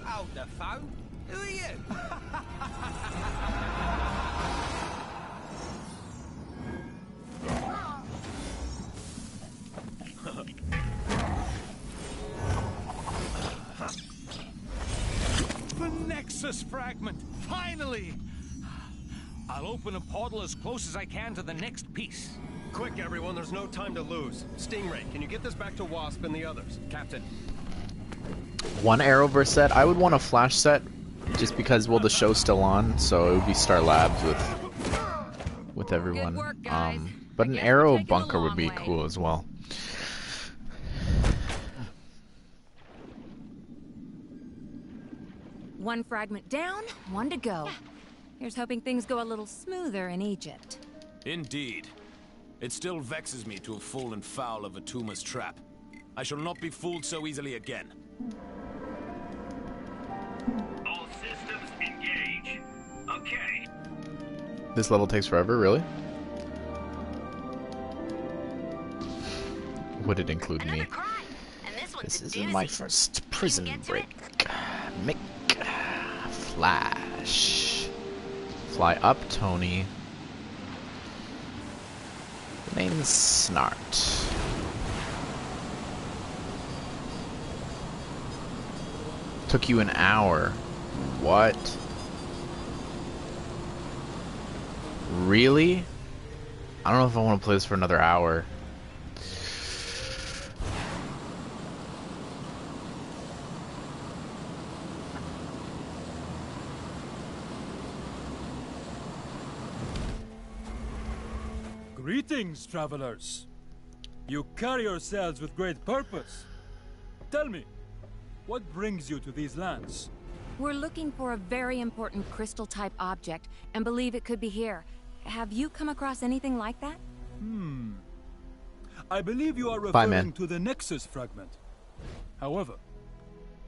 I: Hold the phone. Who are you?
W: The Nexus fragment! Finally! I'll open a portal as close as I can to the next piece.
Q: Quick, everyone, there's no time to lose. Stingray, can you get this back to Wasp and the others? Captain.
A: One Arrowverse set. I would want a Flash set just because, well, the show's still on, so it would be Star Labs with everyone. But an Arrow bunker would be cool as well.
O: One fragment down, one to go. Here's hoping things go a little smoother in Egypt.
C: Indeed. It still vexes me to have fallen foul of Atuma's trap. I shall not be fooled so easily again.
G: All systems engage. Okay.
A: This level takes forever, really? Would it include me? This is my first prison break. Make Flash. Fly up, Tony. The name is Snart. Took you an hour. What? Really? I don't know if I want to play this for another hour.
J: Greetings, travelers. You carry yourselves with great purpose. Tell me, what brings you to these lands?
O: We're looking for a very important crystal-type object and believe it could be here. Have you come across anything like that?
J: I believe you are
A: Bye, man.
J: referring to the Nexus fragment. However,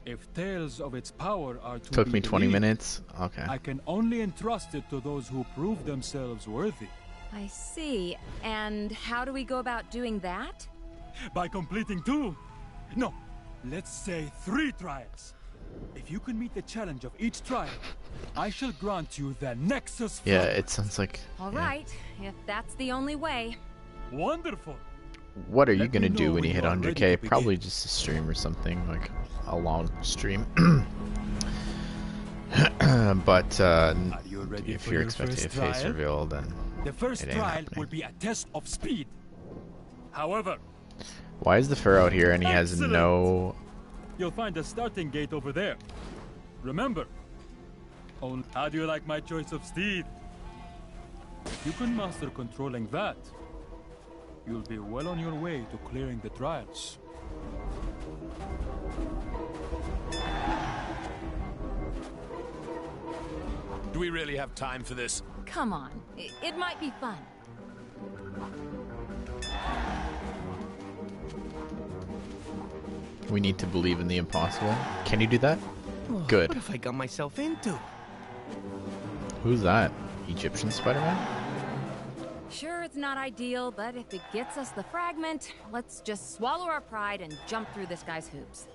J: if tales of its power are to
A: Took
J: be
A: me 20
J: believed,
A: minutes. Okay.
J: I can only entrust it to those who prove themselves worthy.
O: I see. And how do we go about doing that?
J: By completing 2, no, let's say 3 trials. If you can meet the challenge of each trial, I shall grant you the Nexus
A: Yeah,
J: fragment.
A: it sounds like...
O: All right, if that's the only way.
J: Wonderful.
A: What are you
J: Let
A: gonna
J: me
A: do
J: know
A: when you hit
J: you are ready
A: 100k?
J: to
A: Probably just a stream or something, like a long stream. But if you're expecting a face reveal, then
J: The first
A: it ain't
J: trial
A: happening.
J: will be a test of speed. However,
A: Why is the Pharaoh out here and he has
J: Excellent.
A: no...
J: you'll find a starting gate over there. Remember, how do you like my choice of steed? If you can master controlling that, you'll be well on your way to clearing the trials.
C: Do we really have time for this?
O: Come on, it might be fun.
A: We need to believe in the impossible. Can you do that? Good.
K: What have I got myself into?
A: Who's that? Egyptian Spider-Man?
O: Sure, it's not ideal, but if it gets us the fragment, let's just swallow our pride and jump through this guy's hoops.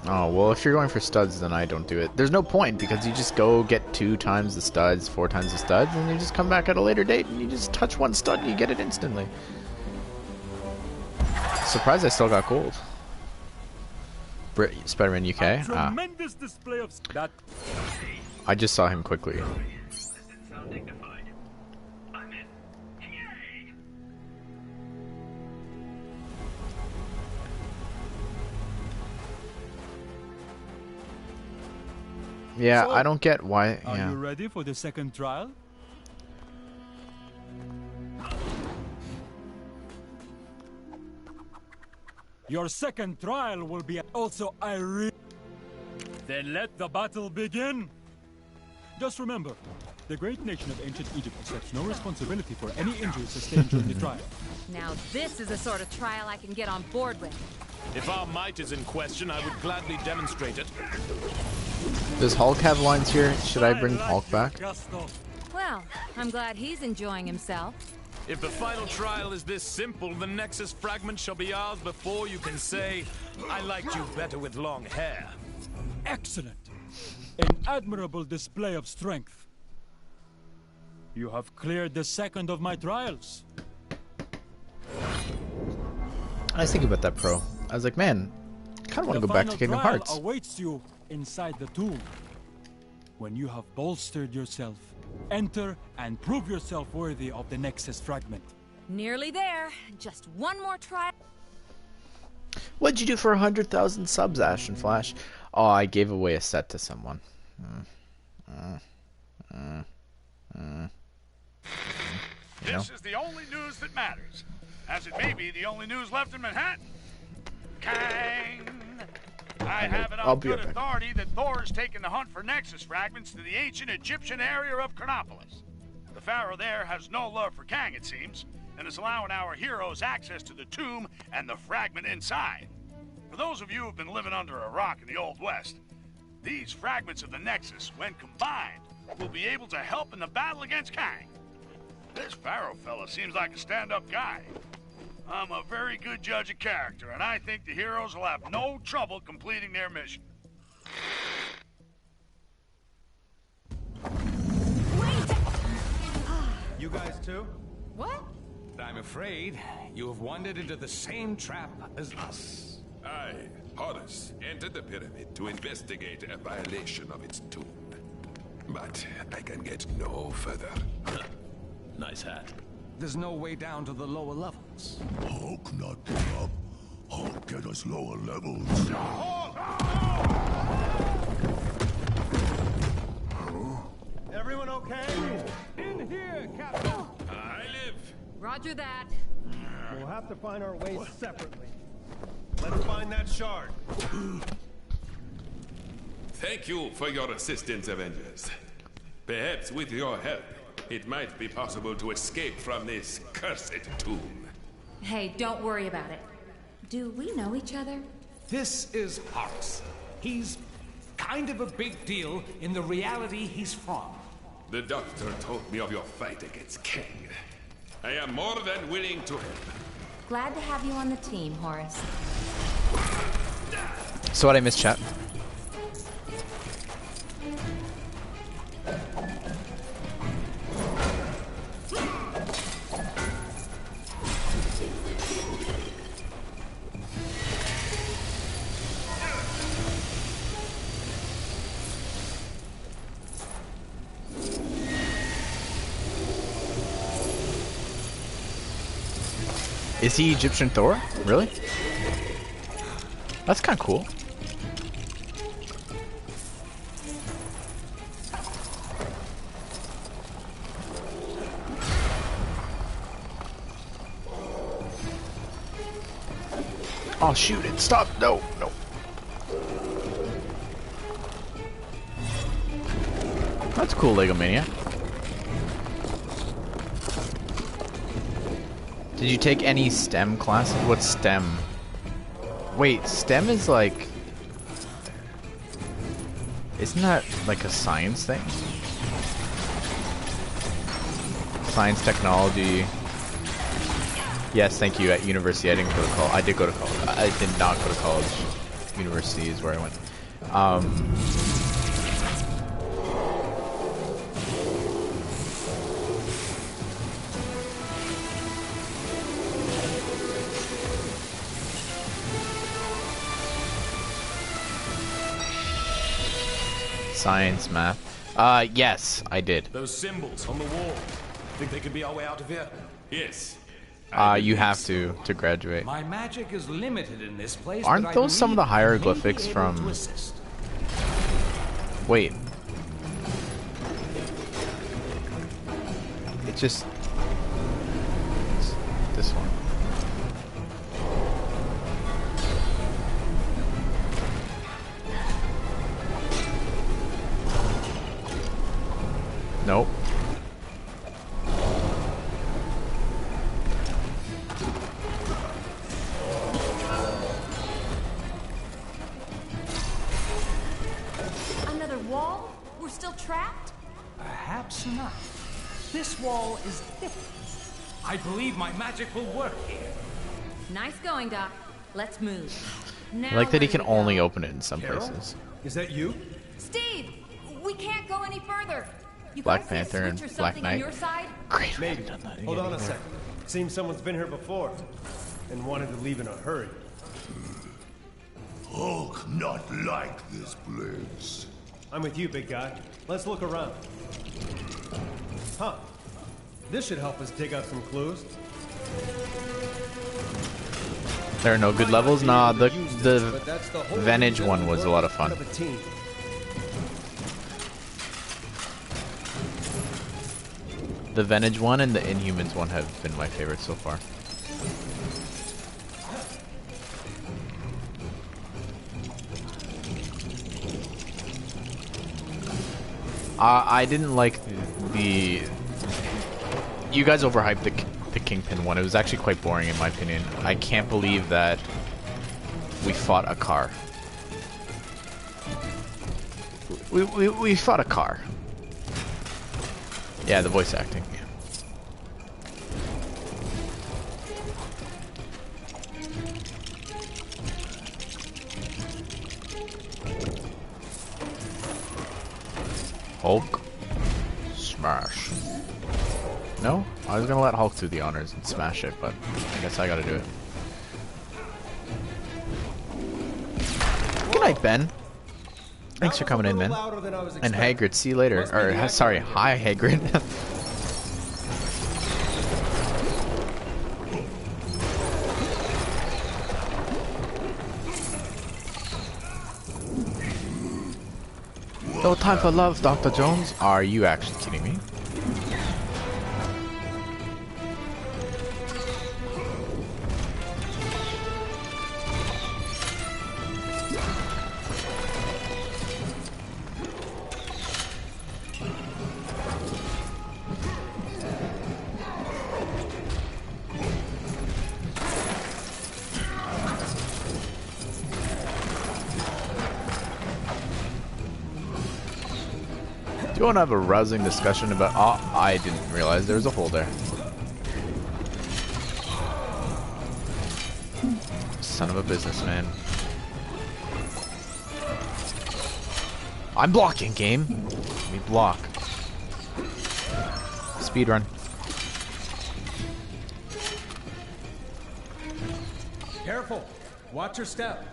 A: Oh, well, if you're going for studs, then I don't do it. There's no point, because you just go get 2 times the studs, 4 times the studs, and you just come back at a later date, and you just touch 1 stud, and you get it instantly. Surprised I still got gold. Spider-Man UK? Ah.
J: Tremendous display of that.
A: I just saw him quickly. Yeah,
J: So,
A: I don't get why.
J: Are
A: Yeah.
J: you ready for the second trial? Your second trial will be also Irene. Then let the battle begin. Just remember, the great nation of ancient Egypt accepts no responsibility for any injuries sustained during the trial.
O: Now this is the sort of trial I can get on board with.
C: If our might is in question, I would gladly demonstrate it.
A: Does Hulk have lines here? Should I bring Hulk back?
O: Well, I'm glad he's enjoying himself.
C: If the final trial is this simple, the Nexus fragment shall be ours before you can say, I liked you better with long hair.
J: Excellent. An admirable display of strength. You have cleared the second of my trials.
A: I was thinking about that pro. I was like, man, I kind of want to go back to Kingdom
J: trial
A: Hearts.
J: awaits you inside the tomb. When you have bolstered yourself, enter and prove yourself worthy of the Nexus fragment.
O: Nearly there. Just one more trial.
A: What'd you do for 100,000 subs, Ashnflash? Oh, I gave away a set to someone.
F: This is the only news that matters, as it may be the only news left in Manhattan. Kang! I have it
A: I'll
F: on
A: be
F: good
A: right back.
F: authority that Thor has taken the hunt for Nexus fragments to the ancient Egyptian area of Chronopolis. The pharaoh there has no love for Kang, it seems, and is allowing our heroes access to the tomb and the fragment inside. For those of you who've been living under a rock in the Old West, these fragments of the Nexus, when combined, will be able to help in the battle against Kang. This pharaoh fella seems like a stand-up guy. I'm a very good judge of character, and I think the heroes will have no trouble completing their mission.
Q: You guys too?
O: What?
W: I'm afraid you have wandered into the same trap as us.
M: I, Horus, entered the pyramid to investigate a violation of its tomb. But I can get no further.
W: Nice hat. There's no way down to the lower levels.
E: Hulk not get up. Hulk get us lower levels.
Q: Everyone okay?
W: In here, Captain.
M: I live.
O: Roger that.
Q: We'll have to find our ways separately. Let's find that shard.
M: Thank you for your assistance, Avengers. Perhaps with your help, it might be possible to escape from this cursed tomb.
O: Hey, don't worry about it. Do we know each other?
W: This is Horus. He's kind of a big deal in the reality he's from.
M: The doctor told me of your fight against Kang. I am more than willing to help.
O: Glad to have you on the team, Horace.
A: So what I missed, chat? Is he Egyptian Thor? Really? That's kind of cool. Oh, shoot it. Stop. No, no. That's cool, Lego Mania. Did you take any STEM classes? What's STEM? Wait, STEM is like... Isn't that like a science thing? Science, technology... Yes, thank you, at university. I didn't go to college. I did go to college. I did not go to college. University is where I went. Science, math. Yes, I did.
C: Those symbols on the wall. Think they could be our way out of here?
M: Yes.
A: You have to graduate.
W: My magic is limited in this place.
A: Aren't those some of the hieroglyphics from... Wait. It's just... It's this one. Nope.
O: Another wall? We're still trapped?
W: Perhaps not. This wall is different. I believe my magic will work here.
O: Nice going, Doc. Let's move. Now
A: I like that he can
O: where do we
A: only
O: go?
A: open it in some places.
Q: Is that you?
O: Steve! We can't go any further! You
A: Black
O: guys see a
A: Panther and
O: switch or
A: Black
O: something on
A: Knight.
O: your side?
A: Great.
Q: Maybe. Hold on a second. Seems someone's been here before and wanted to leave in a hurry.
E: Hulk not like this place.
Q: I'm with you, big guy. Let's look around. Huh. This should help us dig out some clues.
A: There are no good levels? Nah, the Vantage one was a lot of fun. The Vantage one and the Inhumans one have been my favorites so far. I didn't like the you guys overhyped the Kingpin one. It was actually quite boring in my opinion. I can't believe that we fought a car. We fought a car. Yeah, the voice acting. Yeah. Hulk. Smash. No? I was gonna let Hulk do the honors and smash it, but I guess I gotta do it. Good night, Ben. Thanks for coming in, man. And Hagrid, see you later. Or, sorry, hi, Hagrid. No time for love, Dr. Jones. Are you actually kidding me? Do you want to have a rousing discussion about... Oh, I didn't realize there was a hole there. Son of a businessman. I'm blocking, game. Let me block. Speed run.
Q: Careful. Watch your step.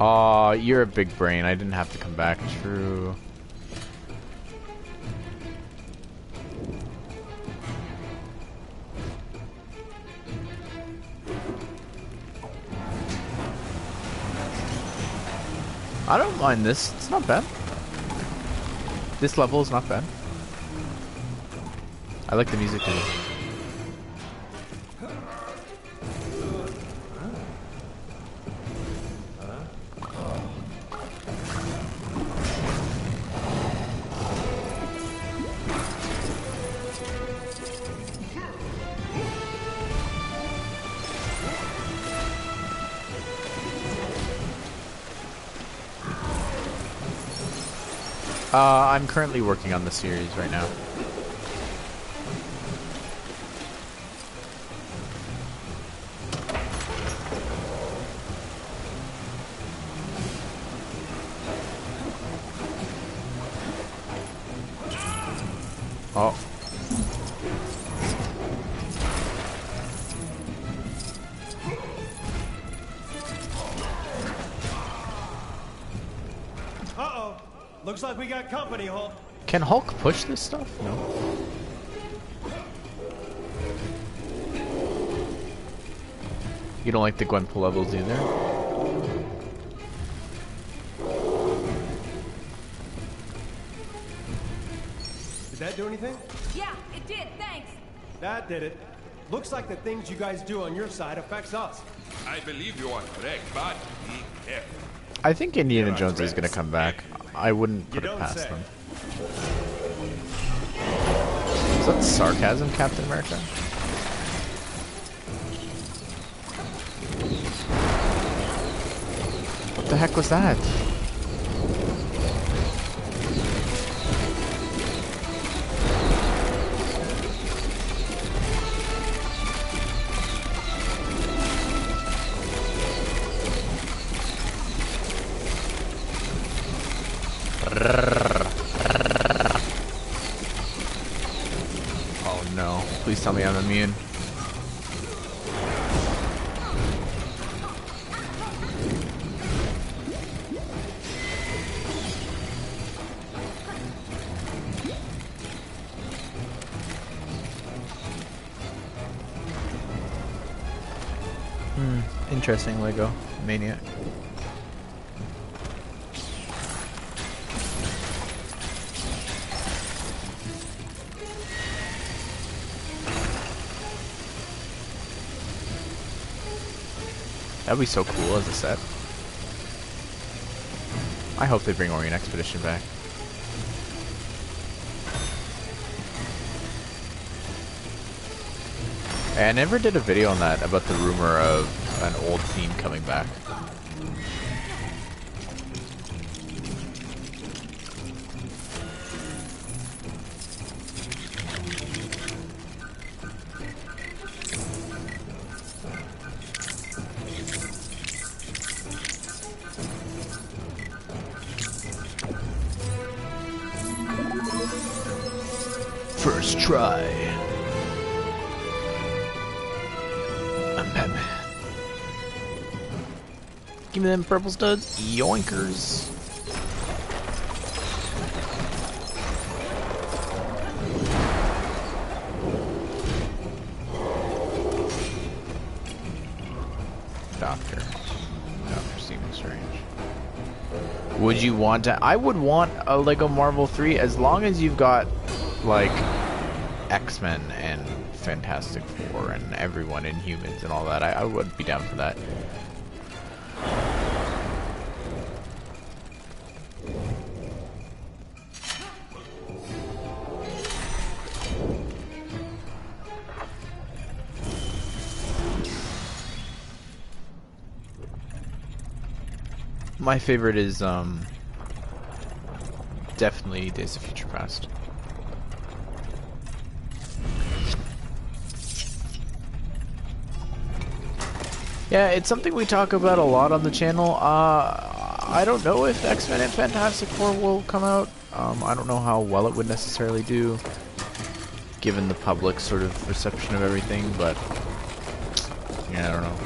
A: Aw, you're a big brain. I didn't have to come back. True. I don't mind this. It's not bad. This level is not bad. I like the music too. I'm currently working on the series right now. Oh.
Q: Uh-oh. Looks like we got company, Hulk.
A: Can Hulk push this stuff? No. You don't like the Gwenpool levels either?
Q: Did that do anything?
O: Yeah, it did, thanks.
Q: That did it. Looks like the things you guys do on your side affects us.
M: I believe you are correct, but be careful.
A: I think Indiana Jones is gonna come back. I wouldn't put it past them. Is that sarcasm, Captain America? What the heck was that? Oh no, please tell me I'm immune. Interesting Lego Maniac. That'd be so cool as a set. I hope they bring Orient Expedition back. I never did a video on that, about the rumor of an old theme coming back. First try. I'm Batman. Give me them purple studs. Yoinkers. Doctor seems strange. Would you want to? I would want a Lego Marvel 3 as long as you've got like X-Men and Fantastic Four and everyone, Inhumans and all that. I would be down for that. My favorite is definitely Days of Future Past. Yeah, it's something we talk about a lot on the channel. I don't know if X-Men and Fantastic Four will come out. I don't know how well it would necessarily do, given the public sort of reception of everything, but yeah, I don't know.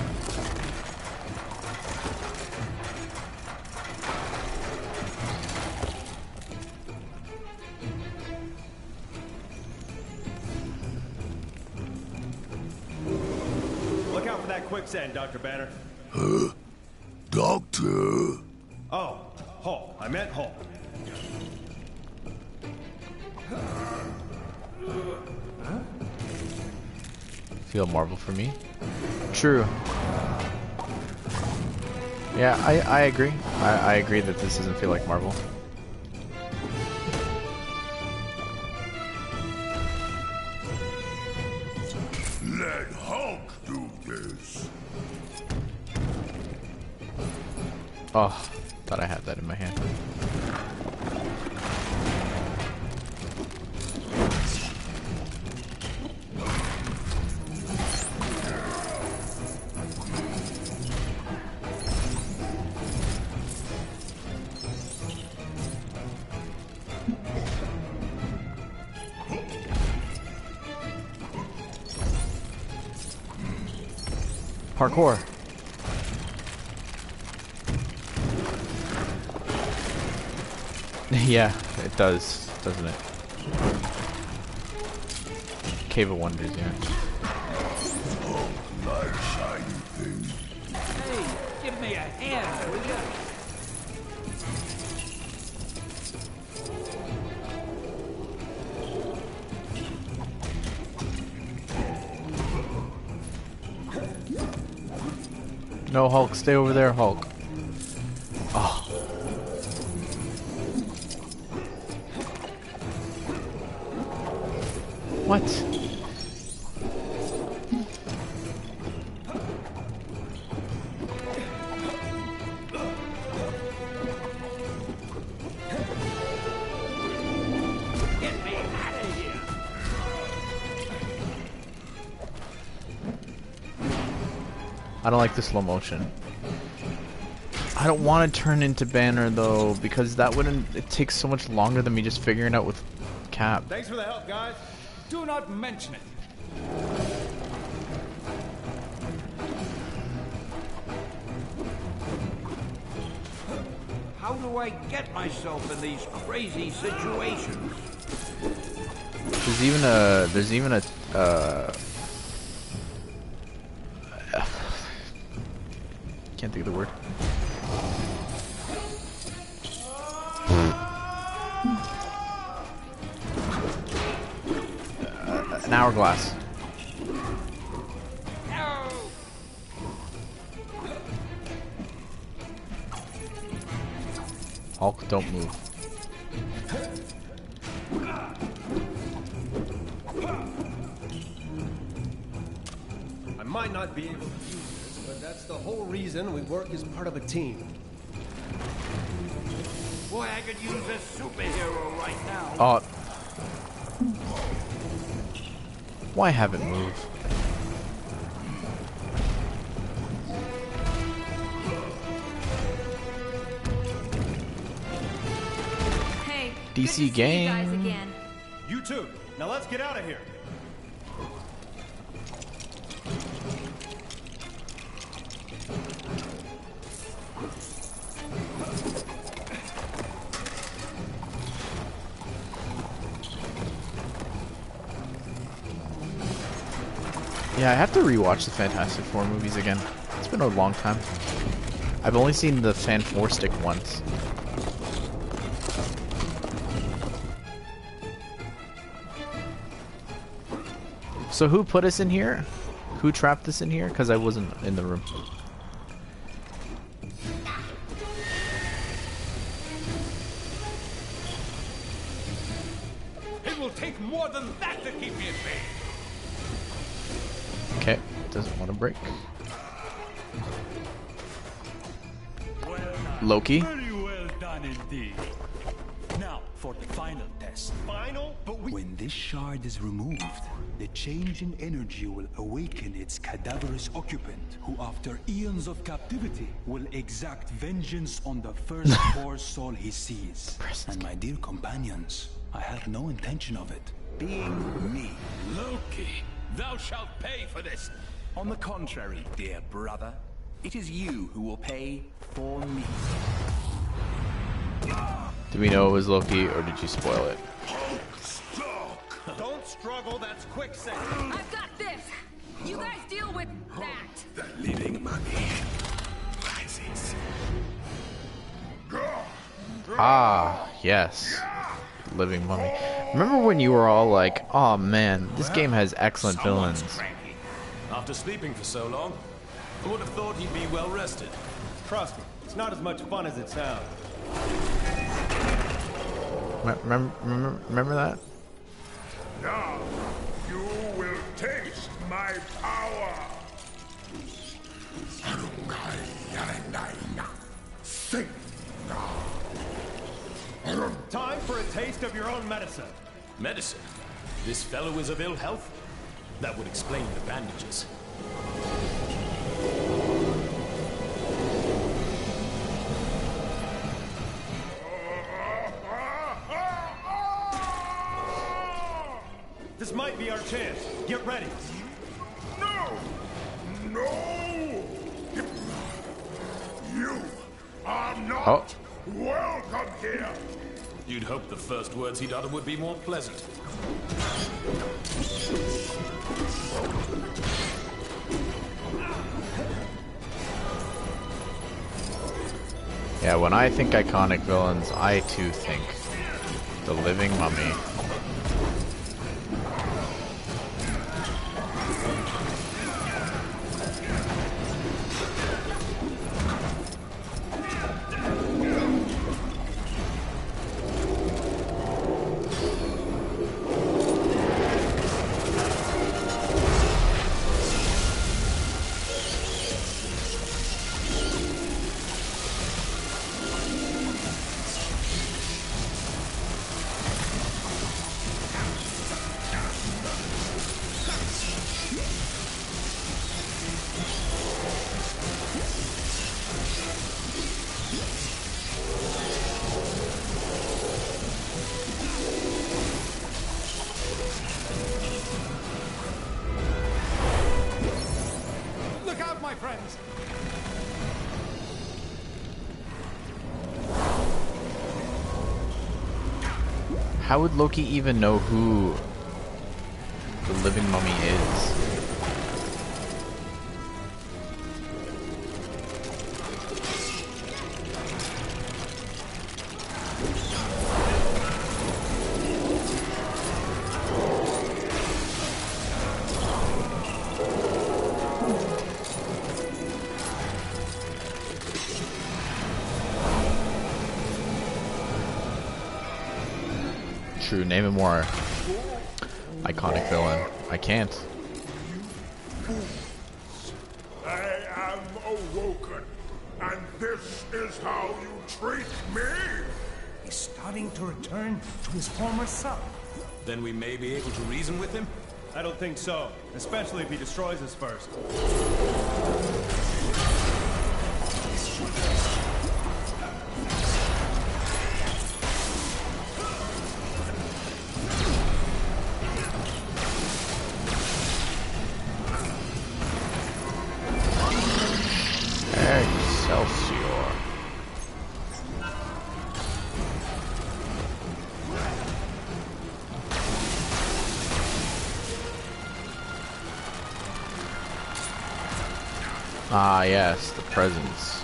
Q: Quicksand, Dr. Banner.
E: Huh? Doctor?
Q: Oh, Hulk. I meant Hulk.
A: Feel Marvel for me? True. Yeah, I agree. I agree that this doesn't feel like Marvel.
E: Let Hulk do this.
A: Oh, thought I had that in my hand. Parkour. Yeah, it does, doesn't it? Cave of Wonders, yeah.
E: Oh, nice shiny thing.
R: Hey, give me a hand, will ya?
A: No, Hulk, stay over there, Hulk. Oh. What?
R: Get me out of here!
A: I don't like the slow motion. I don't want to turn into Banner though, because that wouldn't. It takes so much longer than me just figuring it out with Cap.
Q: Thanks for the help, guys.
R: Do not mention it. How do I get myself in these crazy situations?
A: There's even a can't think of the word. An hourglass. Hulk, don't move.
Q: I might not be able to use this, but that's the whole reason we work as part of a team.
R: Boy, I could use a superhero right now.
A: Oh. Why have it move?
B: Hey,
A: DC gang.
B: again.
Q: You too. Now let's get out of here.
A: Yeah, I have to rewatch the Fantastic Four movies again. It's been a long time. I've only seen the Fan Four Stick once. So who put us in here? Who trapped us in here? Because I wasn't in the room.
I: It will take more than that to keep me at bay.
A: Okay, doesn't want to break. Loki.
J: Very well done indeed. Now for the final test.
Q: Final? But
H: when this shard is removed, the change in energy will awaken its cadaverous occupant, who after eons of captivity will exact vengeance on the first poor soul he sees. And my dear companions, I have no intention of it being me.
U: Loki, thou shalt pay for this.
H: On the contrary, dear brother, it is you who will pay for me.
A: Do we know it was Loki, or did you spoil it?
Q: Don't struggle, that's quicksand.
O: I've got this. You guys deal with that.
E: The living mummy rises.
A: Ah, yes. Living Mummy. Remember when you were all like, oh man, this game has excellent villains.
C: After sleeping for so long, I would have thought he'd be well rested.
Q: Trust me, it's not as much fun as it sounds.
A: Remember that?
E: Now, you will taste my power.
Q: Time for a taste of your own medicine.
C: Medicine? This fellow is of ill health? That would explain the bandages.
Q: This might be our chance. Get ready.
E: No! No! You are not welcome here!
C: You'd hope the first words he'd utter would be more pleasant.
A: Yeah, when I think iconic villains, I too think the Living Mummy.
Q: friends.
A: How would Loki even know who the living mummy is? True, name a more iconic villain. I can't.
E: I am awoken, and this is how you treat me?
W: He's starting to return to his former self.
C: Then we may be able to reason with him?
Q: I don't think so, especially if he destroys us first.
A: Excelsior. Ah, yes, the presents.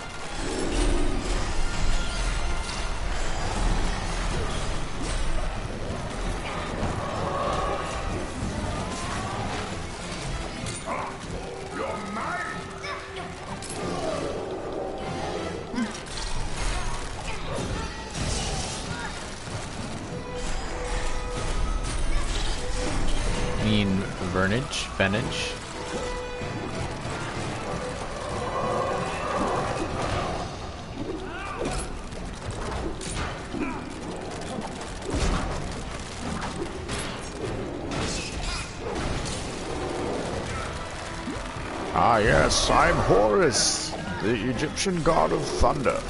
A: Venage.
V: Ah yes, I'm Horus, the Egyptian god of thunder.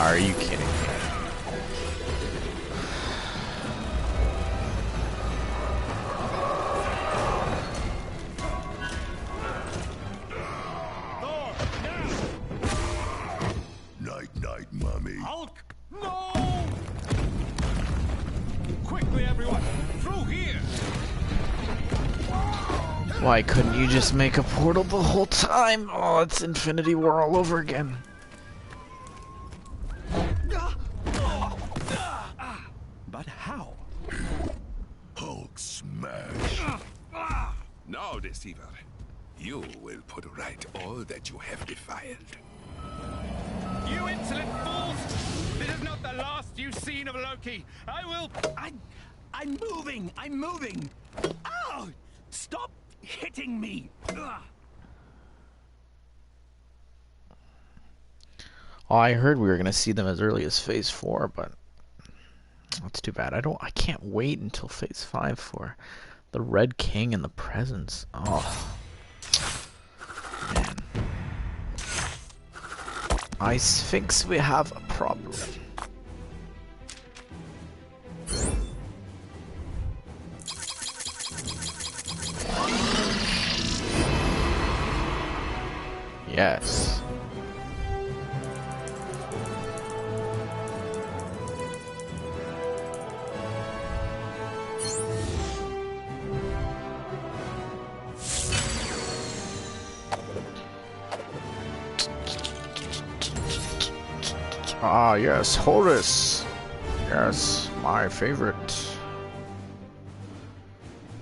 A: Are you kidding me?
E: Night, mommy.
W: Hulk! No! Quickly, everyone! Through here!
A: Why couldn't you just make a portal the whole time? Oh, it's Infinity War all over again.
W: But how?
E: Hulk smash.
M: Now, deceiver, you will put right all that you have defiled.
W: You insolent fools! This is not the last you've seen of Loki. I'm moving! I'm moving! Ow! Stop hitting me! Ugh.
A: Oh, I heard we were gonna see them as early as Phase 4, but that's too bad. I can't wait until Phase 5 for the Red King and the presents. Oh, man. I think we have a problem. Yes.
V: Ah yes, Horus. Yes, my favorite.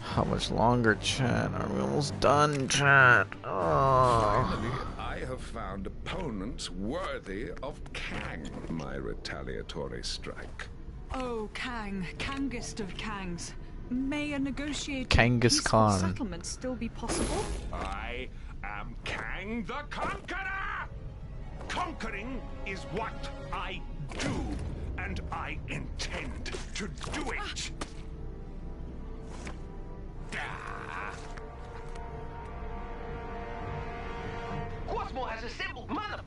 A: How much longer, chat? Are we almost done, chat? Oh.
M: Finally, I have found opponents worthy of Kang, my retaliatory strike.
L: Oh, Kang, Kangest of Kangs. May a negotiated
A: Kangas
L: peaceful
A: Khan.
L: settlement still be possible?
W: I am Kang the Conqueror! Conquering is what I do, and I intend to do it!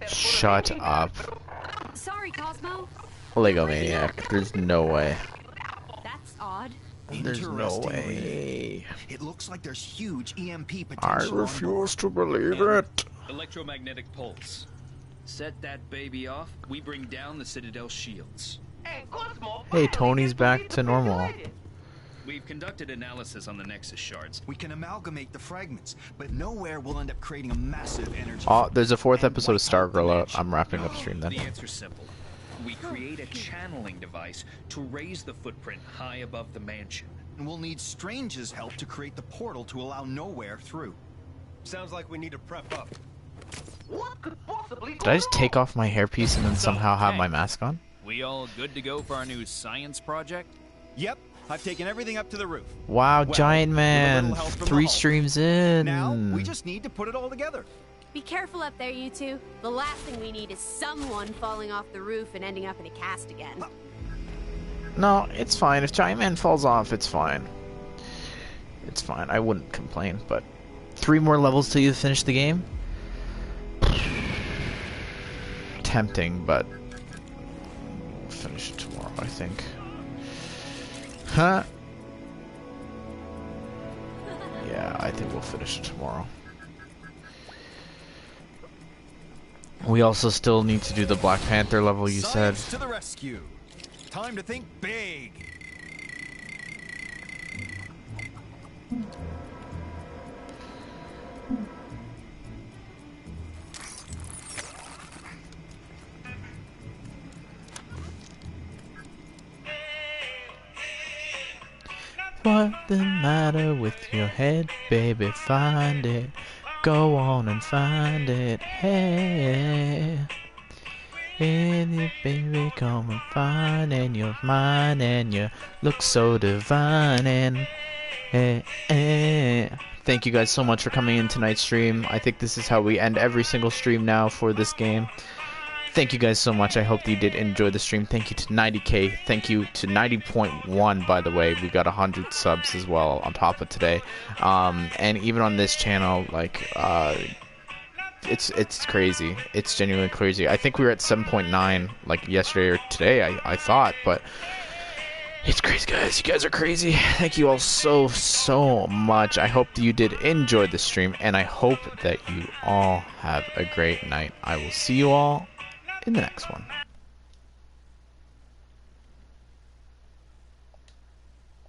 A: Shut up.
B: Sorry, Cosmo.
A: Lego Maniac. There's no way.
B: That's odd.
A: There's no way.
N: It looks like there's huge EMP
V: I
N: potential.
V: refuse to believe it.
S: Electromagnetic pulse. Set that baby off, we bring down the Citadel shields.
A: Hey, Tony's back to normal.
S: We've conducted analysis on the Nexus shards.
N: We can amalgamate the fragments, but nowhere will end up creating a massive energy.
A: Oh, there's a 4th episode of Stargirl out. I'm wrapping up stream then.
S: The answer's simple. We create a channeling device to raise the footprint high above the mansion.
N: And we'll need Strange's help to create the portal to allow Nowhere through.
Q: Sounds like we need to prep up.
D: What could possibly
A: Did I just take off my hairpiece and then somehow have my mask on?
P: We all good to go for our new science project?
T: Yep, I've taken everything up to the roof.
A: Wow,
T: Well,
A: Giant
T: with a
A: Man,
T: little help from the
A: 3
T: Hulk.
A: streams in.
T: Now, we just need to put it all together.
X: Be careful up there, you two. The last thing we need is someone falling off the roof and ending up in a cast again.
A: No, it's fine. If Giant Man falls off, it's fine. It's fine. I wouldn't complain, but 3 more levels till you finish the game? Tempting, but we'll finish it tomorrow, I think. Huh? Yeah, I think we'll finish it tomorrow. We also still need to do the Black Panther level you said.
T: Science to the rescue. Time to think big.
A: What the matter with your head, baby? Find it. Go on and find it. Hey, hey, baby, come and find it. You're mine and you look so divine. And hey, hey. Thank you guys so much for coming in tonight's stream. I think this is how we end every single stream now for this game. Thank you guys so much. I hope that you did enjoy the stream. Thank you to 90K. Thank you to 90.1, by the way. We got 100 subs as well on top of today. And even on this channel, like, it's crazy. It's genuinely crazy. I think we were at 7.9, like, yesterday or today, I thought. But it's crazy, guys. You guys are crazy. Thank you all so much. I hope that you did enjoy the stream. And I hope that you all have a great night. I will see you all in the next one.